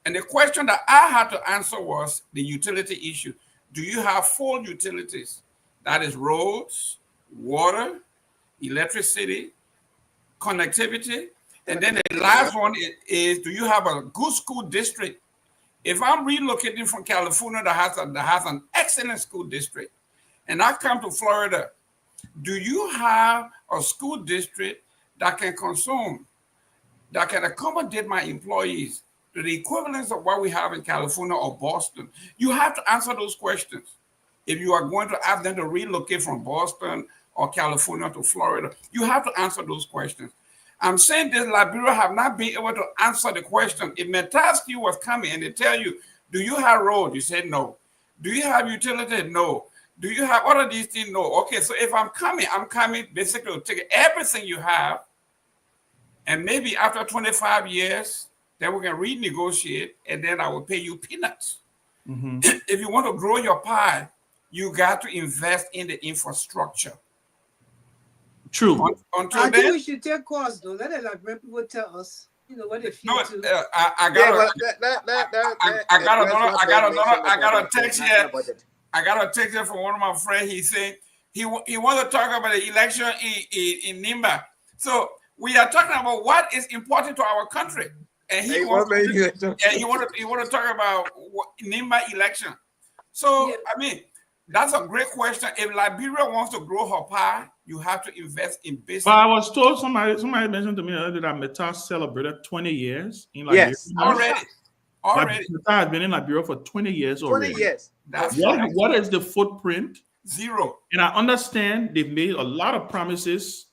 And the question that I had to answer was the utility issue. Do you have full utilities? That is roads, water, electricity, connectivity. And then the last one is do you have a good school district? If I'm relocating from California that has an excellent school district, and I come to Florida, do you have a school district that can consume, that can accommodate my employees to the equivalence of what we have in California or Boston? You have to answer those questions. If you are going to ask them to relocate from Boston or California to Florida, you have to answer those questions. I'm saying this, Liberia have not been able to answer the question. If Metasky was coming and they tell you, do you have road? You say no. Do you have utility? No. Do you have all of these things? No. Okay, so if I'm coming basically to take everything you have, and maybe after 25 years, then we can renegotiate, and then I will pay you peanuts. Mm-hmm. If you want to grow your pie, you got to invest in the infrastructure. True. I think we should take course though. Let the Liberian people tell us, you know, what they feel. No, I got a text here. I got a text here from one of my friends. He said he wants to talk about the election in Nimba. So we are talking about what is important to our country, and he wants to talk about Nimba election. So yeah. I mean, that's a great question. If Liberia wants to grow her pie, you have to invest in business. But I was told somebody mentioned to me earlier that Meta celebrated 20 years in Liberia. Yes, already. Meta has been in Liberia for 20 years already. 20 years. That's what is the footprint? Zero. And I understand they've made a lot of promises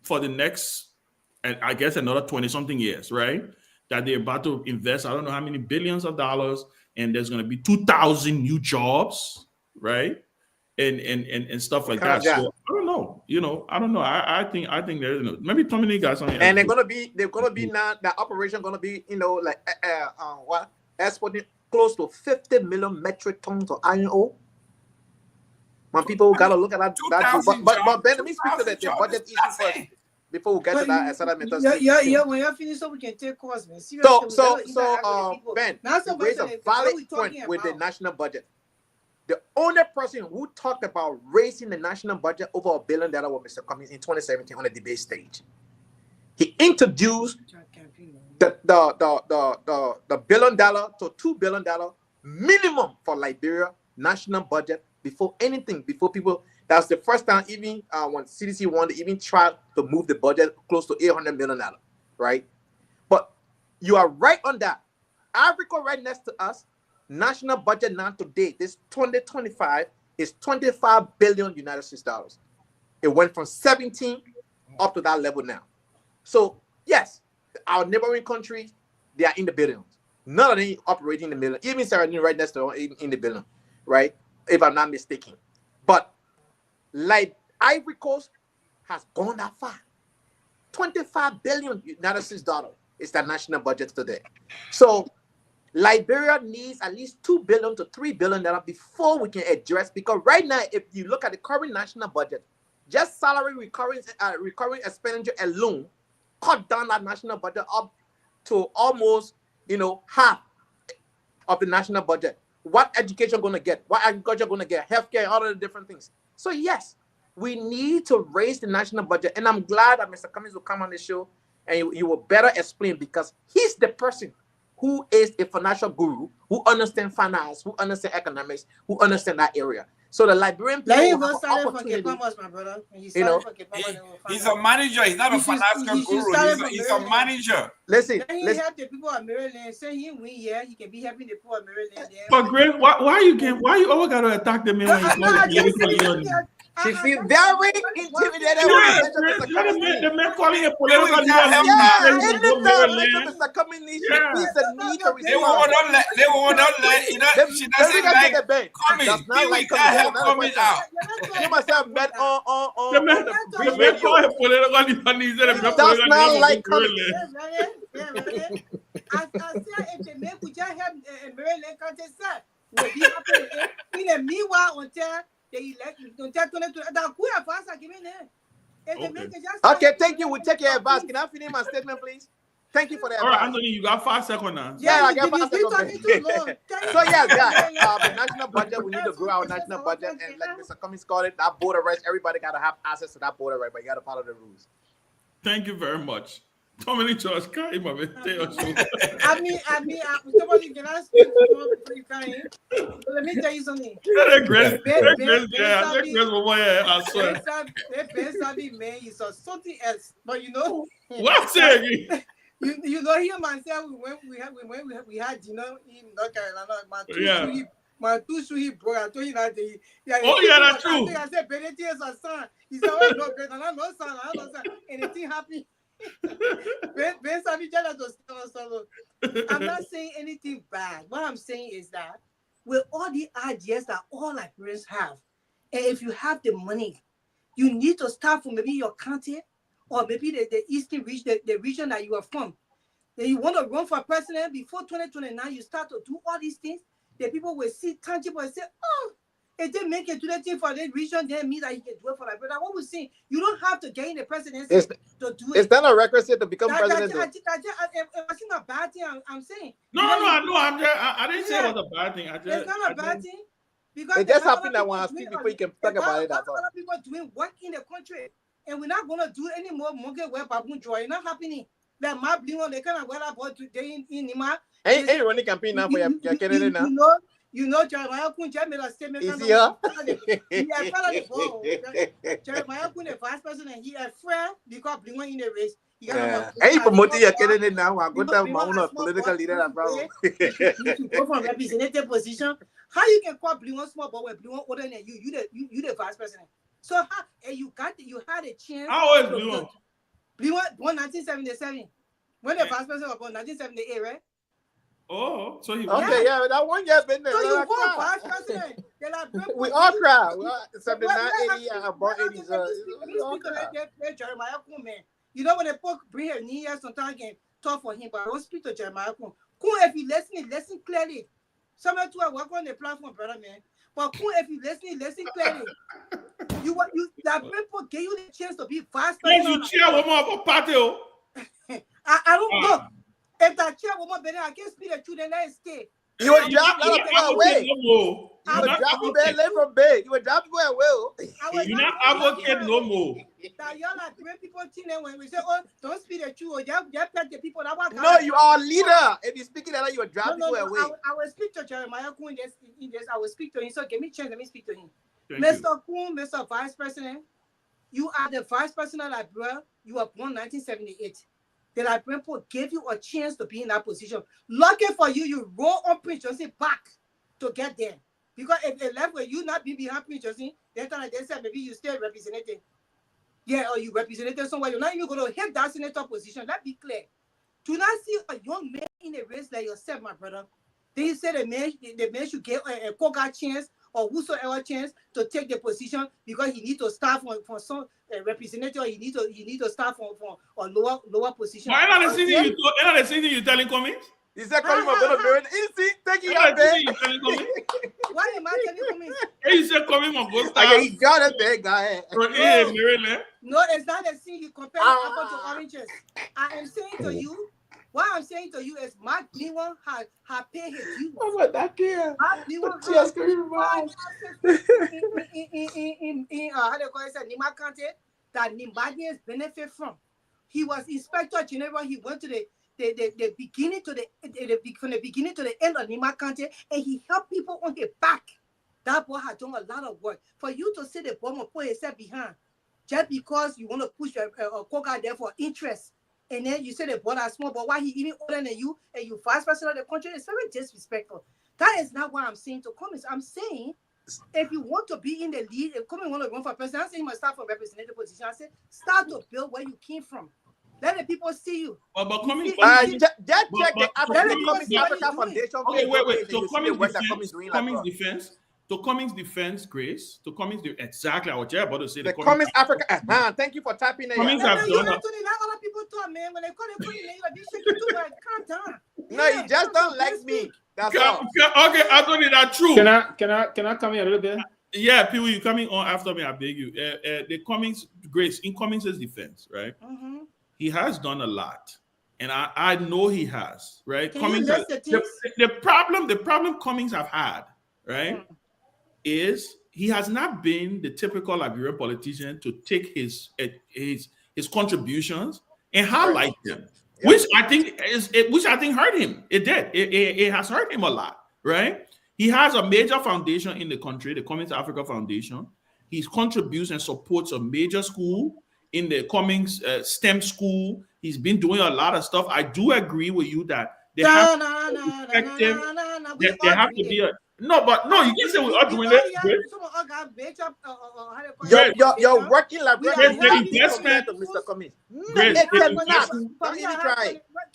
for the next, and I guess another 20-something years, right? That they're about to invest, I don't know how many billions of dollars, and there's going to be 2,000 new jobs, right? And stuff like that. So I don't know. I don't know. I think there's maybe Tomalin got something. And they're gonna be now that operation gonna be exporting close to 50 million metric tons of iron ore. When people gotta look at that, but Ben, let me speak to the budget issue first before we get to that. Yeah. When you're finished, so we can take course, man. So Ben, you raise a valid point with the national budget. The only person who talked about raising the national budget over $1 billion was Mr. Cummings in 2017 on the debate stage. He introduced the $1 billion to $2 billion minimum for Liberia national budget before anything, before people. That's the first time even when CDC wanted to even try to move the budget close to $800 million, right? But you are right on that. Africa right next to us. National budget now today, this 2025 is 25 billion United States dollars. It went from 17 up to that level now. So yes, our neighboring countries, they are in the billions. None of them operating in the million. Even Sierra Leone right next to in the billion, right? If I'm not mistaken. But like Ivory Coast has gone that far. 25 billion United States dollars is the national budget today. So Liberia needs at least $2 billion to $3 billion before we can address, because right now, if you look at the current national budget, just salary recurring expenditure alone cut down that national budget up to almost half of the national budget. What education going to get? What agriculture going to get? Healthcare, all of the different things. So yes, we need to raise the national budget, and I'm glad that Mr. Cummings will come on the show and he will better explain, because he's the person who is a financial guru, who understands finance, who understands economics, who understands that area. So the Liberian people will have an opportunity. My brother. He's a manager. He's not a financial guru. He's a manager. Listen, Then he help the people of Maryland. Say he win, yeah, he can be helping the people of Maryland. But Grace, why you always gotta attack the man when you call it political leader? She feel very intimidated when you mention Mr. Cummings. The man calling a political leader. Yeah, anytime mention Mr. Cummings, she feels the need to respond. They will not let, you know, she doesn't like Cummings. We can't help Cummings out. You must have met on the man call a political leader. Does not like Cummings. I said if the man could just help Maryland contest, will be happening. In the meanwhile, until they elect, okay, thank you. We'll take your advice. Can I finish my statement, please? Thank you for the advice. All right, Anthony, you got 5 seconds now. Yeah, I got 5 seconds. So yes, guys, the national budget, we need to grow our national budget, and like Mr. Cummings called it, that border rights, everybody got to have access to that border right, but you got to follow the rules. Thank you very much. Tomalin George, I mean, somebody can ask you let me tell you something. Ben Sanvee, man, is something else. But you know, what's it? You know him myself when we had in North Carolina, my two he broke. I told you that that's true. I said Benedict is a son. He said, oh no, Ben, I no son. Anything happy. Ben Sanvee solo. I'm not saying anything bad. What I'm saying is that with all the ideas that all Liberians have, and if you have the money, you need to start from maybe your county or maybe the eastern region, the region that you are from. Then you want to run for president before 2029, you start to do all these things. The people will see tangible and say, oh, if they make it to the thing for the region, then mean that he can do it for Liberia. What we're saying, you don't have to gain the presidency to do it. Is that a record to become president? It's not a bad thing. I'm saying. No, I didn't say it was a bad thing. It's not a bad thing. Because it just happened that when I speak before you can talk about it. That's all. A lot of people doing work in the country, and we're not going to do any more monkey web baboon joy. It's not happening. Like my bling on the kind of well about today in Nima. Ain't running campaign now for your candidate now. You know, Jeremiah Kunja made a statement. Is he here? Jeremiah Kun, the vice president, he a friend because bling in the race. Ain't promoting your candidate now. I'm going to have my own political leader. You go from representative position. How you can call bling small but when bling older than you the vice president. So how and you had a chance. How old is Bling? Bling born 1977. When the vice president was born 1978, right? Oh, so he okay, yeah, that 1 year been there. So you won vice president. We all cry. 79, 80, about 80. Jeremiah Kun, man. You know when the book bring her knee here, sometimes can talk for him, but I don't speak to Jeremiah Kun. Kun, if you listen clearly. Somebody to work on the platform, brother, man. But Kun, if you listen clearly. That people gave you the chance to be vice president. Yes, you chair woman of a party. I don't know. If that chairwoman better, I can't speak the truth and let it stay. You would drop a lot of people away. You would drop people from bed. You would drop people away. You're not advocate no more. That y'all like when people when we say, oh, don't speak the truth, or just pet the people that want. No, you are a leader. If you're speaking that, you would drop people away. I will speak to Jeremiah Kun in this. I will speak to him. So give me a chance. Let me speak to him. Mr. Kun, Mr. Vice President, you are the Vice President of Liberia. You were born 1978. The Liberian people gave you a chance to be in that position. Lucky for you, you roll on Prince Johnson back to get there. Because if they left with you not be behind Prince Johnson, they said maybe you still represented. Yeah, or you represented somewhere. You're not even going to hit that senator position. Let's be clear. Do not see a young man in a race like yourself, my brother. Then you say the man should get a coca chance or whosoever chance to take the position because he need to start from some representative, or he need to start from a lower position. Why not the same thing you telling Cummings? Is that calling for going to Maryland? Easy, thank you, young man. Why am I telling Cummings? He said Cummings on both sides. Okay, he got a big guy. Maryland. No, it's not a thing. You compare apple to oranges. I am saying to you. What I'm saying to you is my Myean had paid his dues. Oh, but that care. My Myean had how they call it, Nima Kante, that Nimbadians benefit from. He was Inspector General. He went to the beginning to from the beginning to the end of Nima Kante, and he helped people on the back. That boy had done a lot of work. For you to sit the bomb and put yourself behind, just because you want to push a coca there for interest. and then you say the board are small, but why he even older than you and you vice president of the country? It's very disrespectful. That is not what I'm saying to Cummings. I'm saying if you want to be in the lead, if Cummings want to run for president, I'm saying you must start from representative position. I said start to build where you came from. Let the people see you. But Cummings, Just check the Cummings Africa Foundation. okay, wait. To Cummings' defense, Grace. To Cummings, exactly. I was just about to say the Cummings Africa. Thank you for tapping it. Cummings have done. Other people talk, man. When they call it, you shake it too. Like, calm down. No, you just don't like me. That's all. Okay, Anthony, that's true. Can I come in a little bit? Yeah, Pewee, you coming on after me? I beg you. The Cummings, Grace, in Cummings' defense, right? Mm-hmm. He has done a lot, and I know he has, right? Can Cummings you list the things? the problem Cummings have had, right, is he has not been the typical Liberian politician to take his contributions and highlight them, which I think hurt him. It did. It has hurt him a lot, right? He has a major foundation in the country, the Cummings Africa Foundation. He contributes and supports a major school in the Cummings STEM school. He's been doing a lot of stuff. I do agree with you that they have to be a no, but no, you can't say we are doing it. You're working like the investment to Mr. Cummings. Can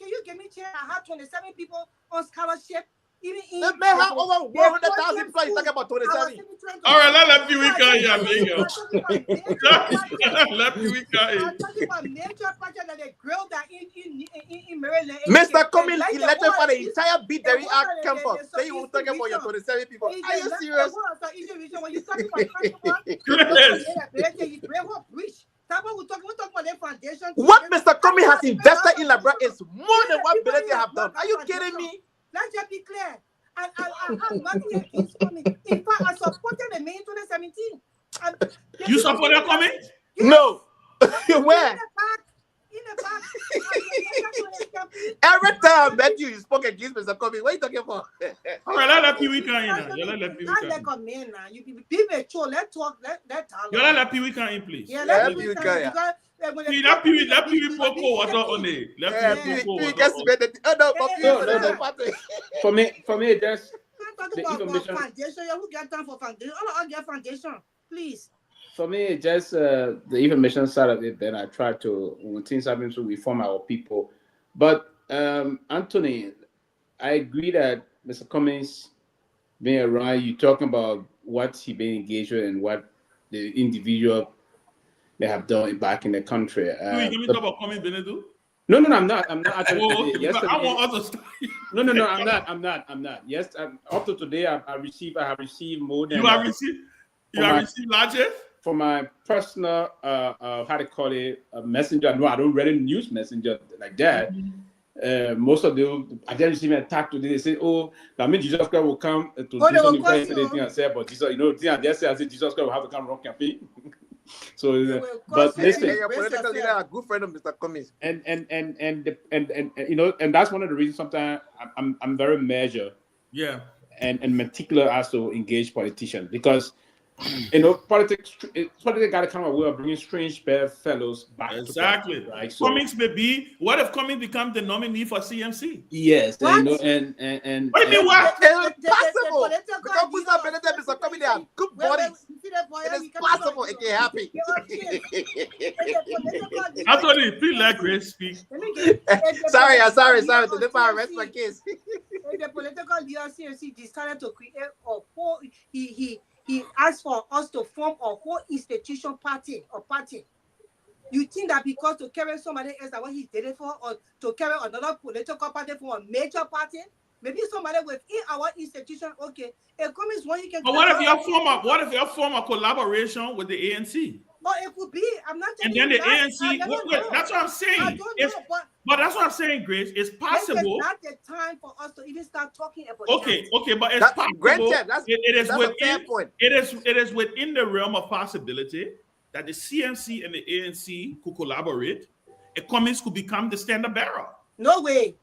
you give me a chance? I have 27 people on scholarship. Even in the man have over 100,000 people. He's talking about 27. All right, let Pewee come here. Let Pewee come here. I'm talking about major project that they grilled that in Maryland. Mr. Cummings elected for the entire BDRE campus. Then you will talk about your 27 people. Are you serious? When you talk about what Mr. Cummings has invested in Liberia is more than what Billy have done. Are you kidding me? Let's just be clear. I have nothing against Cummings. In fact, I supported the May 2017. You supported Cummings? No. Where? In the back. Every time I met you spoke against Mr. Cummings. What are you talking about? All right, let Pewee come in. Let come in now. You be mature. Let's talk. Let's talk. Let Pewee come in, please. Yeah, let Pewee come in. Let Pewee pour water on it. Let Pewee pour water. For me, just the information. Foundation. Who get time for foundation? All get foundation, please. For me, just the information side of it. Then I try to, when things happen, to reform our people. But Anthony, I agree that Mr. Cummings being around, you talking about what he been engaged with and what the individual they have done back in the country. Can we talk about Cummings Benedu? No, I'm not. Yesterday, I want others to. No, I'm not. Yes, up to today, I have received more than. You have received larger? For my personal, how to call it, messenger. No, I don't read a news messenger like that. Most of them, I just received an attack today. They say, "Oh, that means Jesus Christ will come to do something." I said, but Jesus, I said Jesus Christ will have to come run campaign. So, but listen, your political leader, a good friend of Mr. Cummings, and and that's one of the reasons sometimes I'm very measured, and meticulous as to engage politicians, because politics got to come a way of bringing strange fellows back. Exactly. Together, right? So, Cummings may be. What if Cummings becomes the nominee for CMC? Yes, and what do you mean what? It's possible. Because Mr. Cummings, they have good bodies. It is possible. It can happen. Anthony, please let Grace speak. Sorry. Today I rest my case. The political leader CMC decided to create a whole. He asked for us to form a whole institution party. You think that because to carry somebody else that what he did it for, or to carry another political party for a major party? Maybe somebody within our institution, okay. It comes one you can. But what if you form a collaboration with the ANC? But it could be. I'm not telling and then you the that. ANC. That's what I'm saying. But that's what I'm saying, Grace. It's possible. It's not the time for us to even start talking about. Okay, but it's possible. It is within the realm of possibility that the CMC and the ANC could collaborate. And Cummings could become the standard bearer. No way.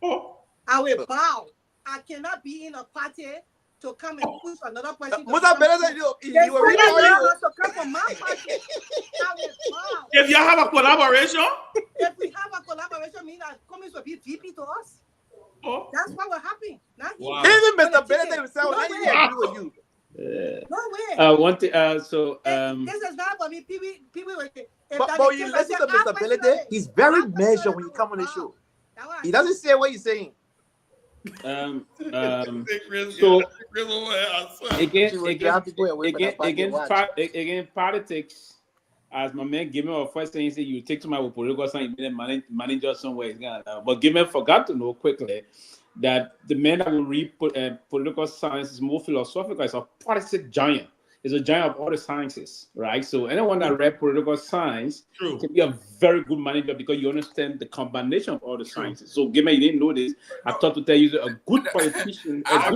Oh. I will bow. I cannot be in a party to come and push another person. You will to come from my party. If you have a collaboration, if we have is to be VP to us. Oh. That's what we're happy. Not wow. Even Mr. Bennett himself, I didn't agree with you. No way. One thing. This is not for me. People. But you listen to Mr. Bennett. He's very measured when you come on the show. He doesn't say what he's saying. So again, politics. As my man gave me a first thing, he said you take somebody with political science, you manager somewhere. But Gimme forgot to know quickly that the man that will read political science is more philosophical. It's a politic giant. It's a giant of all the sciences, right? So anyone that read political science can be a very good manager because you understand the combination of all the sciences. So Gimme, you didn't know this. I thought to tell you a good politician. Listen, I have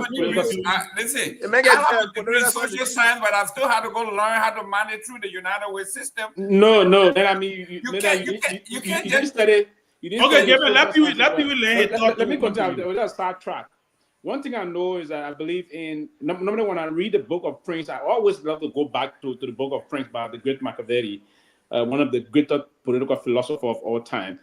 a degree in social science, but I still had to go learn how to manage through the United Way system. No. Then I mean, you can't just study. Okay, Gimme, let people learn. Let me continue. We'll just start track. One thing I know is that I believe in, normally when I read the Book of Prince, I always love to go back to the Book of Prince by the great Machiavelli, one of the greatest political philosophers of all time.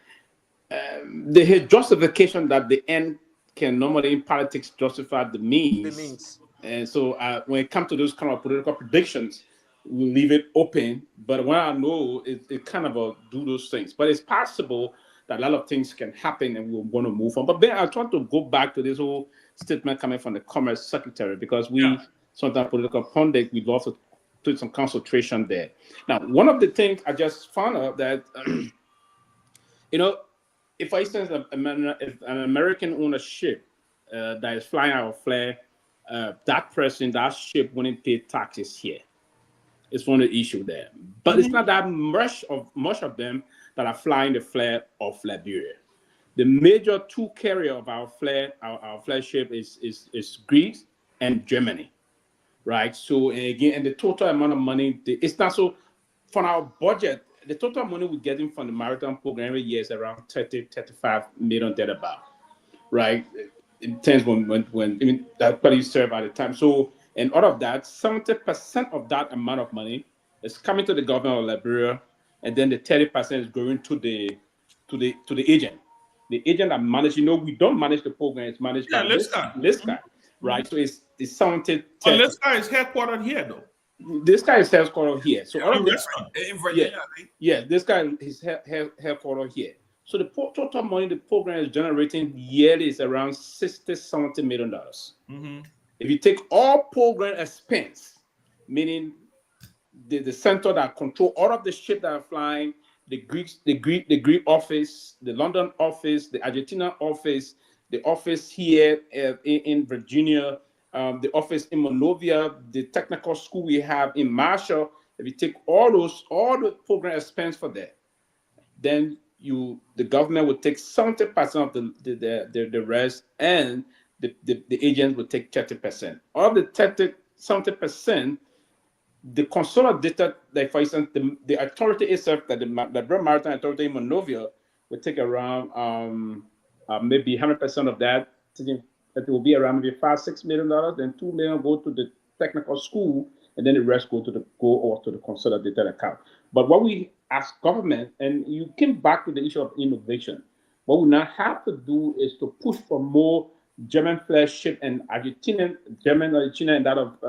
The justification that the end can normally in politics justify the means. And so when it comes to those kind of political predictions, we leave it open. But when I know, it kind of do those things. But it's possible that a lot of things can happen and we're going to move on. But then I try to go back to this whole statement coming from the Commerce Secretary because we, sometimes political pundits, we'd love to put some concentration there. Now, one of the things I just found out that, if for instance, if an American owns a ship that is flying out of flare, that ship wouldn't pay taxes here. It's one of the issues there. But it's not that much of them that are flying the flag of Liberia. The major two carrier of our flagship is Greece and Germany, right? So again, and the total amount of money, it's not so, from our budget, the total money we're getting from the maritime program every year is around 35 million thereabout, right? It depends when that's what you serve at the time. So, and out of that, 70% of that amount of money is coming to the government of Liberia, and then the 30% is going to the agent. The agent that manages, we don't manage the program, it's managed by this guy, right? So it's 70. But this guy is headquartered here, though. This guy is headquartered here. So all of this, in Virginia. Yeah, this guy is headquartered here. So the total money the program is generating yearly is around $60-70 million. Mm-hmm. If you take all program expense, meaning the center that control all of the ships that are flying, the Greek office, the London office, the Argentina office, the office here in Virginia, the office in Monrovia, the technical school we have in Marshall. If you take all the program expense for that, then the government would take 70% of the rest, and the agents would take 30%. Of the 70%, the consolidated, like for instance, the authority itself, that the Maritime Authority in Monrovia, would take around maybe 100% of that. It will be around maybe $5-6 million. Then $2 million go to the technical school, and then the rest go over to the consolidated account. But what we as government, and you came back to the issue of innovation, what we now have to do is to push for more German flagship and German and that of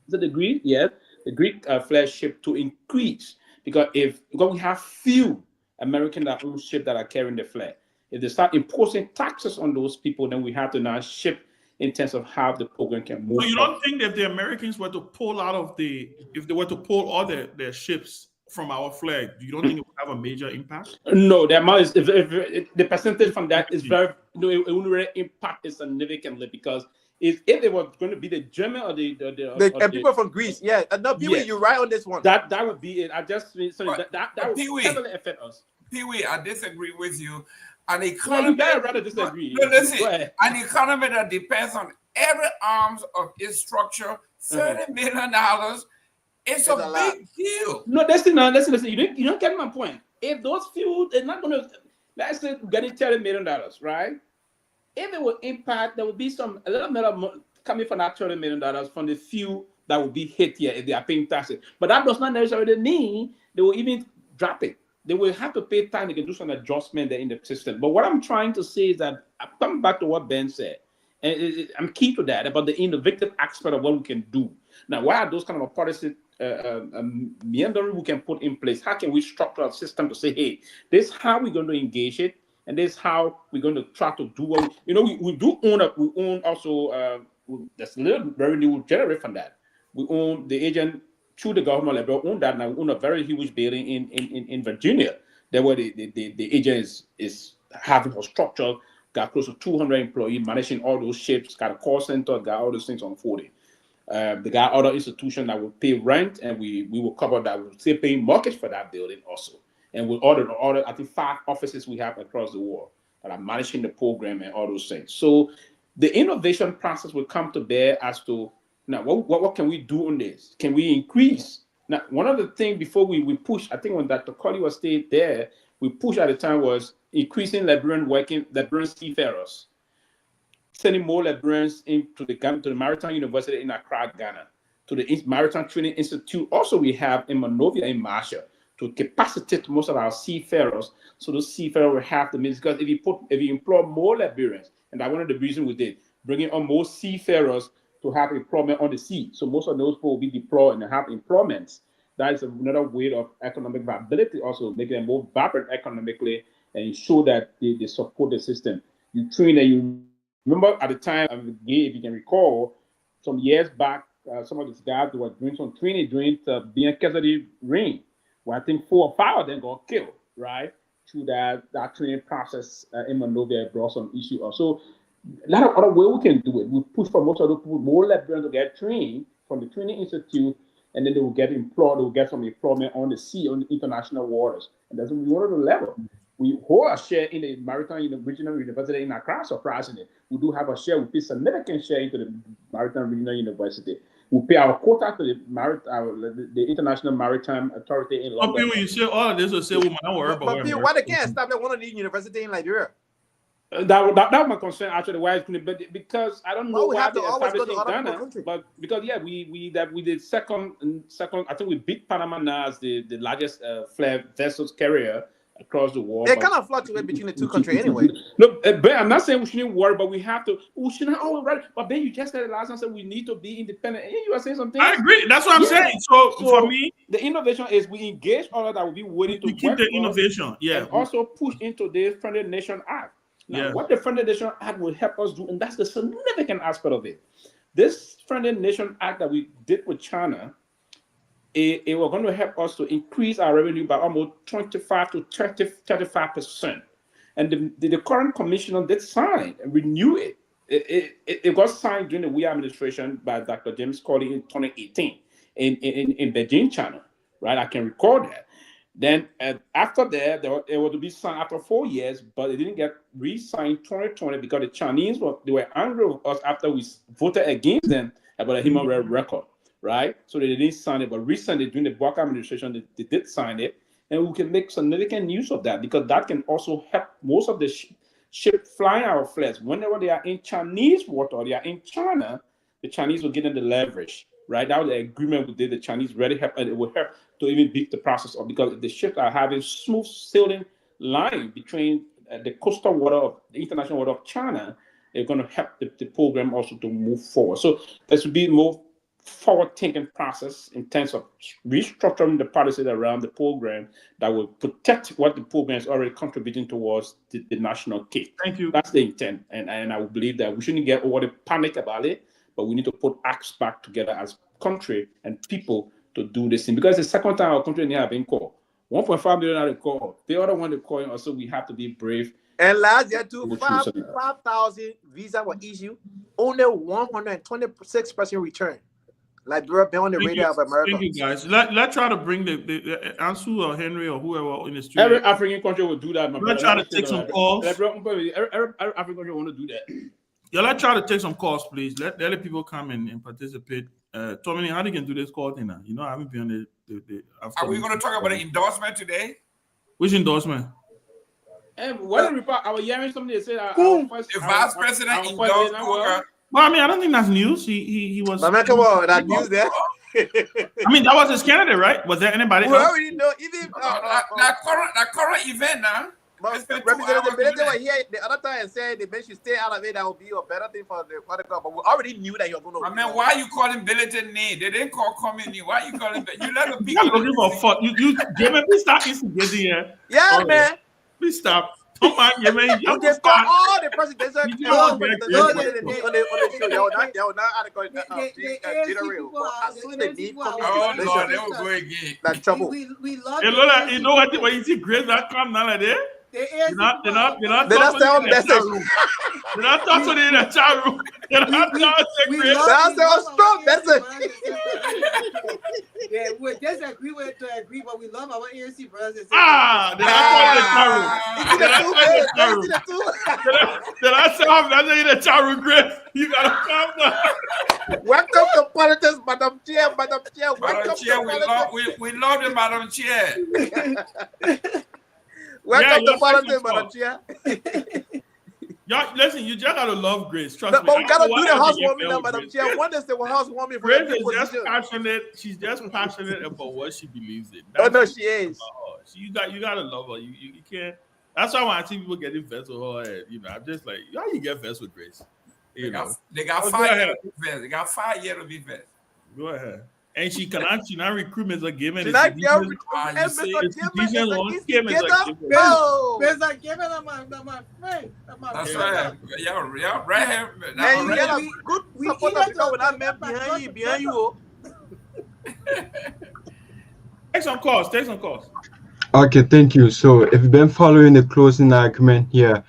the Greek, the Greek flagship to increase, because we have few American that own ships that are carrying the flag. If they start imposing taxes on those people, then we have to now shift in terms of how the program can move. So you don't think that if the Americans were to pull if they were to pull all their ships from our flag, you don't think it would have a major impact? No, the amount is the percentage from that is very it wouldn't really impact it significantly, because if it was going to be the German or the people from Greece, Pewee, you're right on this one. That would be it. I just that would heavily affect us. Pewee, I disagree with you. An economy, rather disagree. No, listen, an economy that depends on every arms of its structure, $30 million. It's a big deal. No, listen. You don't get my point. If those few, they're not going to, let's say, getting $30 million, right? If it will impact, there will be a little bit coming from that $30 million from the few that will be hit here if they are paying taxes. But that does not necessarily mean they will even drop it. they will have to pay time. They can do some adjustment there in the system. But what I'm trying to say is that I'm coming back to what Ben said, and I'm key to that about the innovative aspect of what we can do. Now, why are those kind of policy meandering we can put in place? How can we structure our system to say, hey, this is how we're going to engage it, and this is how we're going to try to do what we do own. We own also. There's a little revenue we generate from that. We own the agent through the government level. Own that now. We own a very huge building in Virginia. There where the agent is having a structure. Got close to 200 employees managing all those ships. Got a call center. Got all those things unfolding. They got other institutions that will pay rent, and we will cover that. We'll still pay mortgage for that building also. And we'll order I think 5 offices we have across the world that are managing the program and all those things. So the innovation process will come to bear as to now what can we do on this? Can we increase? Now, one of the things before we push, I think when Dr. Colley was stayed there, we pushed at the time was increasing Liberian seafarers, sending more Liberians into the Maritime University in Accra, Ghana, to the Maritime Training Institute. Also, we have in Monrovia in Marshall to capacitate most of our seafarers, so those seafarers will have the means. Because if you employ more Liberians, and that's one of the reasons we did, bringing on more seafarers to have employment on the sea. So most of those people will be deployed and have employments. That is another way of economic viability, also making them more vibrant economically and show that they support the system. You train and you remember at the time, if you can recall, some years back, some of these guys were doing some training during the Myean casualty reign, where I think 4 or 5 of them got killed, right? Through that training process in Monrovia brought some issue up. So a lot of other ways we can do it. We push for most of the people, more Liberians to get trained from the training institute, and then they will get employed, they will get some employment on the sea, on the international waters. And that's one of the level. We hold a share in the Maritime Regional University in Accra, surprisingly. We do have a share, we pay significant share into the Maritime Regional University. We pay our quota to the International Maritime Authority in London. People, you say all of this will say, woman, don't worry about But people, why they can't establish one of these universities in Liberia? That was my concern actually. Why it couldn't, but because I don't know why they established in Ghana. But because we did second. I think we beat Panama now as the largest flare vessels carrier across the world. They kind of fluctuate between the two countries anyway. No, but I'm not saying we shouldn't worry, but we shouldn't always right. But then you just said it last time, said we need to be independent. And you are saying something. I agree. That's what I'm saying. So for me, the innovation is we engage all that will be willing to keep the innovation. Yeah. And also push into the Friendly Nation Act. Now, what the Friendly Nation Act will help us do, and that's the significant aspect of it. This Friendly Nation Act that we did with China, it was going to help us to increase our revenue by almost 25 to 35%. And the current commissioner did sign and renew it. It got signed during the Weah administration by Dr. James Colley in 2018 in Beijing, China, right? I can recall that. Then after that, it was to be signed after 4 years, but it didn't get re-signed 2020 because the Chinese they were angry with us after we voted against them about a human rights record, right? So they didn't sign it, but recently during the Buck administration, they did sign it, and we can make significant use of that because that can also help most of the ship flying our flags. Whenever they are in Chinese water, they are in China, the Chinese will get them the leverage. Right now, the agreement we did, the Chinese really help, and it will help to even beat the process of because the ships are having smooth sailing line between the coastal water of the international water of China. They're going to help the program also to move forward. So there should be more forward-thinking process in terms of restructuring the policies around the program that will protect what the program is already contributing towards the national cake. Thank you. That's the intent, and I would believe that we shouldn't get over the panic about it. But we need to put acts back together as country and people to do this thing. Because it's the second time our country have been called. 1.5 million are called. The other one they call also we have to be brave. And last year, 5,000 visas were issued. Only 126% return. Liberia been on the radar of America. Thank you, guys. Let's try to bring the Ansu or Henry or whoever in the studio. Every African country will do that. Let's try to take some calls. Every African country want to do that. Yeah, let's try to take some calls, please. Let the people come and participate. Tomalin, how do you can do this call thing now? You know, I haven't been on the Are we going to talk about the endorsement today? Which endorsement? And what I was hearing somebody say the vice president endorsed Guar. Well, I mean, I don't think that's news. He was. Come on, that news there. I mean, that was his candidate, right? Was there anybody We else? already know. Even that current event now. Representative Benedict was here the other time and said the men should stay out of it. That would be a better thing for the club. But we already knew that you're going to. I mean, why are you calling Billington name? They didn't call Comey. Why are you calling? You let the people. You're looking for fuck. You Jimmy, please stop instigating here. Yeah, man. Please stop. Don't mind Jimmy. You can call all the presidents on the show. They will not article general. As soon as they need Comey, they will go again. Like trouble. We love you know what? When you see Grace that come now like that. They're not talking in the chat room. They're not talking in the chat room. They're not talking. That's a strong message. Yeah, we disagree with to agree, but we love our ANC brothers. They're not talking in the chat room. They're not talking in the chat room, Grace. You gotta calm down. Welcome to politics, Madam Chair. Madam Chair, Madam Chair, we love you, Madam Chair. Welcome to politics, Madam Chair. Y'all, listen, you just gotta love Grace. Trust me. But we gotta do the housewarming now, Madam Chair. One day they will housewarming for Grace is just passionate. She's just passionate about what she believes in. Oh no, she is. You gotta love her. You can't. That's why when I see people getting vexed with her, I'm just like, how you get vexed with Grace? They got 5 years to be vexed. They got 5 years to be vexed. Go ahead. And she not recruitment a game. She not give my friend. That's right. Yeah, right here. And you get a good supporter because when I met behind you. Take some calls. Okay, thank you. So if you've been following the closing argument here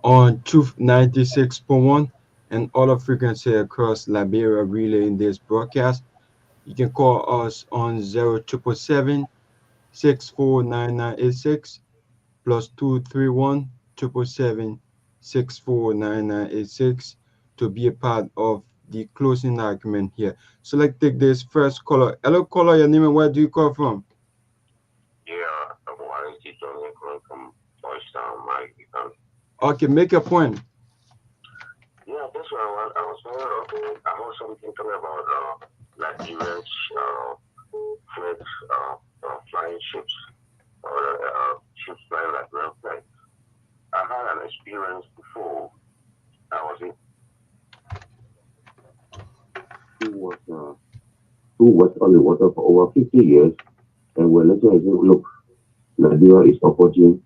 on Truth 96.1 and all the frequency across Liberia relay in this broadcast, you can call us on 0777-649986 plus 231-777-649986 to be a part of the closing argument here. So let's take this first caller. Hello, caller. Your name and where do you call from? From Georgetown, Mike. Okay, make a point. Yeah, that's what I was wondering. I heard something talking about Nigerians flying ships or ships flying like real flights. I had an experience before. I was who was on the water for over 50 years, and we're letting him look. Liberia is supporting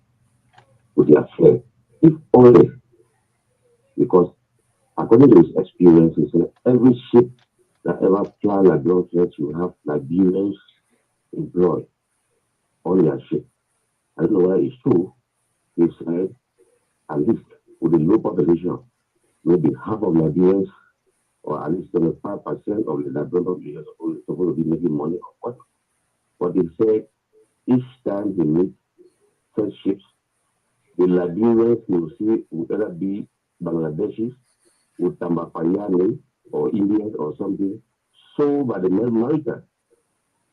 with their flag, if only because according to his experiences, every ship that ever fly Liberia flags will have Liberians employed on their ship. I don't know whether it's true. He said at least with the low population, maybe half of Liberians or at least 75% of the Liberian population are supposed to be making money on what. But they said each time they meet such ships, the Liberians will either be Bangladeshis with Tambapayani or Indians or something sold by the Americans,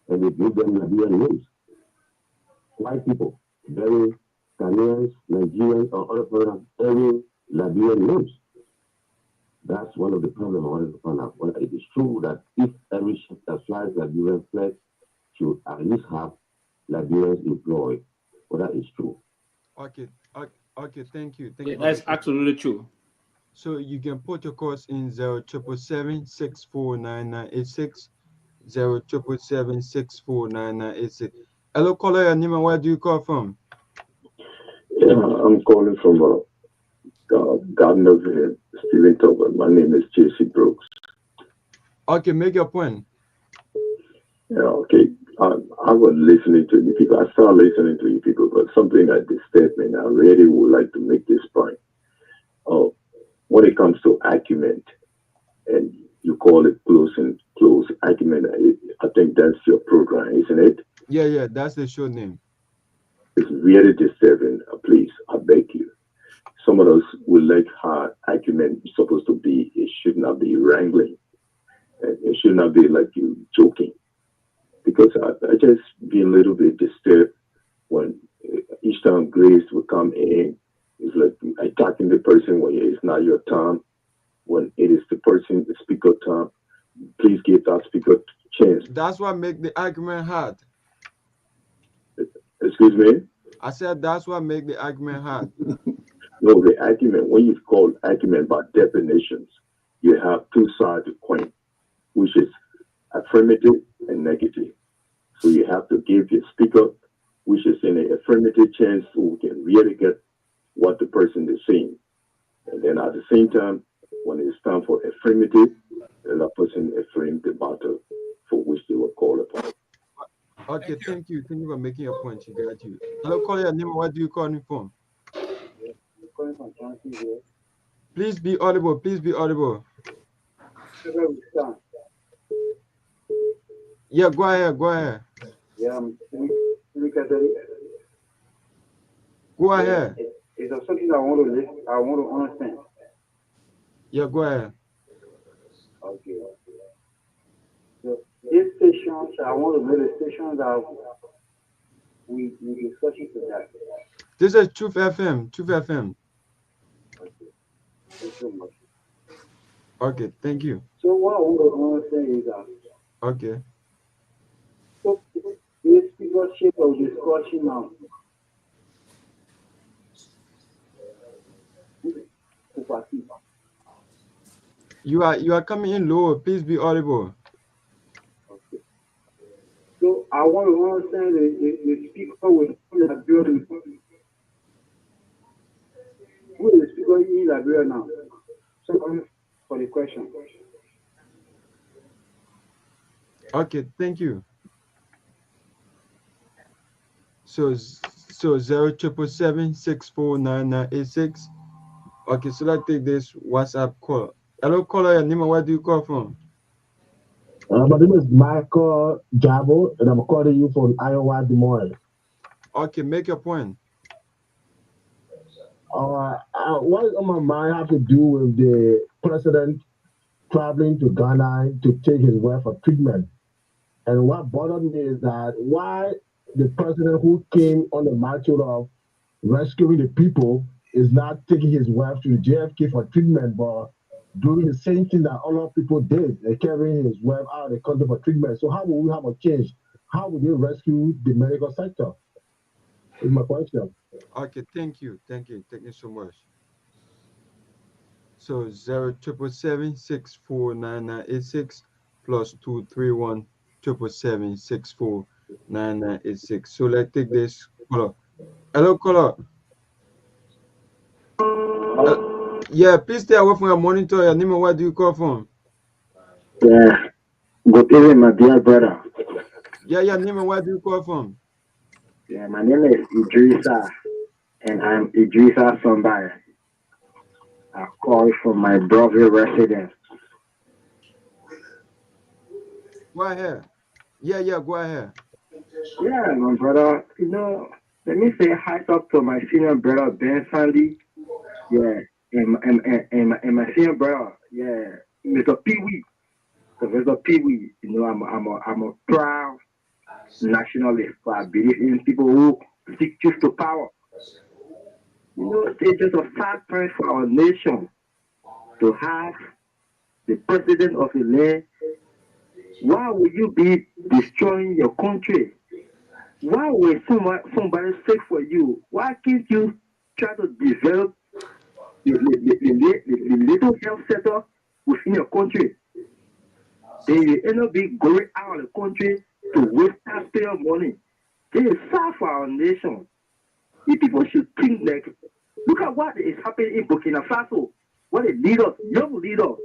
and they give them Liberian names. White people, very Ghanaians, Nigerians, or other foreigners, very Liberian names. That's one of the problems I wanted to find out. Whether it is true that if every ship that flies Liberian flag should at least have Liberians employed, whether it's true. Okay, thank you. That's absolutely true. So you can put your calls in 0777-649986, 0777-649986. Hello, caller, your name and where do you call from? Yeah, I'm calling from Garguah, Stephen Tobalin. My name is J.C. Brooks. Okay, make your point. Yeah, okay. I was listening to you people. I started listening to you people, but something that disturbed me, and I really would like to make this point. When it comes to acumen, and you call it close acumen, I think that's your program, isn't it? Yeah, that's the show name. It's really disturbing. Please, I beg you. Some of us will like how acumen is supposed to be. It should not be wrangling. It should not be like you joking. Because I just be a little bit disturbed when each time Grace would come in, it's like attacking the person when it's not your time. When it is the speaker time, please give that speaker chance. That's what make the argument hard. Excuse me? I said that's what make the argument hard. No, the argument, when you call argument by definitions, you have two sides of the coin, which is affirmative and negative. So you have to give your speaker, which is in an affirmative chance, so we can really get what the person is saying. And then at the same time, when it's time for affirmative, the other person affirm the matter for which they were called upon. Okay, thank you. Thank you for making your point. You got you. Hello, call your name. What do you call me from? Please be audible. Please be audible. Yeah, go ahead. Go ahead. Yeah, Go ahead. Is there something I want to listen? I want to understand. Yeah, go ahead. Okay. So this station, I want to know the station that we discussing today. This is Truth FM. Truth FM. Okay. Thank you so much. Okay, thank you. So what I want to understand is that. Okay. So this speakership of discussion now. You are coming in low. Please be audible. Okay. So I want to understand the speaker with Liberia. Who is the speaker in Liberia now? So for the question. Okay, thank you. So 0777-649986. Okay, so let's take this WhatsApp call. Hello, caller. Your name and where do you call from? My name is Michael Jabo, and I'm calling you from Iowa, Des Moines. Okay, make your point. What is on my mind have to do with the president traveling to Ghana to take his wife for treatment. And what bothered me is that why the president who came on the matter of rescuing the people is not taking his wife to the JFK for treatment, but doing the same thing that other people did, carrying his wife out of the country for treatment. So how will we have a change? How will they rescue the medical sector? Is my question. Okay, thank you. Thank you so much. So 0777-649986 plus 231-777-649986. So let's take this caller. Hello, caller. Yeah, please stay away from your monitor. Your name and where do you call from? Yeah. Good evening, my dear brother. Yeah, your name and where do you call from? Yeah, my name is Idrissa, and I'm Idrissa Sombai. I call from my brother residence. Go ahead. Yeah, go ahead. Yeah, my brother. Let me say hi up to my senior brother Ben Sanvee. Yeah, and my senior brother. Yeah, Mr. Pewee. Sylvester Pewee. I'm a proud nationalist. I believe in people who seek truth to power. It's just a sad point for our nation to have the president of the land. Why would you be destroying your country? Why would somebody say for you? Why can't you try to develop the little health sector within your country? Then you end up going out of the country to waste taxpayer money. This is sad for our nation. If people should think like, look at what is happening in Burkina Faso. What a leader, young leader,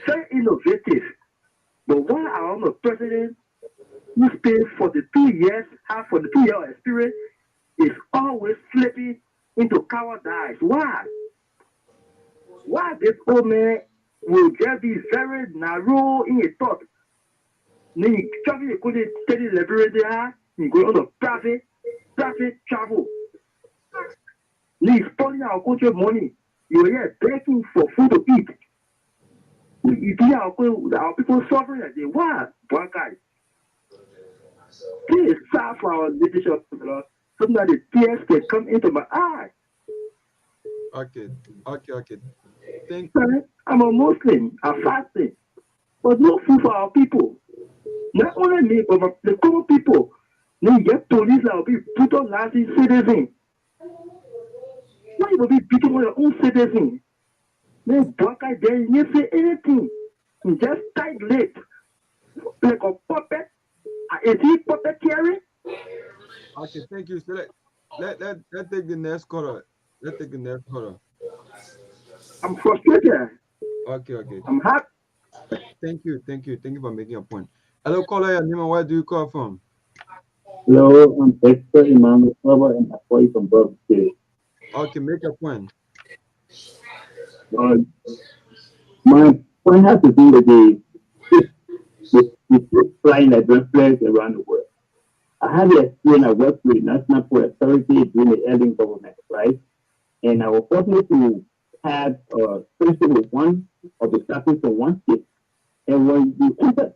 very innovative. But why our own president who spent 42 years, have 42 years experience, is always slipping into cowardice? Why? Why this old man will just be very narrow in his thought? Then he travel, he couldn't tell the Liberia there, he go on the private travel. Then he's spending our country money. You're here begging for food to eat. You see our people suffering like they why? One guy. This is sad for our leadership. Sometimes the tears can come into my eye. Okay. Thank you. I'm a Muslim. I'm fasting. But no food for our people. Not only me, but the common people. They get police that will be put on as citizen. Why you will be beating on your own citizen? No black guy there, you didn't say anything. You just tight late. Like a puppet. Is he puppet carry? Okay, thank you. So let take the next caller. Let's take the next caller. I'm frustrated. Okay. I'm happy. Thank you for making a point. Hello, caller, your name and where do you call from? Hello, I'm Dexter Emmanuel Silva and I'm calling from Brooklyn State. Okay, make a point. My point has to do with the flying Nigerian flags around the world. I had the experience. I worked with National Port Authority during the Ellen government, right? And I was fortunate to have friendship with one of the captains from one ship. And when you enter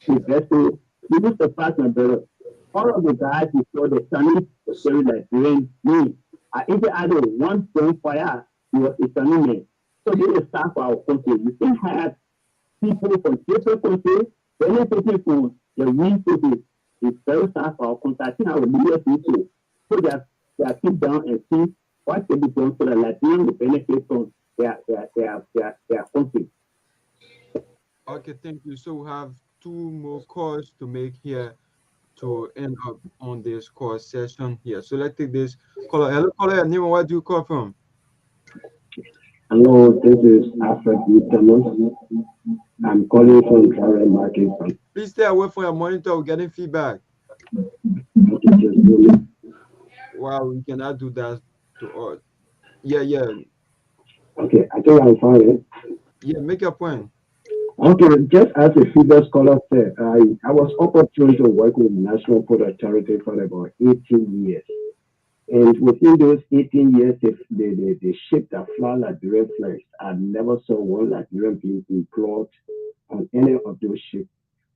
the vessel, you used to pass my brother. All of the guys who saw the Chinese were Nigerian me. I even had one fire. He was a Chinese man. So they were staff for our country. You can have people from different countries, benefiting from the wind to it's very sad for our country. I think I would need people so that they are sit down and see what can be done so that Nigerians will benefit from their country. Okay, thank you. So we have 2 more calls to make here to end up on this call session here. So let's take this caller. Hello, caller, your name and where do you call from? Hello, this is Alfred Thomas. I'm calling from Carol Market. Please stay away from your monitor. We're getting feedback. Wow, we cannot do that to all. Yeah. Okay, I think I'm fine. Yeah, make your point. Okay, just as a previous caller said, I was opportunity to work with National Port Authority for about 18 years. And within those 18 years, the ship that fly Liberian flags, I never saw one Liberian being employed on any of those ships.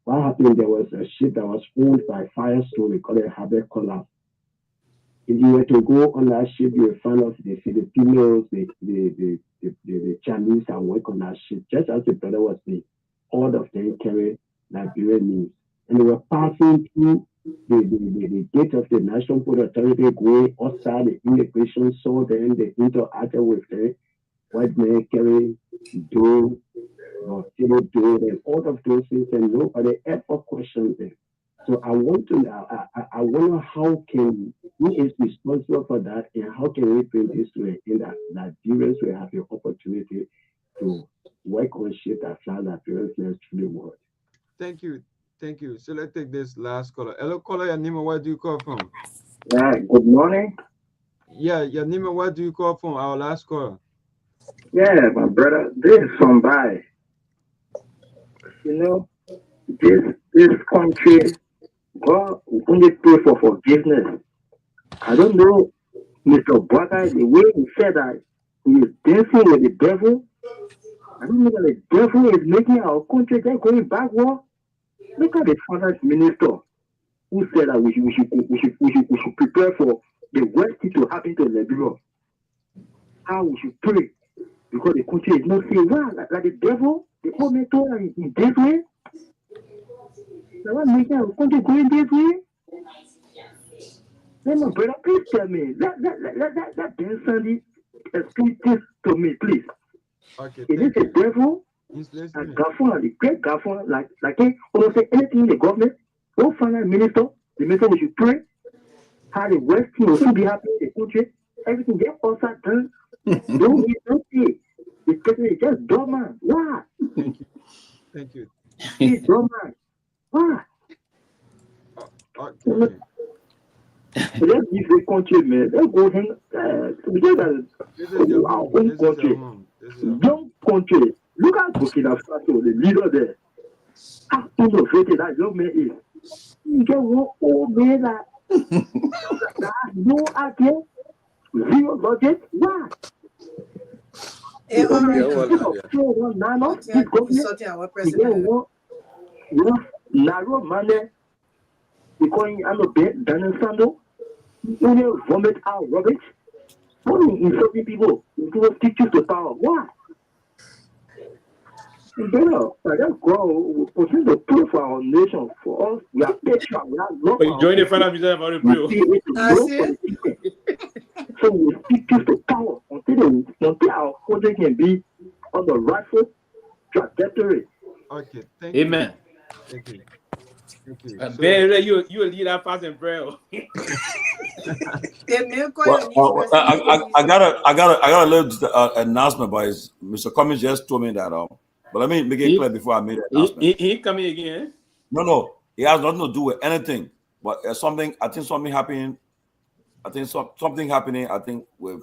What happened, there was a ship that was owned by Firestone, we call it Harbour Collapse. If you were to go on that ship, you will find out the Filipinos, the Chinese that work on that ship, just as the brother was saying, all of them carry Liberian names. And they were passing through the gate of the National Port Authority, going outside the immigration, saw them, they interacted with them, white men carry dough, and all of those things, and nobody ever questioned them. So I wonder how can who is responsible for that, and how can we bring this to an end that Nigerians will have the opportunity to work on shit that fly Nigerians to the world. Thank you. So let's take this last caller. Hello, caller, your name and where do you call from? Yeah, good morning. Yeah, your name and where do you call from? Our last caller. Yeah, my brother, this is somebody. You know, this country, God will only pray for forgiveness. I don't know, Mr. Bwaka, the way he said that he is dancing with the devil. I don't know that the devil is making our country just going backward. Look at the finance minister who said that we should prepare for the worst thing to happen to Liberia. How we should pray because the country is not saying, wow, like the devil, the whole mentor in this way. So what making our country going this way? Then my brother, please tell me, let Ben Sanvee explain this to me, please. Okay, is this a devil? A Garguah, the great Garguah, like almost say anything in the government, go find a minister, the minister we should pray, how the West team will be happy in the country, everything get outside done. Don't see. The president is just dormant. Why? Thank you. He's dormant. Why? Okay. So let's give the country, man. Let's go hang our own country. Young country. Look at Burkina Faso, the leader there. How innovative that young man is. You get one old man that has no idea, zero budget. Why? Narrow money because I'm a bit done sando. You vomit out rubbish. Only insulting people. People teach you to power. Why? You better just grow. We continue to pray for our nation. For us, we are patriots. We are love. But you join the final music about the We see it grow for the people. So we speak peace to power until our country can be on the rightful trajectory. Okay, thank Amen. you. Thank you. Thank you. Ben, you will lead that fast and prayer. Well, I got a little announcement by Mr. Cummings just told me that. But let me make it clear before I make that announcement. He coming again? No, it has nothing to do with anything. But something, I think something happening. I think something happening. I think with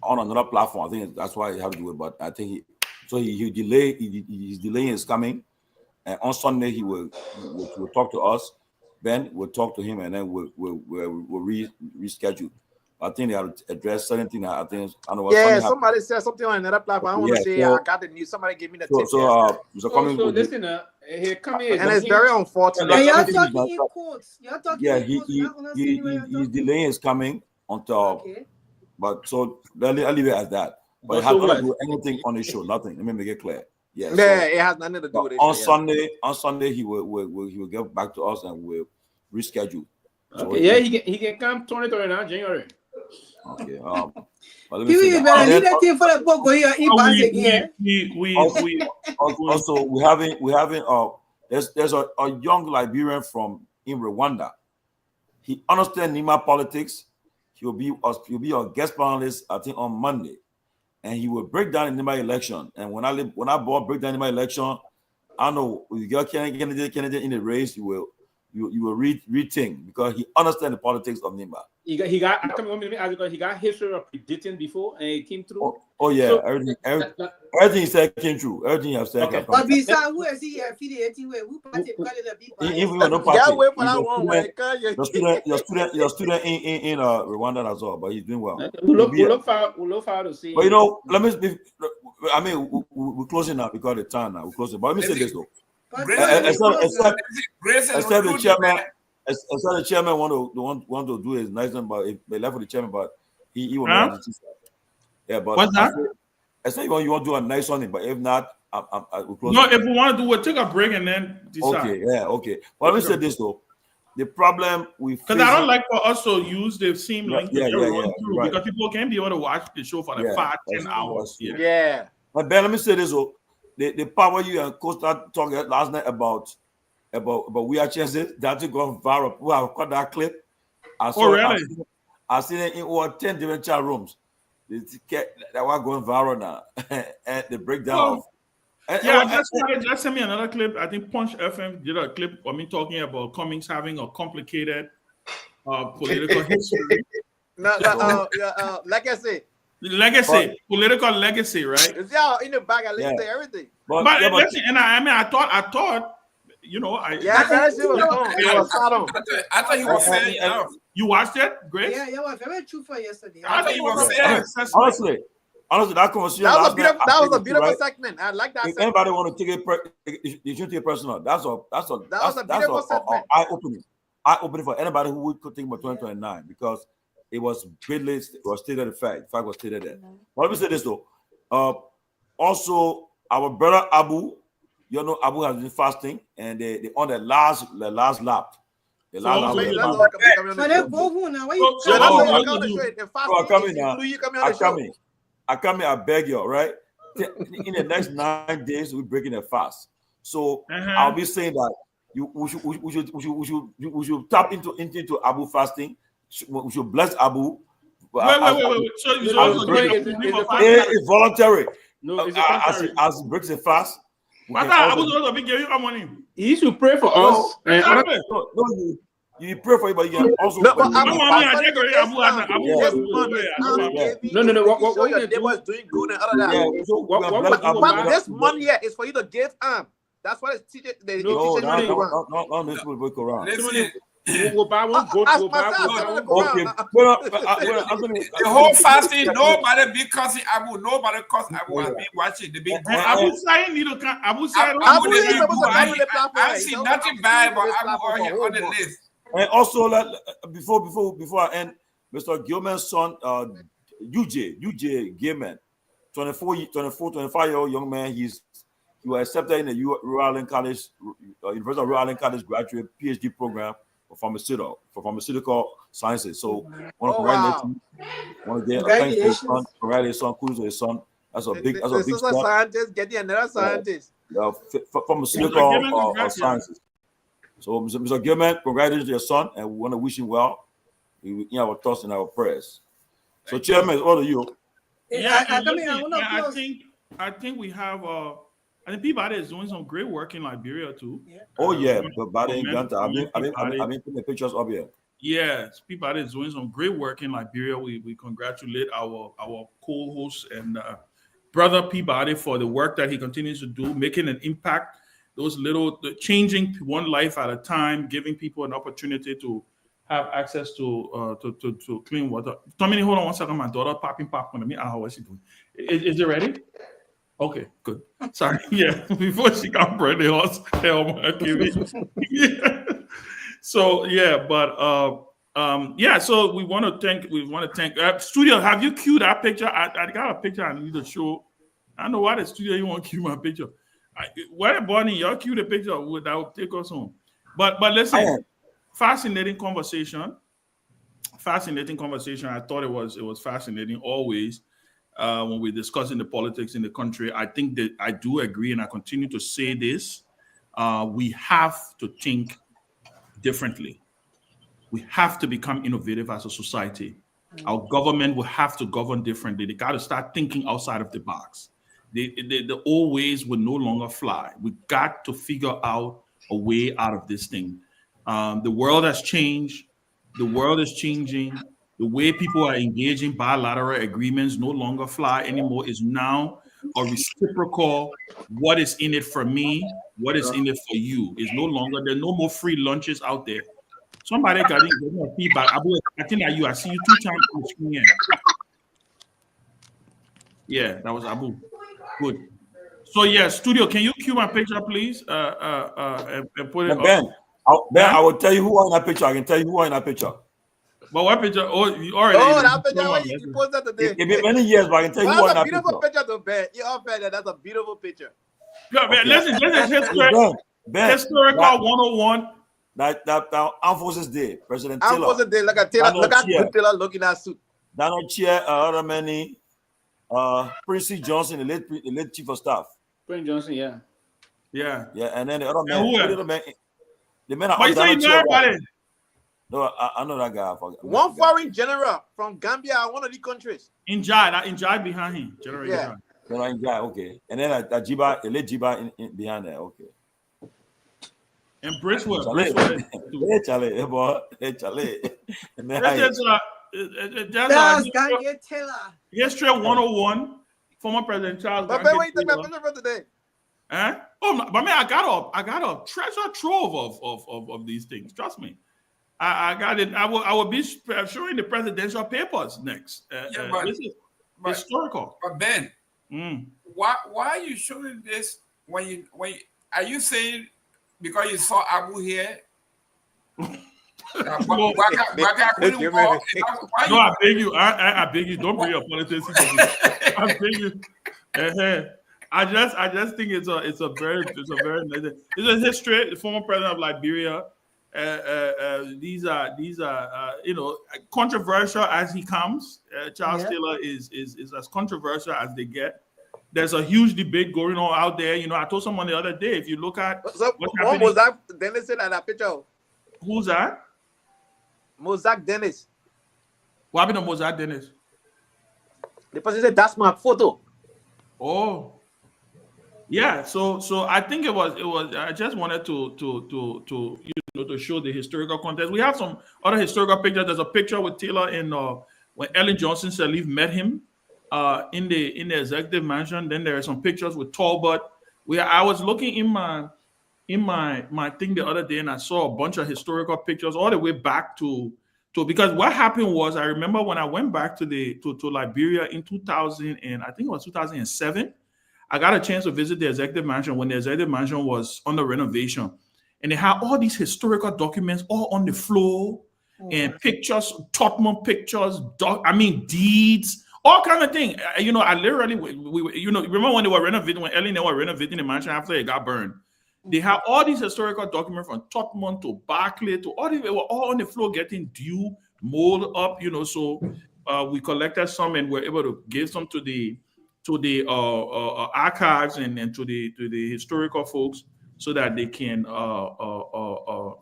on another platform. I think that's why he had to do it. But I think he delay. His delaying is coming, and on Sunday he will talk to us. Ben will talk to him, and then we'll reschedule. I think they have to address certain things. I think I don't know what. Yeah, somebody said something on another platform. I want to say I got the news. Somebody gave me the tip. Mr. Cummings, listen, here come here, and it's very unfortunate. And you're talking in quotes. You're talking yeah, in quotes. his delay is coming on top. Okay. But so I'll leave it as that. But it has nothing to do with anything on the show. Nothing. Let me make it clear. Yeah, it has nothing to do with it. On Sunday, he will get back to us and we'll reschedule. So okay, he can come 2029 January. Okay. You better leave that thing for the book where also we having there's a young Liberian from in Rwanda. He understands Nima politics. He'll be a guest panelist, I think, on Monday. And he will break down the Nima election. And when I break down the Nima election, I know if you get candidate in the race, you will rethink because he understands the politics of Nima. He got history of predicting before and it came through. Oh yeah, so, everything he said came true. Everything he has said. Okay. But besides, who is he affiliating with? Who party? Your student in Rwanda as well, but he's doing well. We'll look forward to see. But you know, we're closing now because of the time now. We're closing. But let me say this though. Except the chairman. As the chairman want to do his nice thing, but if they left for the chairman, but he will not. Yeah, but what's that? I said you want to do a nice one, but if not, we'll close. No, if we want to do, we'll take a break and then decide. Okay, yeah, okay. Well, let me say this though: the problem because I don't like for us to use the same link through because people can't be able to watch the show for the 5-10 hours. Yeah. But Ben, let me say this though: the power you and Costa talked last night about we are chances that to go viral. We have got that clip. I seen it in over 10 different chat rooms. That were going viral now. And the breakdown. Just send me another clip. I think Punch FM did a clip of me talking about Cummings having a complicated political history. Political legacy, right? It's all in the bag. I listen to everything. But listen, and I thought. You know, I thought you were saying you watched it, Grace? Yeah, it was very true for yesterday. I thought you were saying honestly, that conversation that was a beautiful segment. I like that. If anybody want to take it, you should take it personal. That's a beautiful segment. Eye-opening for anybody who could think about 2029 because it was greatly stated the fact was stated there. But let me say this though. Also, our brother Abu. You know, Abu has been fasting, and they on the last lap. The last lap. I come here. I beg you, right? In the next 9 days, we're breaking a fast. So I'll be saying that we should tap into Abu fasting. We should bless Abu. Wait. So it's voluntary. No, it's as he breaks the fast. He used pray for us. You pray for it, but you can also. No. What they was doing good and other that. But this money here is for you to give That's what it's teaching. No, this will work around. We'll buy one goat. Okay, the whole fasting, nobody be cussing Abu. Nobody cuss Abu. I've been watching the big. Abu saying need to come. Abu saying I see nothing bad about Abu on the list. And also, before I end, Mr. Gilman's son, UJ Gilman, 25-year-old young man. He was accepted in the Rhode Island College, University of Rhode Island College graduate PhD program for pharmaceutical sciences. So, I want to congratulate him. I want to get thanks to his son, congratulate his son, kudos to his son. That's a big step. Scientist getting another scientist. Pharmaceutical sciences. So, Mr. Gilman, congratulations to your son, and we want to wish him well. We in our thoughts and our prayers. So, Chairman, all of you. Yeah, I think we have. I think Peabody is doing some great work in Liberia too. Yeah. Oh yeah, Peabody in Ganta. I've been putting the pictures up here. Yes, Peabody is doing some great work in Liberia. We congratulate our co-host and brother Peabody for the work that he continues to do, making an impact. Changing one life at a time, giving people an opportunity to have access to clean water. Tommy, hold on 1 second. My daughter popping popcorn at me. What's she doing? Is it ready? Okay, good. Sorry. Yeah, before she got bread, they lost yeah. So yeah, but so we want to thank studio. Have you queued that picture? I got a picture I need to show. I don't know why the studio you want to cue my picture. Where Bonnie, y'all cue the picture that will take us home. But listen, fascinating conversation. I thought it was fascinating always. When we're discussing the politics in the country, I think that I do agree, and I continue to say this. We have to think differently. We have to become innovative as a society. Our government will have to govern differently. They got to start thinking outside of the box. The old ways will no longer fly. We got to figure out a way out of this thing. The world has changed. The world is changing. The way people are engaging bilateral agreements no longer fly anymore. Is now a reciprocal. What is in it for me? What is in it for you? Is no longer. There are no more free lunches out there. Somebody got feedback. Abu, I think that I see you 2 times on the screen. Yeah, that was Abu. Good. So yeah, studio, can you cue my picture, please? And put it. Ben, I will tell you who are in that picture. I can tell you who are in that picture. But what picture? Oh, you already. Oh, that picture you posted today. It's been many years, but I can tell you who are in that picture. That's a beautiful picture to Ben. You all bet that's a beautiful picture. Yeah, man, listen, historical 101. That Armed Forces Day, President Taylor. Armed Forces Day, look at Taylor looking at suit. Donald Chair, other many, Prince Johnson, the late Chief of Staff. Prince Johnson, yeah. Yeah, and then the other man, the men are all Donald Chair. No, I know that guy. One foreign general from Gambia, one of the countries. In Jai behind him. General in Jai, okay. And then Jiba, the late Jiba behind there, okay. And Bristol. Hey, Charlie. History 101. Former President Charles. But what you think about picture for today? Oh, but man, I got a treasure trove of these things. Trust me. I got it. I will be showing the presidential papers next. This is historical. But Ben, why are you showing this when are you saying because you saw Abu here? No, I beg you. I beg you. Don't bring your politics. I beg you. I just think it's a very nice. It's a history. The former president of Liberia. These are controversial as he comes. Charles Taylor is as controversial as they get. There's a huge debate going on out there. I told someone the other day, if you look at what was that Dennis said at that picture? Who's that? Mosaic Dennis. What happened to Mosaic Dennis? The person said that's my photo. Oh. Yeah, so I think it was I just wanted to show the historical context. We have some other historical pictures. There's a picture with Taylor in when Ellen Johnson Sirleaf met him in the executive mansion. Then there are some pictures with Talbot. I was looking in my thing the other day and I saw a bunch of historical pictures all the way back to because what happened was I remember when I went back to Liberia in 2000 and I think it was 2007. I got a chance to visit the executive mansion when the executive mansion was under renovation. And they had all these historical documents all on the floor and pictures, Tottenham pictures, deeds, all kind of thing. You know, I literally, we you know, remember when they were renovating, when Ellen, they were renovating the mansion after it got burned. They have all these historical documents from Tottenham to Barclay to all these, they were all on the floor getting dew, mold up, you know. So we collected some and were able to give some to the archives and to the historical folks so that they can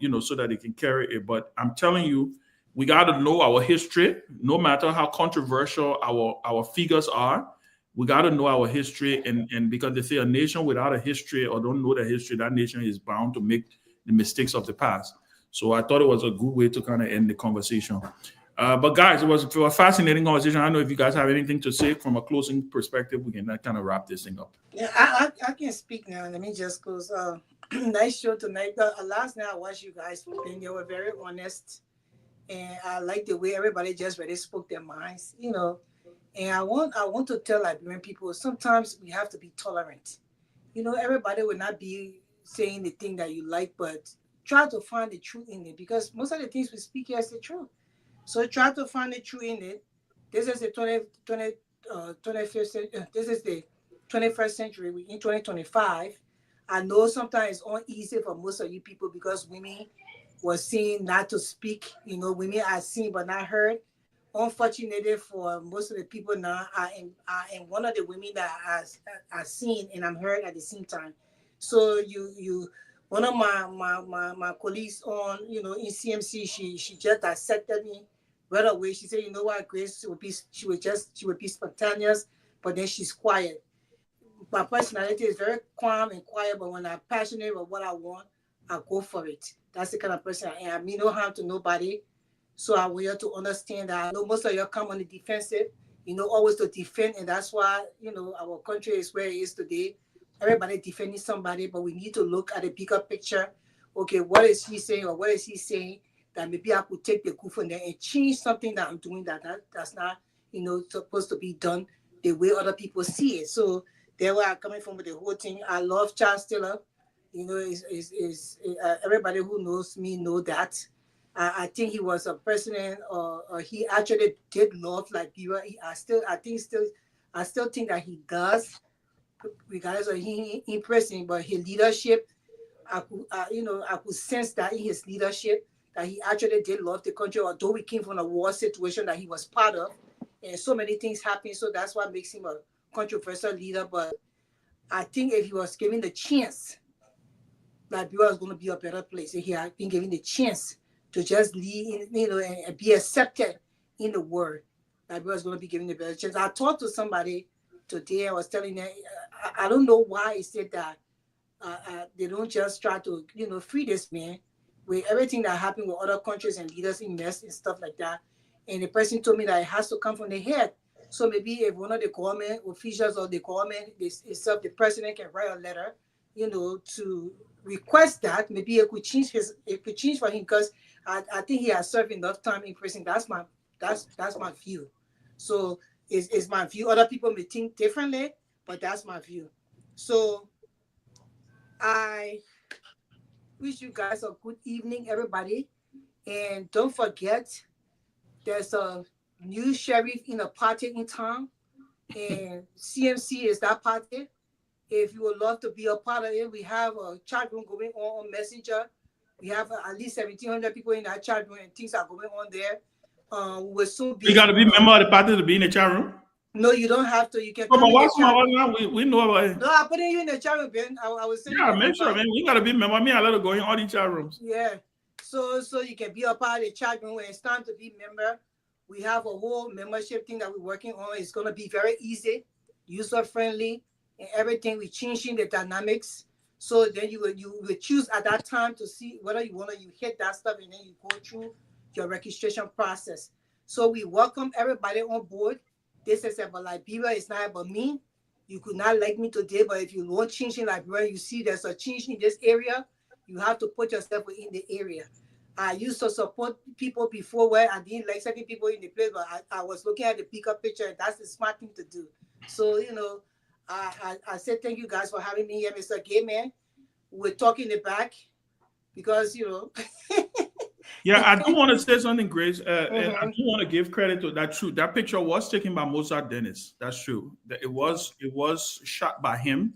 you know, so that they can carry it. But I'm telling you, we got to know our history, no matter how controversial our figures are. We got to know our history, and because they say a nation without a history or don't know the history, that nation is bound to make the mistakes of the past. So I thought it was a good way to kind of end the conversation. But guys, it was a fascinating conversation. I don't know if you guys have anything to say from a closing perspective. We can kind of wrap this thing up. Yeah, I can speak now. Let me just close. Nice show tonight. Last night I watched you guys, and they were very honest, and I like the way everybody just really spoke their minds, you know. And I want to tell Liberian people, sometimes we have to be tolerant. You know, everybody will not be saying the thing that you like, but try to find the truth in it, because most of the things we speak here is the truth. So try to find the truth in it. This is the 25th. This is the 21st century. We're in 2025. I know sometimes it's uneasy for most of you people because women were seen not to speak. You know, women are seen but not heard. Unfortunately for most of the people now, I am one of the women that are seen and I'm heard at the same time. So one of my colleagues on, you know, in CMC, she just accepted me right away. She said, you know what, Grace, she would be spontaneous, but then she's quiet. My personality is very calm and quiet, but when I'm passionate about what I want, I go for it. That's the kind of person I am. I mean no harm to nobody. So I want you to understand that I know most of you come on the defensive, you know, always to defend. And that's why, you know, our country is where it is today. Everybody defending somebody, but we need to look at the bigger picture. Okay, what is he saying or what is he saying that maybe I could take the coup from there and change something that I'm doing that's not, you know, supposed to be done the way other people see it. So there where I'm coming from with the whole thing. I love Charles Taylor. You know, everybody who knows me know that. I think he was a president, or he actually did love Liberia. I still think that he does, regardless of he impressing. But his leadership, I could sense that in his leadership that he actually did love the country. Although we came from a war situation that he was part of, and so many things happened. So that's what makes him a controversial leader. But I think if he was given the chance, Liberia was going to be a better place. If he had been given the chance to just lead, you know, and be accepted in the world, Liberia was going to be given a better chance. I talked to somebody today. I was telling them, I don't know why he said that they don't just try to, you know, free this man with everything that happened with other countries and leaders in mess and stuff like that. And the person told me that it has to come from the head. So maybe if one of the government officials or the government itself, the president can write a letter, you know, to request that, maybe it could change for him, because I think he has served enough time in prison. That's my view. So it's my view. Other people may think differently, but that's my view. So I wish you guys a good evening, everybody. And don't forget, there's a new sheriff in a party in town, and CMC is that party. If you would love to be a part of it, we have a chat room going on Messenger. We have at least 1,700 people in that chat room, and things are going on there. We'll soon be. You got to be a member of the party to be in the chat room? No, you don't have to. You can come come in on, the chat room. We know about it. No, I put you in the chat room, Ben. I was saying. Yeah, make sure, man. You got to be a member. Me, I let it go in all these chat rooms. Yeah. So you can be a part of the chat room when it's time to be member. We have a whole membership thing that we're working on. It's going to be very easy, user-friendly, and everything. We're changing the dynamics. So then you will choose at that time to see whether you hit that stuff, and then you go through your registration process. So we welcome everybody on board. This is about Liberia. It's not about me. You could not like me today, but if you want change in Liberia, you see there's a change in this area, you have to put yourself within the area. I used to support people before where I didn't like certain people in the place, but I was looking at the bigger picture, and that's the smart thing to do. So, you know, I said thank you guys for having me here, Mr. Gay Man. We're talking in the back because, you know, Yeah, I do want to say something, Grace. And I do want to give credit to that. True, that picture was taken by Mozart Dennis. That's true. It was shot by him.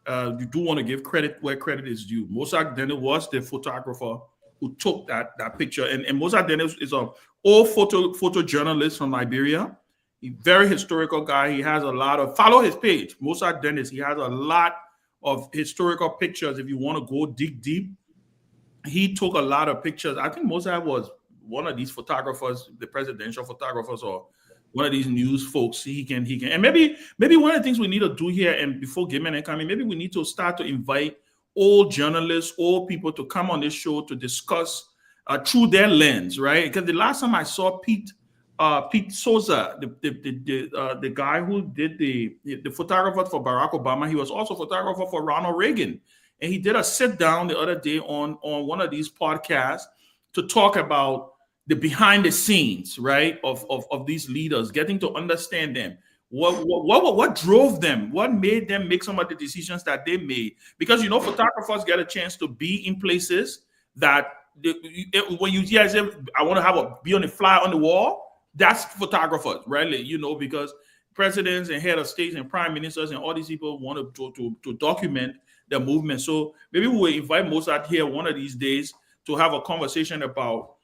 You do want to give credit where credit is due. Mozart Dennis was the photographer who took that picture. And Mozart Dennis is a old photojournalist from Liberia. He's a very historical guy. He has a lot of, follow his page, Mozart Dennis. He has a lot of historical pictures. If you want to go dig deep, he took a lot of pictures. I think Mozart was one of these photographers, the presidential photographers, or one of these news folks. He can, and maybe one of the things we need to do here, and before Gaiman and coming, maybe we need to start to invite old journalists, old people to come on this show to discuss through their lens, right? Because the last time I saw Pete Souza, the guy who did the photographer for Barack Obama, he was also a photographer for Ronald Reagan. And he did a sit down the other day on one of these podcasts to talk about the behind the scenes, right, of these leaders, getting to understand them. What drove them? What made them make some of the decisions that they made? Because, you know, photographers get a chance to be in places that when you hear, I want to be on the fly on the wall, that's photographers, right? You know, because presidents and head of states and prime ministers and all these people want to document the movement. So maybe we'll invite Mozart here one of these days to have a conversation about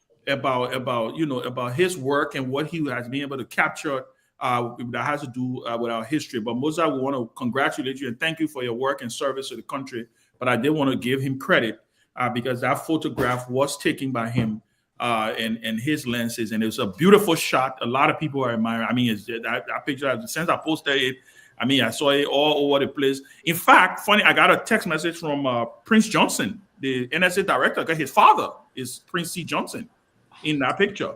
his work and what he has been able to capture that has to do with our history. But Mozart, we want to congratulate you and thank you for your work and service to the country. But I did want to give him credit because that photograph was taken by him and his lenses, and it was a beautiful shot. A lot of people are admiring. I mean, that picture, since I posted it, I mean, I saw it all over the place. In fact, funny, I got a text message from Prince Johnson, the NSA director, because his father is Prince C. Johnson in that picture.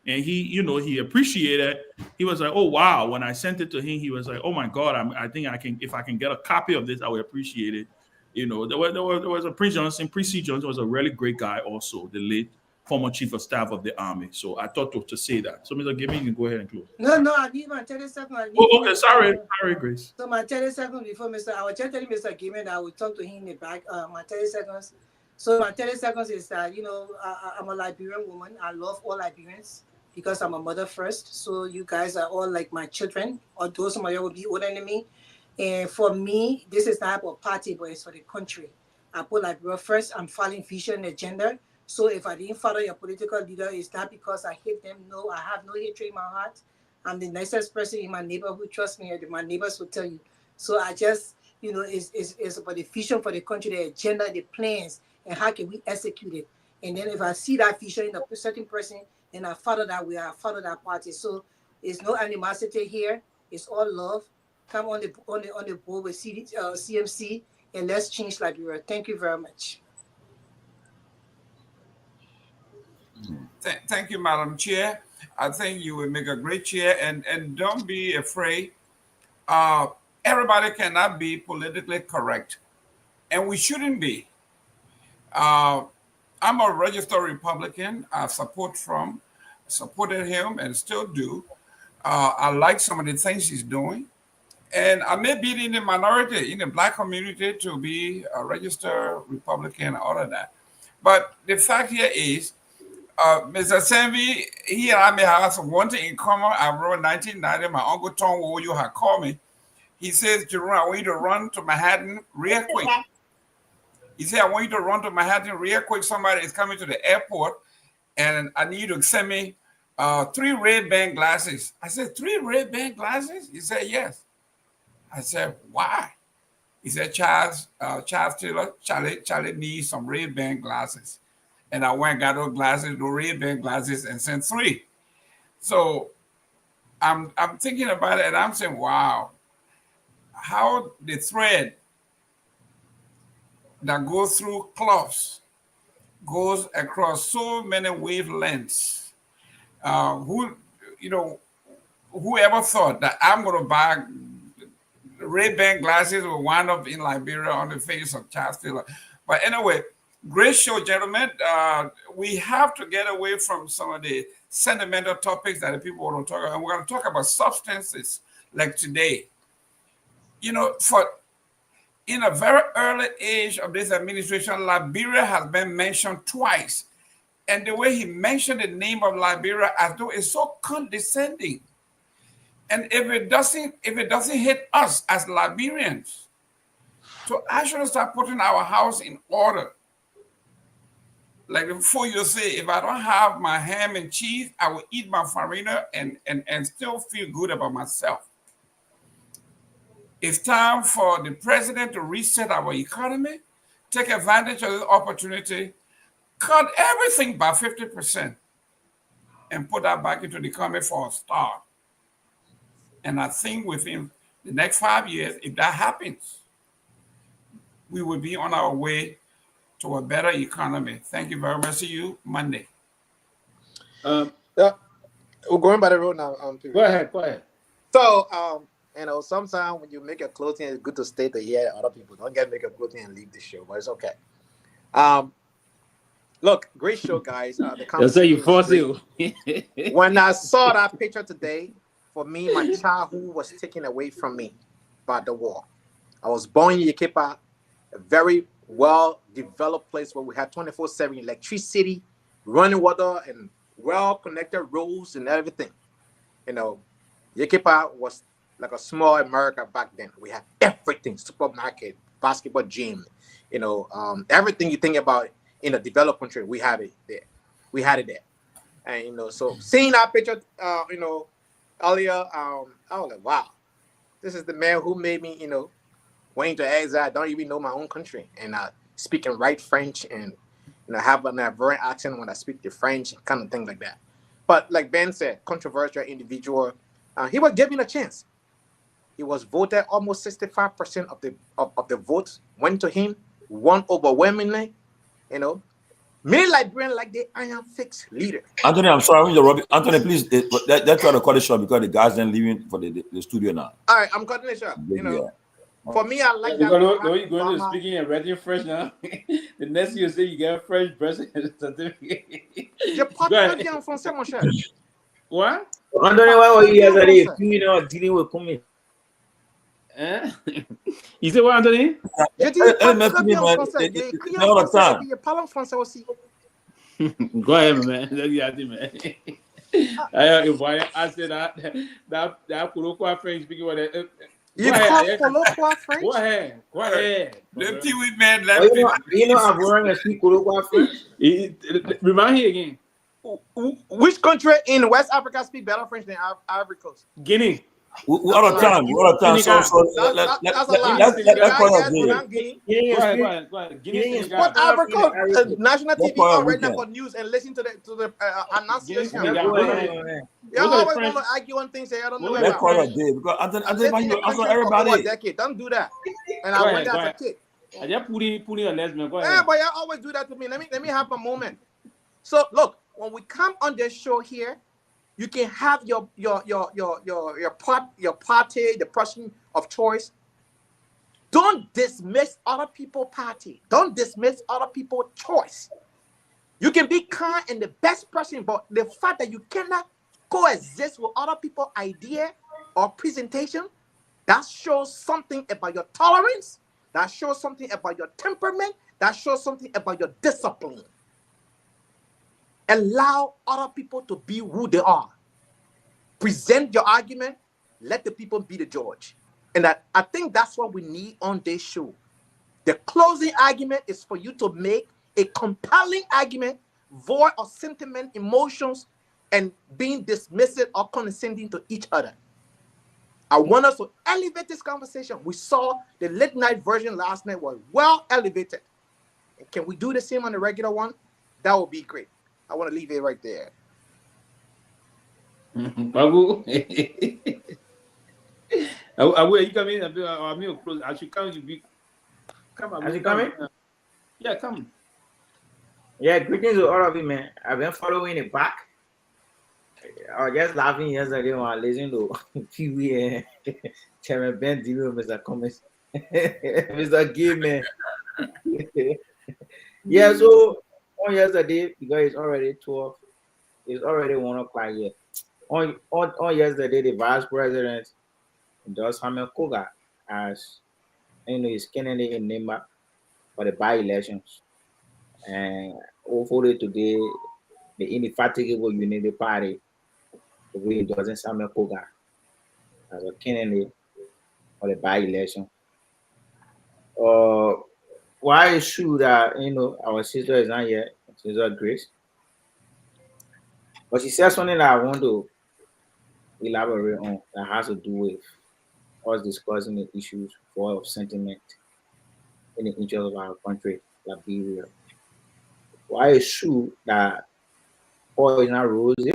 And he appreciated it. He was like, oh, wow. When I sent it to him, he was like, oh, my God, I think if I can get a copy of this, I would appreciate it. You know, there was a Prince Johnson. Prince C. Johnson was a really great guy also, the late former chief of staff of the army. So I thought to say that. So Mr. Gaiman, you can go ahead and close. No, I need my 30 seconds. Okay, sorry, Grace. So my 30 seconds before I was just telling Mr. Gaiman that I would talk to him in the back. My 30 seconds. So my 30 seconds is that, you know, I'm a Liberian woman. I love all Liberians because I'm a mother first. So you guys are all like my children, or those of you will be older than me. And for me, this is not about party, but it's for the country. I put Liberia first. I'm following vision and agenda. So if I didn't follow your political leader, it's not because I hate them. No, I have no hatred in my heart. I'm the nicest person in my neighborhood. Trust me, my neighbors will tell you. So I just, you know, it's about the vision for the country, the agenda, the plans, and how can we execute it. And then if I see that vision in a certain person, then I follow that way, I follow that party. So it's no animosity here. It's all love. Come on the board with CMC, and let's change Liberia. Thank you very much. Thank you, Madam Chair. I think you will make a great chair, and don't be afraid. Everybody cannot be politically correct, and we shouldn't be. I'm a registered Republican. I supported him and still do. I like some of the things he's doing. And I may be in the minority, in the Black community, to be a registered Republican, all of that. But the fact here is, Mr. Sanvee, he and I may have one thing in common. I wrote 1990. My uncle Tom Woyo had called me. He says, Jerome, I want you to run to Manhattan real quick. He said, I want you to run to Manhattan real quick. Somebody is coming to the airport, and I need you to send me 3 Ray-Ban glasses. I said, 3 Ray-Ban glasses? He said, yes. I said, why? He said, Charles Taylor, Charlie needs some Ray-Ban glasses. And I went and got those glasses, those Ray-Ban glasses, and sent 3. So I'm thinking about it, and I'm saying, wow, how the thread that goes through cloths goes across so many wavelengths. Whoever thought that I'm going to buy Ray-Ban glasses will wind up in Liberia on the face of Charles Taylor. But anyway, great show, gentlemen. We have to get away from some of the sentimental topics that the people want to talk about. And we're going to talk about substances like today. You know, in a very early age of this administration, Liberia has been mentioned twice And the way he mentioned the name of Liberia as though it's so condescending. And if it doesn't hit us as Liberians, to actually start putting our house in order. Like before you say, if I don't have my ham and cheese, I will eat my farina and still feel good about myself. It's time for the president to reset our economy, take advantage of this opportunity, cut everything by 50%, and put that back into the economy for a start. And I think within the next 5 years, if that happens, we will be on our way to a better economy. Thank you very much. See you Monday. Yeah, we're going by the road now. Go ahead. So, sometimes when you make a closing, it's good to stay to hear other people. Don't make a closing and leave the show, but it's okay. Look, great show, guys. The say you force it. When I saw that picture today, for me, my childhood was taken away from me by the war. I was born in Yekepa, a very well-developed place where we had 24/7 electricity, running water, and well-connected roads and everything. Yekepa was like a small America back then. We had everything: supermarket, basketball gym, everything you think about in a developed country, we have it there. We had it there. And so seeing that picture, earlier, I was like, wow, this is the man who made me, went into exile. I don't even know my own country, and speaking right French, and have an Ivorian accent when I speak the French, kind of thing like that. But like Ben said, controversial individual. He was given a chance. He was voted almost 65% of the votes went to him, won overwhelmingly. Many Liberians like the iron fixed leader. Anthony, I'm sorry, Robbie. Anthony, please, they're trying to cut it short because the guys are leaving for the studio now. All right, I'm cutting it short. For me, I like that. You're going to speaking and writing French now. The next you say you get a French president certificate. Je parle bien en français, mon cher. What? Anthony, why were you yesterday? You dealing with Kumi? You say what, Anthony? Je dis très bien en français. J'ai écrit en français et je parle en français aussi. Go ahead, man. Man. I said that Kurokwa French speaking with it. You call Kurokwa French? Go ahead. Let Pewee man. I'm wearing a speak Kurokwa French. Remind me again. Which country in West Africa speak better French than Ivory Coast? Guinea. We're out of time. So let's Go ahead. But Ivory Coast national TV on right now for news and listen to the announcement. Y'all always want to argue on things that I don't know about. Let's call it a day because Anthony, everybody. Don't do that. And I went as a kid. I just put in a lesbian. Go ahead. Yeah, but y'all always do that to me. Let me have a moment. So look, when we come on this show here, you can have your party, the person of choice. Don't dismiss other people's party. Don't dismiss other people's choice. You can be kind and the best person, but the fact that you cannot coexist with other people's idea or presentation, that shows something about your tolerance. That shows something about your temperament. That shows something about your discipline. Allow other people to be who they are. Present your argument. Let the people be the judge. And I think that's what we need on this show. The closing argument is for you to make a compelling argument, void of sentiment, emotions, and being dismissive or condescending to each other. I want us to elevate this conversation. We saw the late night version last night was well elevated. And can we do the same on the regular one? That would be great. I want to leave it right there. Babu. Are you coming? I'm close. I should come. Come on. Are you coming? Yeah, come. Yeah, greetings to all of you, man. I've been following it back. I was just laughing yesterday when I listened to Pewee and Chairman Ben dealing with Mr. Cummings. Mr. Gay, man. Yeah, so on yesterday, because it's already 12, it's already 1 o'clock here. On yesterday, the vice president endorsed Hamel Koga as his candidate in Nimba for the by-elections. And hopefully today, the Indefatigable Unity Party, we doesn't Samuel Koga as a candidate for the by-election. Why is true that our sister is not here, Sister Grace, but she said something that I want to elaborate on that has to do with us discussing the issues of sentiment in the interest of our country, Liberia. Why is true that all is not rosy,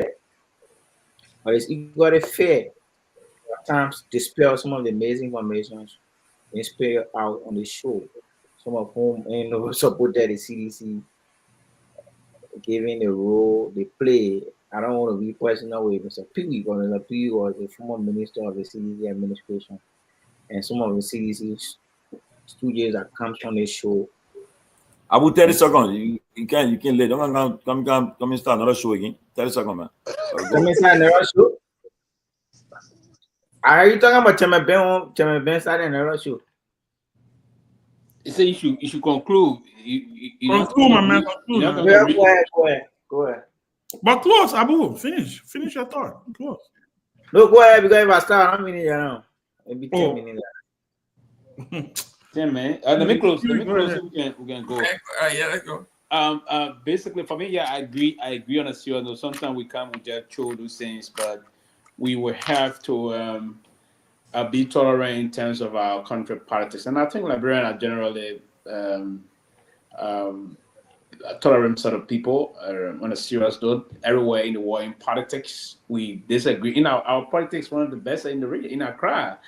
but it's equally fair at times dispel some of the amazing information inspired out on the show. Some of whom supported the CDC, giving the role they play. I don't want to be personal with Mr. Pewee, but Mr. Pewee was a former minister of the CDC administration, and some of the CDC studios that comes on the show. I will 30 seconds. You can let them come and start another show again. 30 seconds, man. Come and start another show. Are you talking about Chairman Ben starting another show? It's a issue. You should conclude. Conclude, my man. Go ahead. But close, Abu. Finish your thought. Close. No, go ahead, because if I start, how many now? Maybe 10 minutes. 10 minutes. Let me close. So we can go. Yeah, let's go. Basically, for me, yeah, I agree on a serious note. Sometimes we come with just show those things, but we will have to be tolerant in terms of our country politics. And I think Liberians are generally tolerant sort of people on a serious note. Everywhere in the world in politics, we disagree. In our politics, one of the best in the region, in Accra.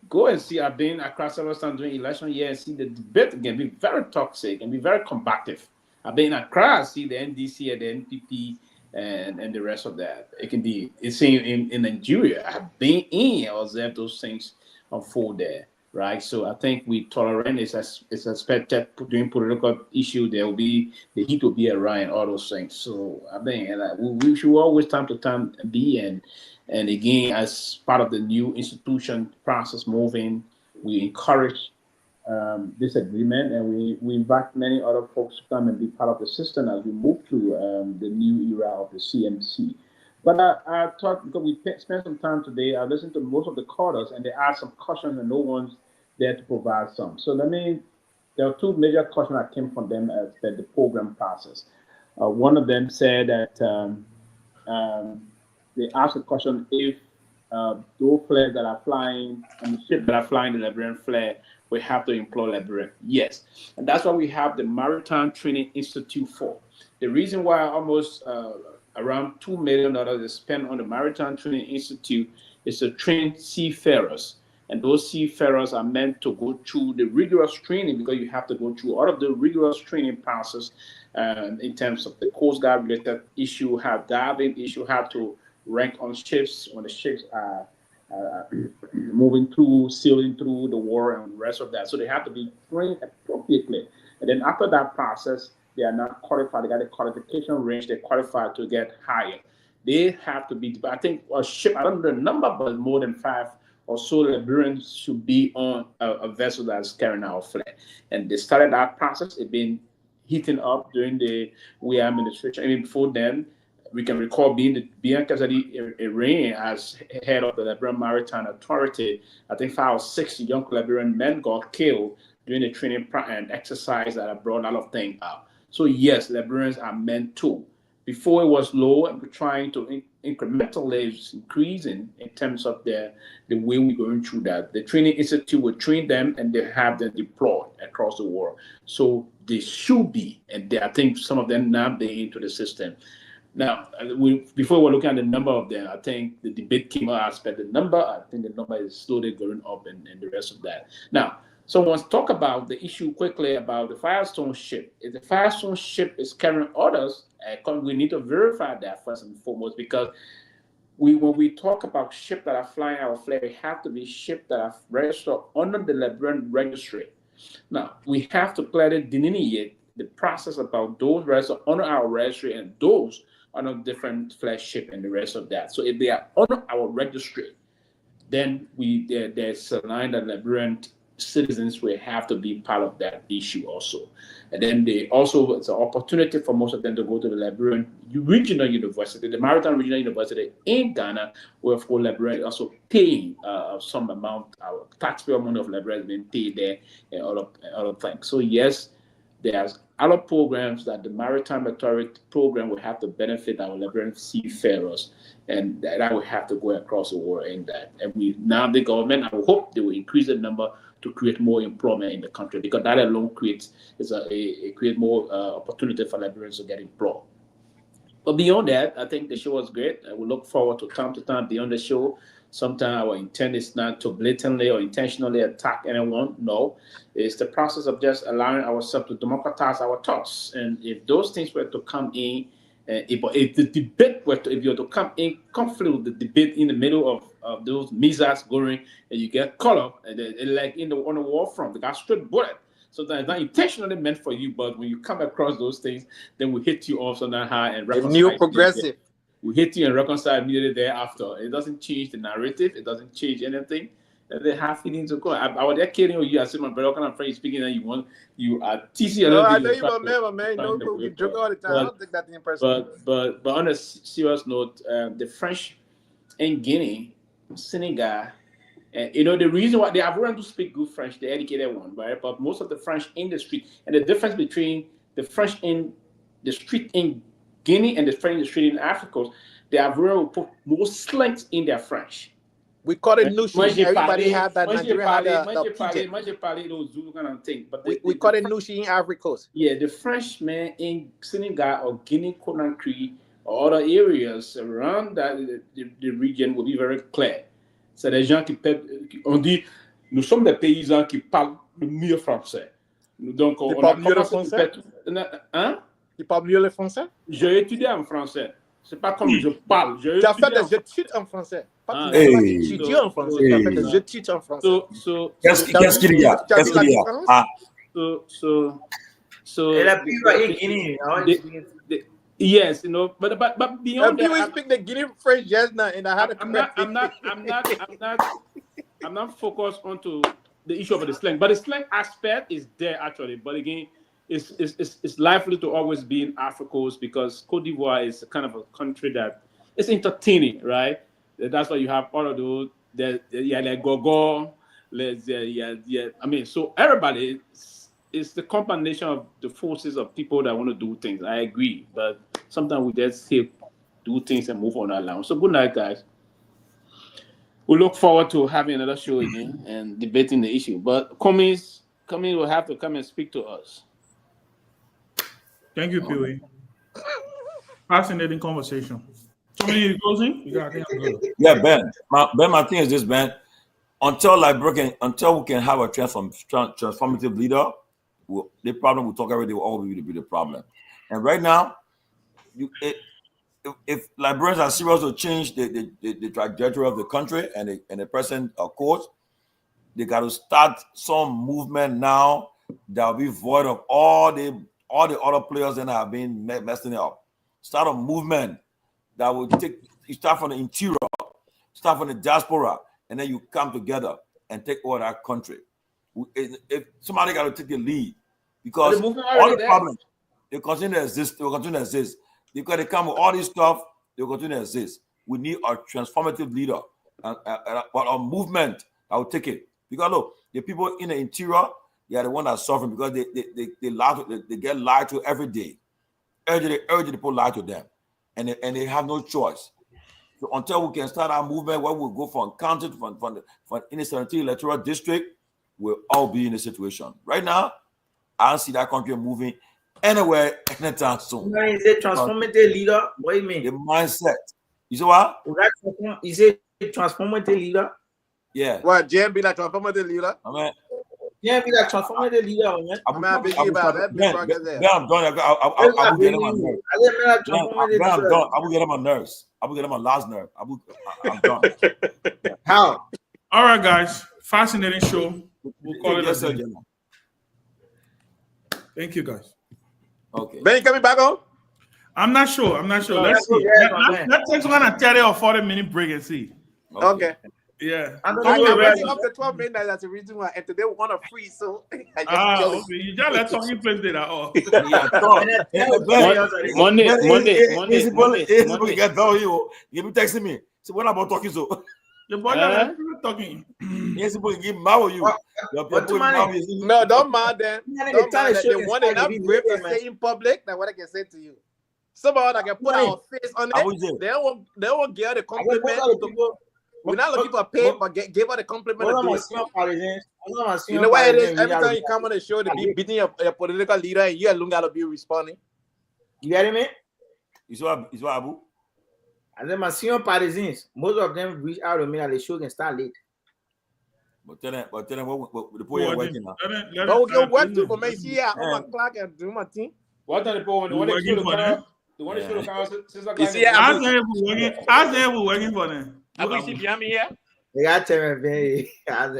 Go and see, I've been across several times during election year and see the debate can be very toxic and be very combative. I've been across, see the NDC and the NPP and the rest of that. It's in Nigeria. I've been in, I observed those things unfold there, right? So I think we tolerate it's expected during political issue, there will be, the heat will be around and all those things. So I think we should always time to time be and again, as part of the new institution process moving, we encourage this agreement, and we invite many other folks to come and be part of the system as we move to the new era of the CMC. But I thought, because we spent some time today, I listened to most of the callers, and they asked some questions, and no one's there to provide some. So there are two major questions that came from them as the program process. One of them said that they asked the question if those flags that are flying and the ships that are flying the Liberian flag, we have to employ Liberian. Yes, and that's what we have the Maritime Training Institute for. The reason why almost around $2 million is spent on the Maritime Training Institute is to train seafarers. And those seafarers are meant to go through the rigorous training, because you have to go through all of the rigorous training process in terms of the Coast Guard related issue, have diving issue, have to rank on ships when the ships are moving through, sailing through the water and the rest of that. So they have to be trained appropriately. And then after that process, they are not qualified. They got a qualification range. They're qualified to get higher. They have to be, I think, a ship, I don't know the number, but more than 5 or so Liberians should be on a vessel that's carrying our flag. And they started that process. It's been heating up during the Myean administration. I mean, before then, we can recall Myean Kazadi as head of the Liberian Maritime Authority. I think 5 or 6 young Liberian men got killed during the training and exercise that brought a lot of things up. So yes, Liberians are meant to. Before it was low, and we're trying to incrementally increase in terms of the way we're going through that. The training institute will train them, and they have them deployed across the world. So they should be, and I think some of them now being into the system. Now, before we're looking at the number of them, I think the debate came out aspect. The number, I think the number is slowly going up, and the rest of that. Now, someone's talk about the issue quickly about the Firestone ship. If the Firestone ship is carrying orders, we need to verify that first and foremost, because when we talk about ships that are flying our flag, they have to be ships that are registered under the Liberian registry. Now, we have to clearly delineate the process about those registered under our registry and those on a different flag ship and the rest of that. So if they are under our registry, then there's a line that Liberian citizens will have to be part of that issue also. And then they also, it's an opportunity for most of them to go to the Liberian Regional University, the Maritime Regional University in Ghana, where for Liberia also paying some amount, our taxpayer money of Liberia has been paid there and other things. So yes, there's other programs that the Maritime Authority program will have to benefit our Liberian seafarers, and that will have to go across the world in that. And we now the government, I hope they will increase the number to create more employment in the country, because that alone creates create more opportunity for Liberians to get employed. But beyond that, I think the show was great. We look forward to time beyond the show. Sometimes our intent is not to blatantly or intentionally attack anyone. No, it's the process of just allowing ourselves to democratize our thoughts. And if those things were to come in, if the debate were to, if you were to come in conflict with the debate in the middle of those missiles going, and you get caught up, and like on the war front, they got straight bullet. So that's not intentionally meant for you, but when you come across those things, then we hit you off on that high and reconcile. New progressive. We hit you and reconcile immediately thereafter. It doesn't change the narrative. It doesn't change anything. And they have feelings to go. I was there kidding with you. I said, my brother, kind of friend speaking, and you are teasing a little bit. I know you're man. No, we joke all the time. I don't think that's in person. But on a serious note, the French in Guinea, Senegal, and the reason why they have learned to speak good French, the educated one, right? But most of the French in the street, and the difference between the French in the street in Guinea and the French in the street in Africa, they have really put more slangs in their French. We call it Nushi. Everybody have that Nigerian Zulu kind of thing. But we call it Nushi in Africa. Yeah, the Frenchmen in Senegal or Guinea Conakry or other areas around that the region will be very clear. C'est des gens qui on dit, nous sommes des paysans qui parlent le mieux français. Donc, on parle mieux le français? Hein? Tu parles mieux le français? J'ai étudié en français. C'est pas comme je parle. Tu as fait des études en français. Pas tu étudies en français. Tu as fait des études en français. Qu'est-ce qu'il y a? Qu'est-ce qu'il y a? Et la plupart est Guinée. Yes, but beyond that, we speak the Guinean French just now, and I had I'm not focused onto the issue of the slang, but the slang aspect is there actually. But again, it's likely to always be in Africa, because Cote d'Ivoire is kind of a country that is entertaining, right? That's why you have all of those. Like Garguah, I mean, so everybody. It's the combination of the forces of people that want to do things. I agree, but sometimes we just do things and move on along. So good night, guys. We look forward to having another show again and debating the issue. But Commies will have to come and speak to us. Thank you, Pewee. Fascinating conversation. So many closing? Yeah, Ben. My thing is this, Ben. Until we can have a transformative leader, the problem we talk about, they will always be the problem. And right now, if Liberians are serious to change the trajectory of the country and the present course, they got to start some movement now that will be void of all the other players that have been messing it up. Start a movement that will you start from the interior, start from the diaspora, and then you come together and take over that country. If somebody got to take the lead, because all the problems, they continue to exist. They will continue to exist. Because they come with all this stuff, they will continue to exist. We need a transformative leader, a movement that will take it. Because look, the people in the interior, they are the ones that are suffering, because they get lied to every day. Every day people lie to them, and they have no choice. So until we can start our movement where we'll go from county from any 17 electoral district, we'll all be in a situation. Right now, I don't see that country moving anywhere anytime soon. Is it transformative leader? What do you mean? The mindset. You see what? Is it transformative leader? Yeah. What, Jam be like transformative leader? I mean, yeah, be like transformative leader, man. I'm done. I'll get on my nerves. I will get on my nerves. I will get on my last nerve. I'm done. How? All right, guys. Fascinating show. We'll call it a day. Thank you, guys. Okay. Ben, you coming back on? I'm not sure. Let's see. Let's take one a 30 or 40-minute break and see. Okay. Yeah. I'm waiting up to 12 midnight. That's the reason why. And today we want to free, so I just kill it. Okay. You just let talking place there at all. Monday. Get down here. You be texting me. So when about talking so? The boy just talking. Yes, people give mouth you. No, don't mind them. Don't mind them. They want enough brave to say in public that what I can say to you. Somebody that can put our face on it. They won't give her the compliment. We're not looking for pay, but give her the compliment. You know why it is? Every time you come on the show, they be beating your political leader, and you alone gotta be responding. You get me? Is what Abu? And then my senior partisans, most of them reach out to me and the show can start late. But tell them what the boy are working now. But we can work too, but man, see on my clock and do my thing. What are the boy when they show the camera? The one that show the camera, you see, I say we're working for them. Abu, you see behind me here? They got very. That's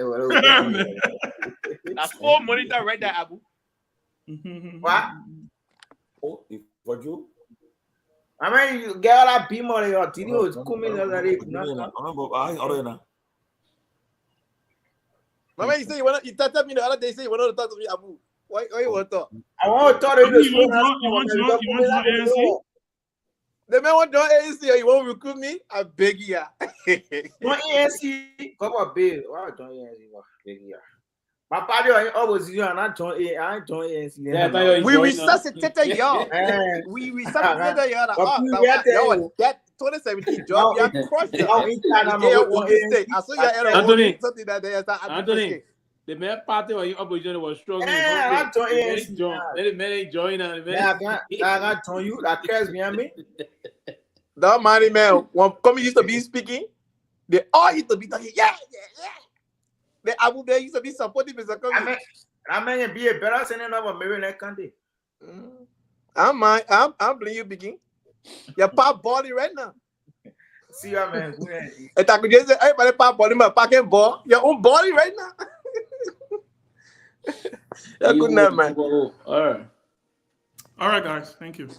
4 monitor right there, Abu. What? Oh, for you? I mean, you get all that beam on your TV. It's coming already. Mama, you say you want to talk to me the other day. Say you want to talk to me, Abu. Why you want to talk? I want to talk to you. You want ANC? The man want to join ANC or you want to recruit me? I beg you. Join ANC. Come on, babe. Why join ANC? Beg you. My party on opposition and I join ANC. We resuscitated y'all. We resuscitated y'all. That 2017 job, you crushed it. I saw you Anthony, something that they Anthony, the main party or opposition was strong. I join ANC. Let me join. I join you. That cares me, I mean. That money man, when coming used to be speaking, they all used to be talking. Yeah. The Abu Dhabi used to be supportive as a country. I mean, be a better sending over Myean country. I'm blaming you, Biggie. Your pop body right now. See you, man. And I could just say, everybody pop body, my packing ball. Your own body right now. You're good now, man. All right, guys. Thank you.